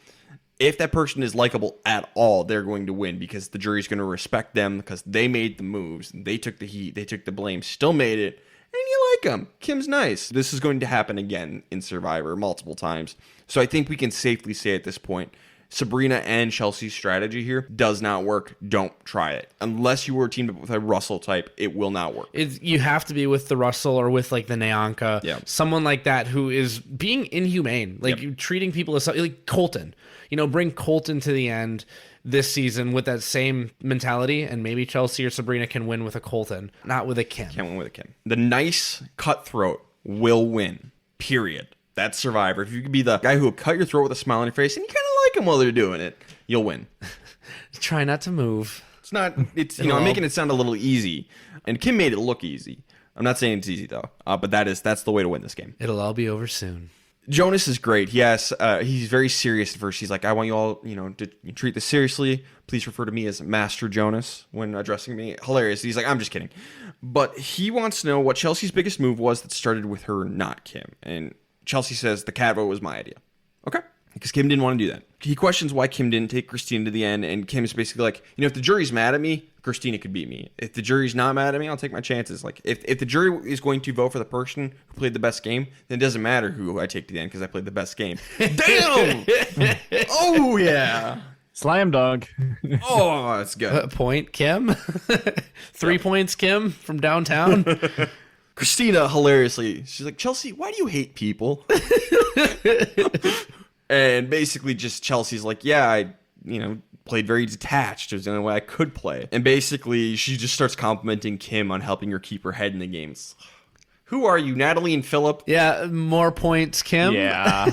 If that person is likable at all, they're going to win because the jury's going to respect them because they made the moves. They took the heat. They took the blame. Still made it. And you like them. Kim's nice. This is going to happen again in Survivor multiple times. So I think we can safely say at this point, Sabrina and Chelsea's strategy here does not work. Don't try it. Unless you were teamed up with a Russell type, it will not work. You have to be with the Russell or with like the Nyanka, someone like that who is being inhumane, like you treating people as like Colton. You know, bring Colton to the end this season with that same mentality, and maybe Chelsea or Sabrina can win with a Colton, not with a Kim. Can't win with a Kim. The nice cutthroat will win. Period. That's Survivor. If you could be the guy who will cut your throat with a smile on your face and you kind of like them while they're doing it, you'll win. Try not to move. It's not, it's, you know, I'm making it sound a little easy. And Kim made it look easy. I'm not saying it's easy though. But that's the way to win this game. It'll all be over soon. Jonas is great. He's very serious at first. He's like, I want you all, you know, to treat this seriously. Please refer to me as Master Jonas when addressing me. Hilarious. He's like, I'm just kidding. But he wants to know what Chelsea's biggest move was that started with her, not Kim. And Chelsea says the cat vote was my idea. Okay. Because Kim didn't want to do that. He questions why Kim didn't take Christina to the end, and Kim's basically like, you know, if the jury's mad at me, Christina could beat me. If the jury's not mad at me, I'll take my chances. Like, if the jury is going to vote for the person who played the best game, then it doesn't matter who I take to the end because I played the best game. Damn! Oh, yeah. Slam dunk. Oh, that's good. Point, Kim. 3 points, Kim, from downtown. Christina, hilariously, she's like, Chelsea, why do you hate people? And basically just Chelsea's like, yeah, I, you know, played very detached. It was the only way I could play. And basically she just starts complimenting Kim on helping her keep her head in the games. Who are you, Natalie and Philip? Yeah, more points, Kim. Yeah.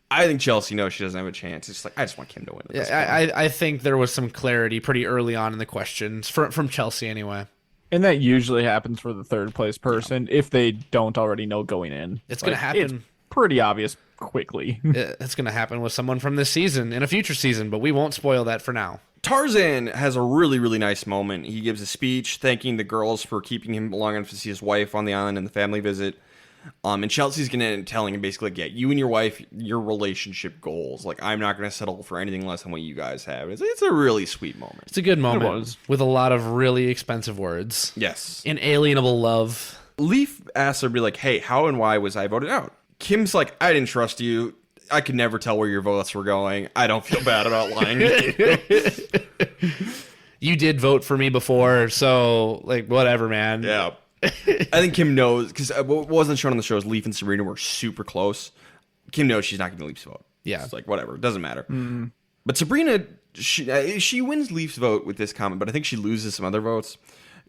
I think Chelsea knows she doesn't have a chance. It's like, I just want Kim to win. Yeah, I think there was some clarity pretty early on in the questions, from Chelsea anyway. And that usually happens for the third place person if they don't already know going in. It's going to happen. It's pretty obvious quickly. It's going to happen with someone from this season in a future season, but we won't spoil that for now. Tarzan has a really, really nice moment. He gives a speech thanking the girls for keeping him long enough to see his wife on the island and the family visit. And Chelsea's going to telling him basically, like, yeah, you and your wife, your relationship goals. Like, I'm not going to settle for anything less than what you guys have. It's a really sweet moment. It's a good moment with a lot of really expensive words. Yes. Inalienable love. Leaf asks her, be like, hey, how and why was I voted out? Kim's like, I didn't trust you. I could never tell where your votes were going. I don't feel bad about lying to you. You did vote for me before, so, like, whatever, man. Yeah. I think Kim knows, because what wasn't shown on the show is Leaf and Sabrina were super close. Kim knows she's not going to Leaf's vote. Yeah. It's like, whatever. It doesn't matter. But Sabrina, she wins Leaf's vote with this comment, but I think she loses some other votes.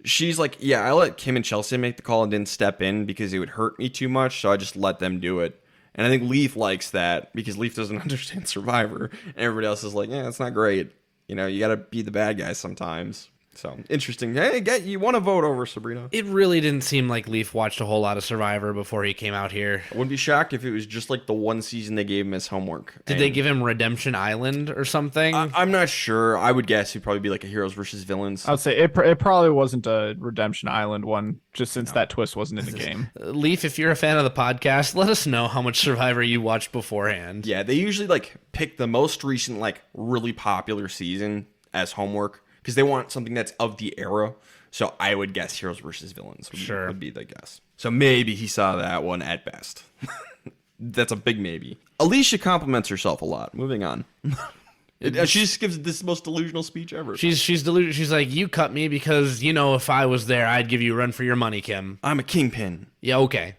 She's like, yeah, I let Kim and Chelsea make the call and didn't step in because it would hurt me too much, so I just let them do it. And I think Leaf likes that because Leaf doesn't understand Survivor. And everybody else is like, yeah, it's not great. You know, you got to be the bad guy sometimes. So, interesting. Hey, you want to vote over Sabrina? It really didn't seem like Leaf watched a whole lot of Survivor before he came out here. I wouldn't be shocked if it was just like the one season they gave him as homework. Did they give him Redemption Island or something? I'm not sure. I would guess it'd probably be like a heroes versus villains. I would say it probably wasn't a Redemption Island one, just since that twist wasn't in the game. Leaf, if you're a fan of the podcast, let us know how much Survivor you watched beforehand. Yeah, they usually like pick the most recent, like really popular season as homework. Because they want something that's of the era. So I would guess heroes versus villains would be the guess. So maybe he saw that one at best. That's a big maybe. Alicia compliments herself a lot. Moving on. She just gives this most delusional speech ever. She's delusional. She's like, you cut me because, you know, if I was there, I'd give you a run for your money, Kim. I'm a kingpin. Yeah, okay.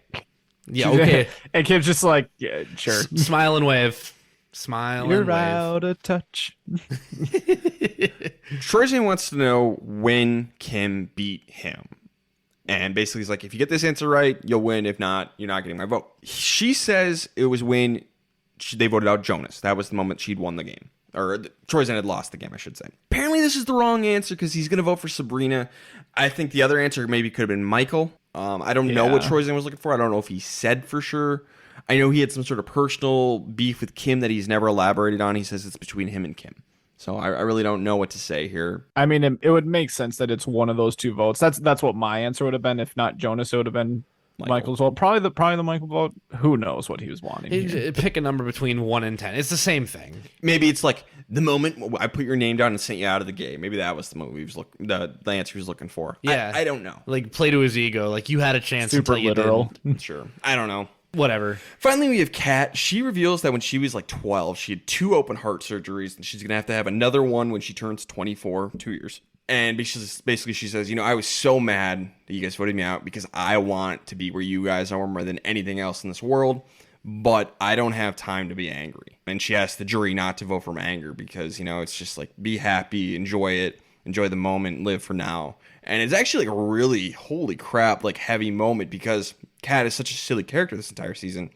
Yeah, okay. And Kim's just like, yeah, sure. Smile and wave. Smile You're and wave. out of touch. Troyzan wants to know when Kim beat him. And basically he's like, if you get this answer right, you'll win. If not, you're not getting my vote. She says it was when they voted out Jonas. That was the moment she'd won the game. Or Troyzan had lost the game, I should say. Apparently this is the wrong answer because he's going to vote for Sabrina. I think the other answer maybe could have been Michael. I don't know what Troyzan was looking for. I don't know if he said for sure. I know he had some sort of personal beef with Kim that he's never elaborated on. He says it's between him and Kim. So I really don't know what to say here. I mean, it would make sense that it's one of those two votes. That's what my answer would have been. If not Jonas, it would have been Michael's vote. Probably the Michael vote. Who knows what he was wanting? Pick a number between 1 and 10. It's the same thing. Maybe it's like the moment I put your name down and sent you out of the game. Maybe that was the moment he was the answer he was looking for. Yeah, I don't know. Like play to his ego. Like you had a chance. Super until you literal. didn't. Sure. I don't know. Whatever. Finally, we have Kat. She reveals that when she was like 12, she had 2 open heart surgeries, and she's going to have another one when she turns 24, 2 years. And basically she says, you know, I was so mad that you guys voted me out because I want to be where you guys are more than anything else in this world, but I don't have time to be angry. And she asked the jury not to vote from anger because, you know, it's just like be happy, enjoy it, enjoy the moment, live for now. And it's actually like a really, holy crap, like heavy moment because Kat is such a silly character this entire season.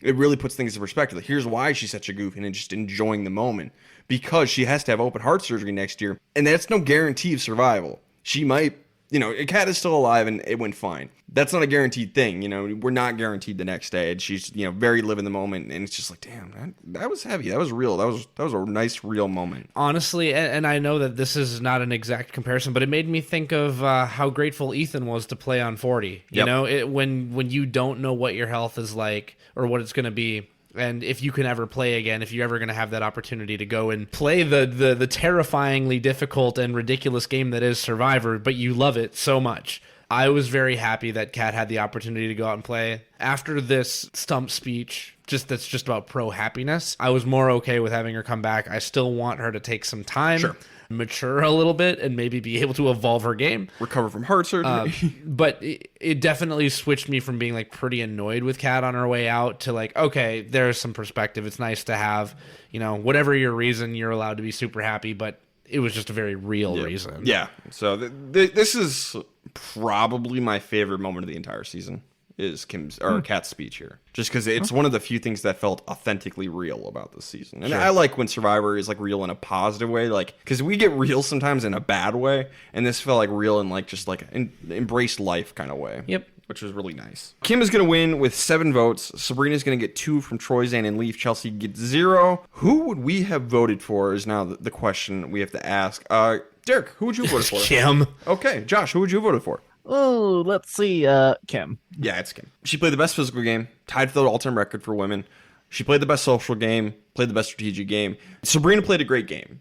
It really puts things in perspective. Like, here's why she's such a goof and just enjoying the moment. Because she has to have open heart surgery next year. And that's no guarantee of survival. She might, you know, Kat is still alive and it went fine. That's not a guaranteed thing. You know, we're not guaranteed the next day. And she's, you know, very live in the moment. And it's just like, damn, that was heavy. That was real. That was a nice, real moment. Honestly, and I know that this is not an exact comparison, but it made me think of how grateful Ethan was to play on 40. You know, when you don't know what your health is like or what it's going to be. And if you can ever play again, if you're ever going to have that opportunity to go and play the terrifyingly difficult and ridiculous game that is Survivor, but you love it so much. I was very happy that Kat had the opportunity to go out and play. After this stump speech, that's just about pro happiness, I was more okay with having her come back. I still want her to take some time, mature a little bit, and maybe be able to evolve her game. Recover from heart surgery. But it definitely switched me from being like pretty annoyed with Kat on her way out to like, okay, there's some perspective. It's nice to have, you know, whatever your reason, you're allowed to be super happy, but it was just a very real reason. Yeah. So this is probably my favorite moment of the entire season is Kat's speech here. Just because it's one of the few things that felt authentically real about this season. And I like when Survivor is like real in a positive way, like because we get real sometimes in a bad way, and this felt like real in like just like embrace life kind of way. Yep. Which was really nice. Kim is going to win with 7 votes. Sabrina's going to get 2 from Troyzan and Leaf. Chelsea gets 0. Who would we have voted for is now the question we have to ask. Derek, who would you vote for? Kim. Okay. Josh, who would you vote for? Oh, let's see. Kim. Yeah, it's Kim. She played the best physical game, tied for the all-time record for women. She played the best social game, played the best strategic game. Sabrina played a great game.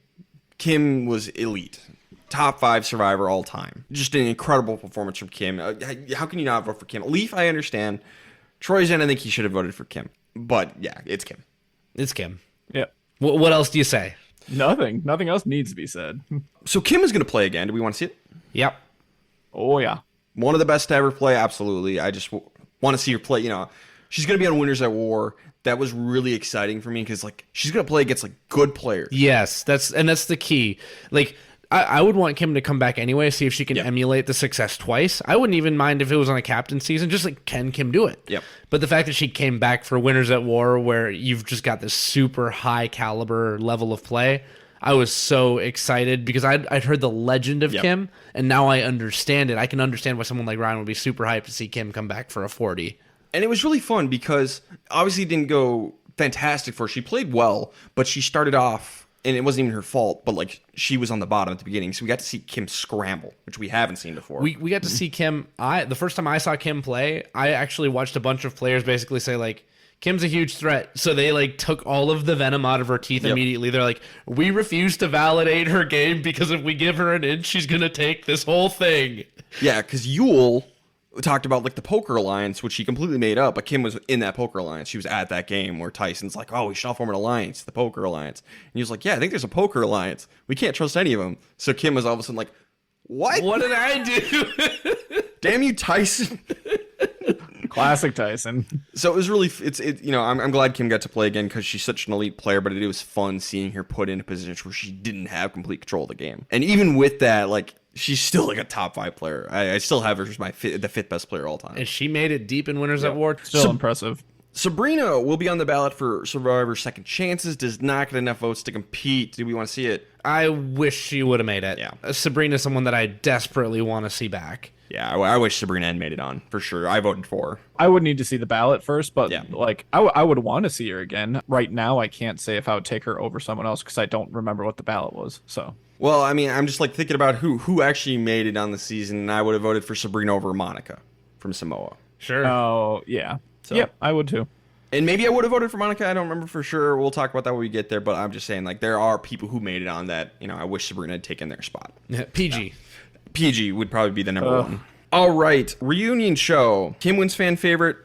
Kim was elite. Top 5 Survivor all time. Just an incredible performance from Kim. How can you not vote for Kim? Leaf, I understand. Troyzan, I think he should have voted for Kim. But yeah, it's Kim. It's Kim. Yeah. What else do you say? Nothing. Nothing else needs to be said. So Kim is going to play again. Do we want to see it? Yep. Oh, yeah. One of the best to ever play, absolutely. I just want to see her play. You know, she's going to be on Winners at War. that was really exciting for me because like she's gonna play against like good players. Yes, that's the key. Like I would want Kim to come back anyway, see if she can emulate the success twice. I wouldn't even mind if it was on a captain season, just like, can Kim do it? Yep. But the fact that she came back for Winners at War, where you've just got this super high caliber level of play, I was so excited because I'd heard the legend of Kim, and now I understand it. I can understand why someone like Ryan would be super hyped to see Kim come back for a 40. And it was really fun because obviously it didn't go fantastic for her. She played well, but she started off, and it wasn't even her fault, but like she was on the bottom at the beginning, so we got to see Kim scramble, which we haven't seen before. We got to see Kim. The first time I saw Kim play, I actually watched a bunch of players basically say like, Kim's a huge threat. So they like took all of the venom out of her teeth immediately. They're like, we refuse to validate her game because if we give her an inch, she's gonna take this whole thing. Yeah, because Yule talked about like the poker alliance, which he completely made up, but Kim was in that poker alliance. She was at that game where Tyson's like, oh, we should all form an alliance, the poker alliance. And he was like, yeah, I think there's a poker alliance. We can't trust any of them. So Kim was all of a sudden like, what? What did I do? Damn you, Tyson. Classic Tyson. So it was really, I'm glad Kim got to play again because she's such an elite player, but it was fun seeing her put in a position where she didn't have complete control of the game. And even with that, like, she's still like a top 5 player. I still have her as the 5th best player of all time. And she made it deep in Winners at War. Still impressive. Sabrina will be on the ballot for Survivor Second Chances. Does not get enough votes to compete. Do we want to see it? I wish she would have made it. Yeah. Sabrina's someone that I desperately want to see back. Yeah, I wish Sabrina had made it on, for sure. I voted for her. I would need to see the ballot first, but like I would want to see her again. Right now, I can't say if I would take her over someone else because I don't remember what the ballot was. So, well, I mean, I'm just like thinking about who actually made it on the season, and I would have voted for Sabrina over Monica from Samoa. Sure. Oh, yeah. So. Yep, I would too. And maybe I would have voted for Monica. I don't remember for sure. We'll talk about that when we get there. But I'm just saying, like, there are people who made it on that. I wish Sabrina had taken their spot. Yeah, PG. Yeah. PG would probably be the number one. All right, reunion show. Kim wins fan favorite.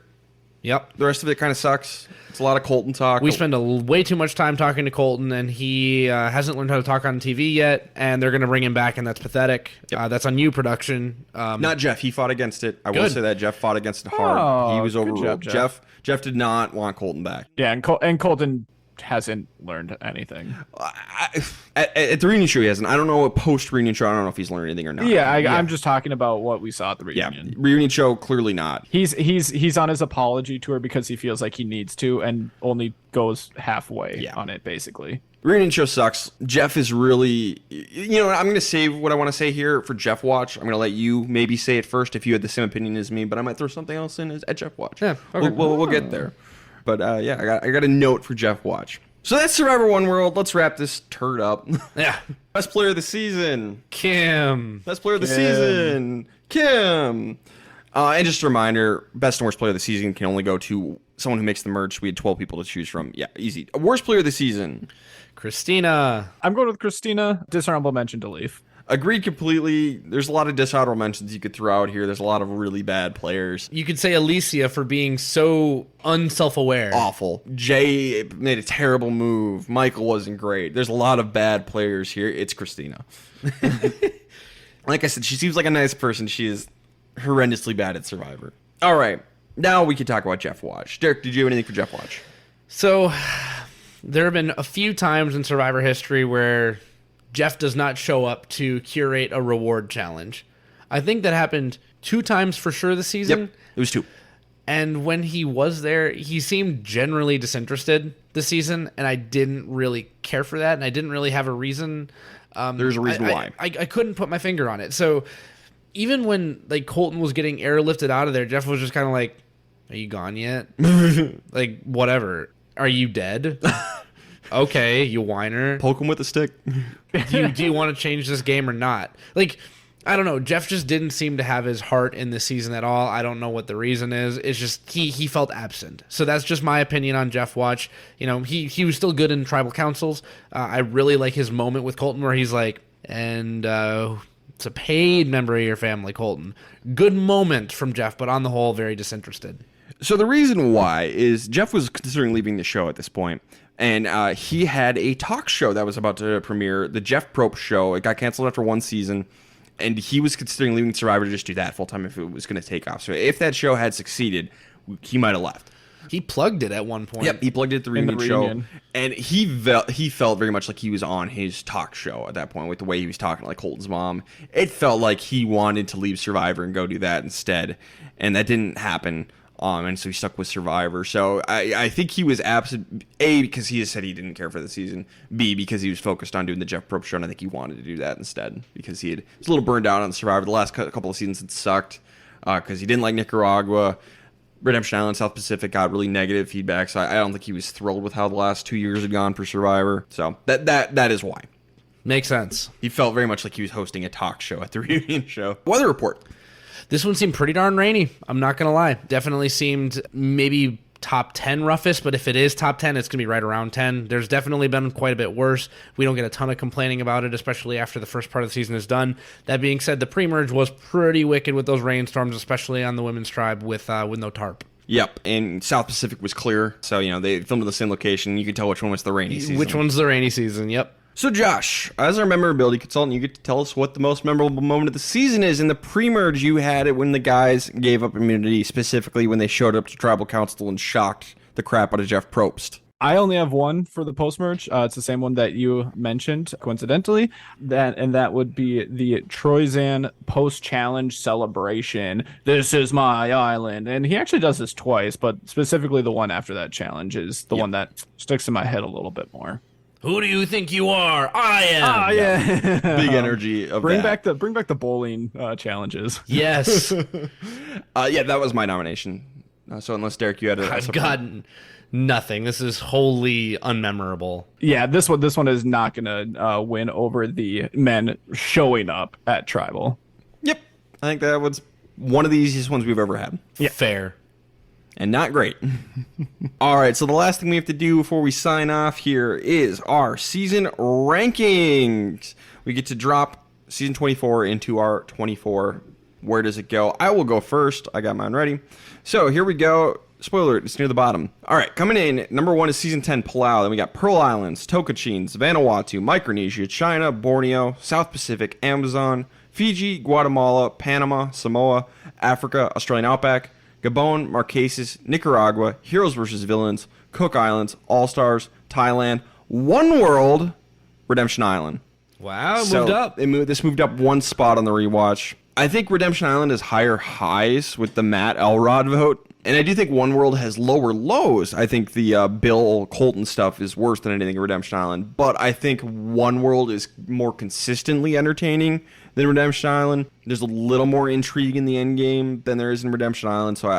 Yep. The rest of it kind of sucks. It's a lot of Colton talk. We spend way too much time talking to Colton, and he hasn't learned how to talk on TV yet, and they're going to bring him back, and that's pathetic. Yep. That's on you, production. Not Jeff. He fought against it. I will say that. Jeff fought against it hard. He was overruled. Jeff did not want Colton back. Yeah, and Colton hasn't learned anything. At the reunion show, he hasn't. I don't know what post-reunion show. I don't know if he's learned anything or not. Yeah, I'm just talking about what we saw at the reunion. Yeah, reunion show, clearly not. He's on his apology tour because he feels like he needs to and only goes halfway on it, basically. Reunion show sucks. Jeff is really... I'm going to save what I want to say here for Jeff Watch. I'm going to let you maybe say it first if you had the same opinion as me, but I might throw something else in at Jeff Watch. Yeah, okay. We'll get there. But I got a note for Jeff Watch. So that's Survivor One World. Let's wrap this turd up. Yeah. Best player of the season. Kim. Best player of the season. Kim. And just a reminder, best and worst player of the season can only go to someone who makes the merch. We had 12 people to choose from. Yeah, easy. Worst player of the season. Christina. I'm going with Christina. Dishonorable mention to Leaf. Agreed completely. There's a lot of dishonorable mentions you could throw out here. There's a lot of really bad players. You could say Alicia for being so unself-aware. Awful. Jay made a terrible move. Michael wasn't great. There's a lot of bad players here. It's Christina. Like I said, she seems like a nice person. She is horrendously bad at Survivor. All right. Now we can talk about Jeff Watch. Derek, did you have anything for Jeff Watch? So, there have been a few times in Survivor history where Jeff does not show up to curate a reward challenge. I think that happened 2 times for sure this season. Yep, it was 2. And when he was there, he seemed generally disinterested this season, and I didn't really care for that, and I didn't really have a reason. There's a reason why. I couldn't put my finger on it. So even when like Colton was getting airlifted out of there, Jeff was just kind of like, "Are you gone yet? Like, whatever. Are you dead?" Okay, you whiner. Poke him with a stick. Do you want to change this game or not? Like, I don't know. Jeff just didn't seem to have his heart in this season at all. I don't know what the reason is. It's just he felt absent. So that's just my opinion on Jeff Watch. He was still good in tribal councils. I really like his moment with Colton where he's like, and it's a paid member of your family, Colton. Good moment from Jeff, but on the whole, very disinterested. So the reason why is Jeff was considering leaving the show at this point. And he had a talk show that was about to premiere, the Jeff Probst Show. It got canceled after 1 season, and he was considering leaving Survivor to just do that full-time if it was going to take off. So if that show had succeeded, he might have left. He plugged it at one point. Yep, he plugged it at the reunion show, and he felt very much like he was on his talk show at that point with the way he was talking like Colton's mom. It felt like he wanted to leave Survivor and go do that instead, and that didn't happen. And so he stuck with Survivor. So I think he was absent, A, because he has said he didn't care for the season, B, because he was focused on doing the Jeff Probst show, and I think he wanted to do that instead because he was a little burned out on Survivor. The last couple of seasons had sucked because he didn't like Nicaragua. Redemption Island, South Pacific got really negative feedback, so I don't think he was thrilled with how the last 2 years had gone for Survivor. So that is why. Makes sense. He felt very much like he was hosting a talk show at the reunion show. Weather report. This one seemed pretty darn rainy. I'm not going to lie. Definitely seemed maybe top 10 roughest, but if it is top 10, it's going to be right around 10. There's definitely been quite a bit worse. We don't get a ton of complaining about it, especially after the first part of the season is done. That being said, the pre-merge was pretty wicked with those rainstorms, especially on the women's tribe with no tarp. Yep, and South Pacific was clear, so they filmed at the same location. You could tell which one was the rainy season. Which one's the rainy season, yep. So Josh, as our memorability consultant, you get to tell us what the most memorable moment of the season is. In the pre-merge, you had it when the guys gave up immunity, specifically when they showed up to Tribal Council and shocked the crap out of Jeff Probst. I only have one for the post-merge. It's the same one that you mentioned, coincidentally. That would be the Troyzan post-challenge celebration. This is my island. And he actually does this twice, but specifically the one after that challenge is the one that sticks in my head a little bit more. Who do you think you are? I am. Ah, yeah. Big energy of bring that. Bring back the bowling challenges. Yes. Yeah, that was my nomination. So unless Derek, you had a I've gotten nothing. This is wholly unmemorable. Yeah, this one is not gonna win over the men showing up at Tribal. Yep, I think that was one of the easiest ones we've ever had. Yeah. Fair. And not great. All right, so the last thing we have to do before we sign off here is our season rankings. We get to drop season 24 into our 24. Where does it go? I will go first. I got mine ready. So here we go. Spoiler, it's near the bottom. All right, coming in, number 1 is season 10, Palau. Then we got Pearl Islands, Tocantins, Vanuatu, Micronesia, China, Borneo, South Pacific, Amazon, Fiji, Guatemala, Panama, Samoa, Africa, Australian Outback, Gabon, Marquesas, Nicaragua, Heroes vs. Villains, Cook Islands, All-Stars, Thailand, One World, Redemption Island. Wow, moved up. This moved up one spot on the rewatch. I think Redemption Island has higher highs with the Matt Elrod vote, and I do think One World has lower lows. I think the Bill Colton stuff is worse than anything in Redemption Island, but I think One World is more consistently entertaining than Redemption Island. There's a little more intrigue in the end game than there is in Redemption Island, so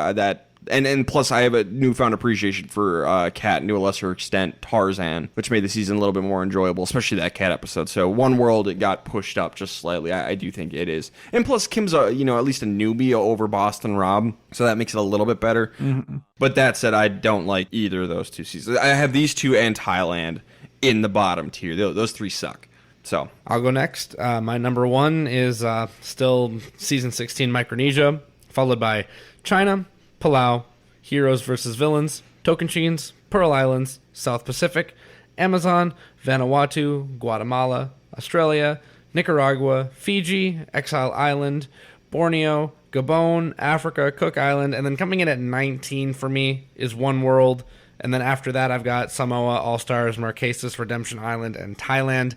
and plus I have a newfound appreciation for Cat, and to a lesser extent Tarzan, which made the season a little bit more enjoyable, especially that Cat episode. So One World, it got pushed up just slightly. I do think it is, and plus Kim's at least a newbie over Boston Rob, so that makes it a little bit better. Mm-hmm. But that said, I don't like either of those two seasons. I have these two and Thailand in the bottom tier. Those three suck. So I'll go next. My number 1 is still season 16 Micronesia, followed by China, Palau, Heroes vs. Villains, Tocantins, Pearl Islands, South Pacific, Amazon, Vanuatu, Guatemala, Australia, Nicaragua, Fiji, Exile Island, Borneo, Gabon, Africa, Cook Island, and then coming in at 19 for me is One World. And then after that, I've got Samoa, All-Stars, Marquesas, Redemption Island, and Thailand.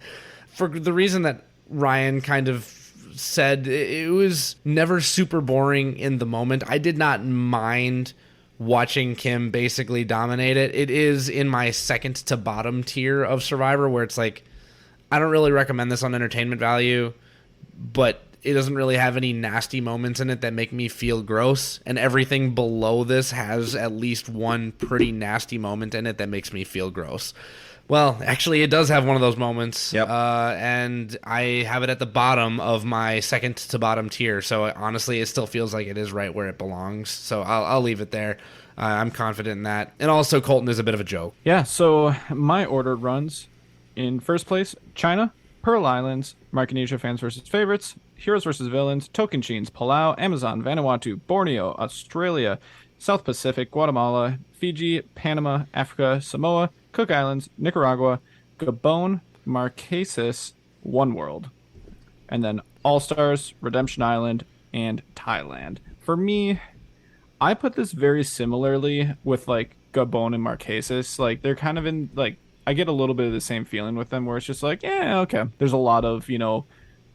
For the reason that Ryan kind of said, it was never super boring in the moment. I did not mind watching Kim basically dominate it. It is in my second to bottom tier of Survivor, where it's like, I don't really recommend this on entertainment value, but it doesn't really have any nasty moments in it that make me feel gross, and everything below this has at least one pretty nasty moment in it that makes me feel gross. Well, actually, it does have one of those moments, yep. And I have it at the bottom of my second to bottom tier, so honestly, it still feels like it is right where it belongs, so I'll leave it there. I'm confident in that. And also, Colton is a bit of a joke. Yeah, so my order runs in first place, China, Pearl Islands, Micronesia fans versus favorites, Heroes versus Villains, Tocantins, Palau, Amazon, Vanuatu, Borneo, Australia, South Pacific, Guatemala, Fiji, Panama, Africa, Samoa, Cook Islands, Nicaragua, Gabon, Marquesas, One World. And then All-Stars, Redemption Island, and Thailand. For me, I put this very similarly with like Gabon and Marquesas, like they're kind of in like I get a little bit of the same feeling with them where it's just like, yeah, okay. There's a lot of,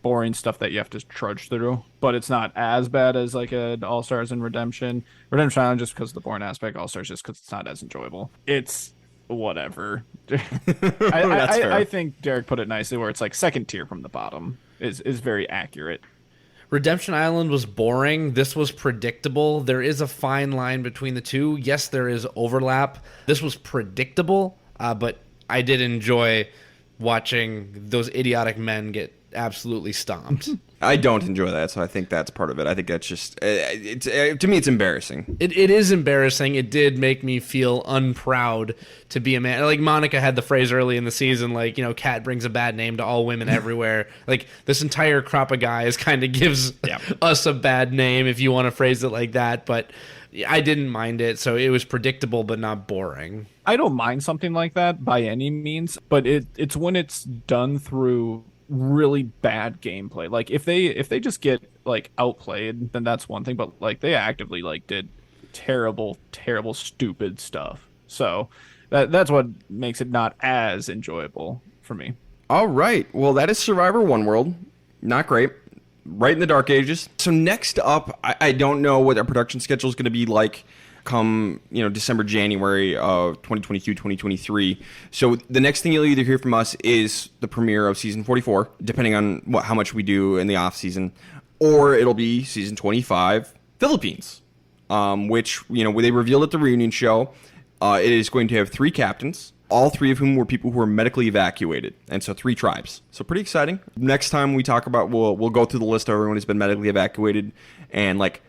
boring stuff that you have to trudge through, but it's not as bad as like an All Stars and Redemption Island, just because of the boring aspect. All Stars just because it's not as enjoyable. It's whatever. I think Derek put it nicely where it's like second tier from the bottom is very accurate. Redemption Island was boring. This was predictable. There is a fine line between the two. Yes, there is overlap. This was predictable, but I did enjoy watching those idiotic men get absolutely stomped. I don't enjoy that, so I think that's part of it. I think that's just to me, it's embarrassing. It is embarrassing. It did make me feel unproud to be a man. Like Monica had the phrase early in the season, like, Cat brings a bad name to all women everywhere. Like this entire crop of guys kind of gives us a bad name, if you want to phrase it like that. But I didn't mind it, so it was predictable but not boring. I don't mind something like that by any means, but it's when it's done through really bad gameplay. Like if they just get like outplayed, then that's one thing, but like they actively like did terrible stupid stuff. So that's what makes it not as enjoyable for me. All right, well, that is Survivor One World. Not great. Right in the dark ages. So next up, I don't know what our production schedule is going to be like come December, January of 2022, 2023. So the next thing you'll either hear from us is the premiere of season 44, depending on how much we do in the off season, or it'll be season 25, Philippines, which they revealed at the reunion show. It is going to have 3 captains, all 3 of whom were people who were medically evacuated, and so 3 tribes. So pretty exciting. Next time we talk about, we'll go through the list of everyone who's been medically evacuated, and like,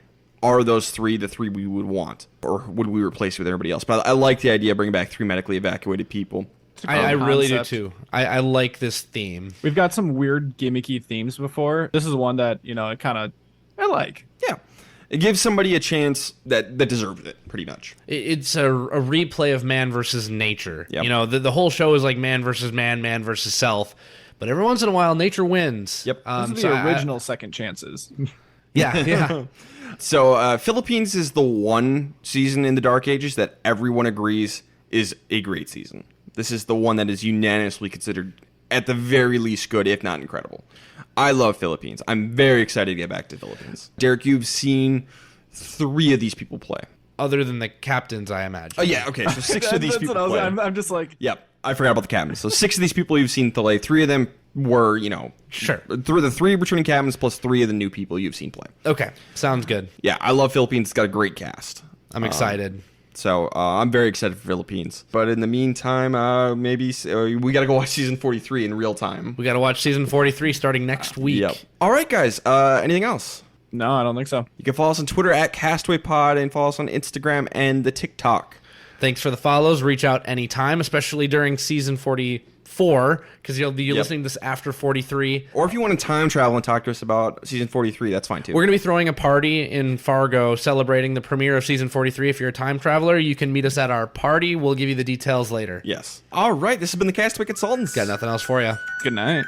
are those 3 the 3 we would want, or would we replace with everybody else? But I like the idea of bringing back 3 medically evacuated people. I really do too. I like this theme. We've got some weird gimmicky themes before. This is one that I like. Yeah. It gives somebody a chance that deserves it, pretty much. It's a replay of man versus nature. Yep. The whole show is like man versus self. But every once in a while, nature wins. Yep. These are the original second chances. Yeah. So Philippines is the one season in the Dark Ages that everyone agrees is a great season. This is the one that is unanimously considered at the very least good, if not incredible. I love Philippines. I'm very excited to get back to Philippines. Derek, you've seen 3 of these people play. Other than the captains, I imagine. Oh, yeah, okay. So 6 of these people play. I'm just like... Yep, I forgot about the captains. So 6 of these people you've seen play. 3 of them were, Sure. The 3 returning captains plus 3 of the new people you've seen play. Okay, sounds good. Yeah, I love Philippines. It's got a great cast. I'm excited. So I'm very excited for Philippines. But in the meantime, maybe we got to go watch season 43 in real time. We got to watch season 43 starting next week. Yep. All right, guys. Anything else? No, I don't think so. You can follow us on Twitter at CastawayPod and follow us on Instagram and the TikTok. Thanks for the follows. Reach out anytime, especially during season 44, because you'll be listening to this after 43. Or if you want to time travel and talk to us about season 43, that's fine too. We're going to be throwing a party in Fargo celebrating the premiere of season 43. If you're a time traveler, you can meet us at our party. We'll give you the details later. Yes. All right. This has been the Castaway Consultants. Got nothing else for you. Good night.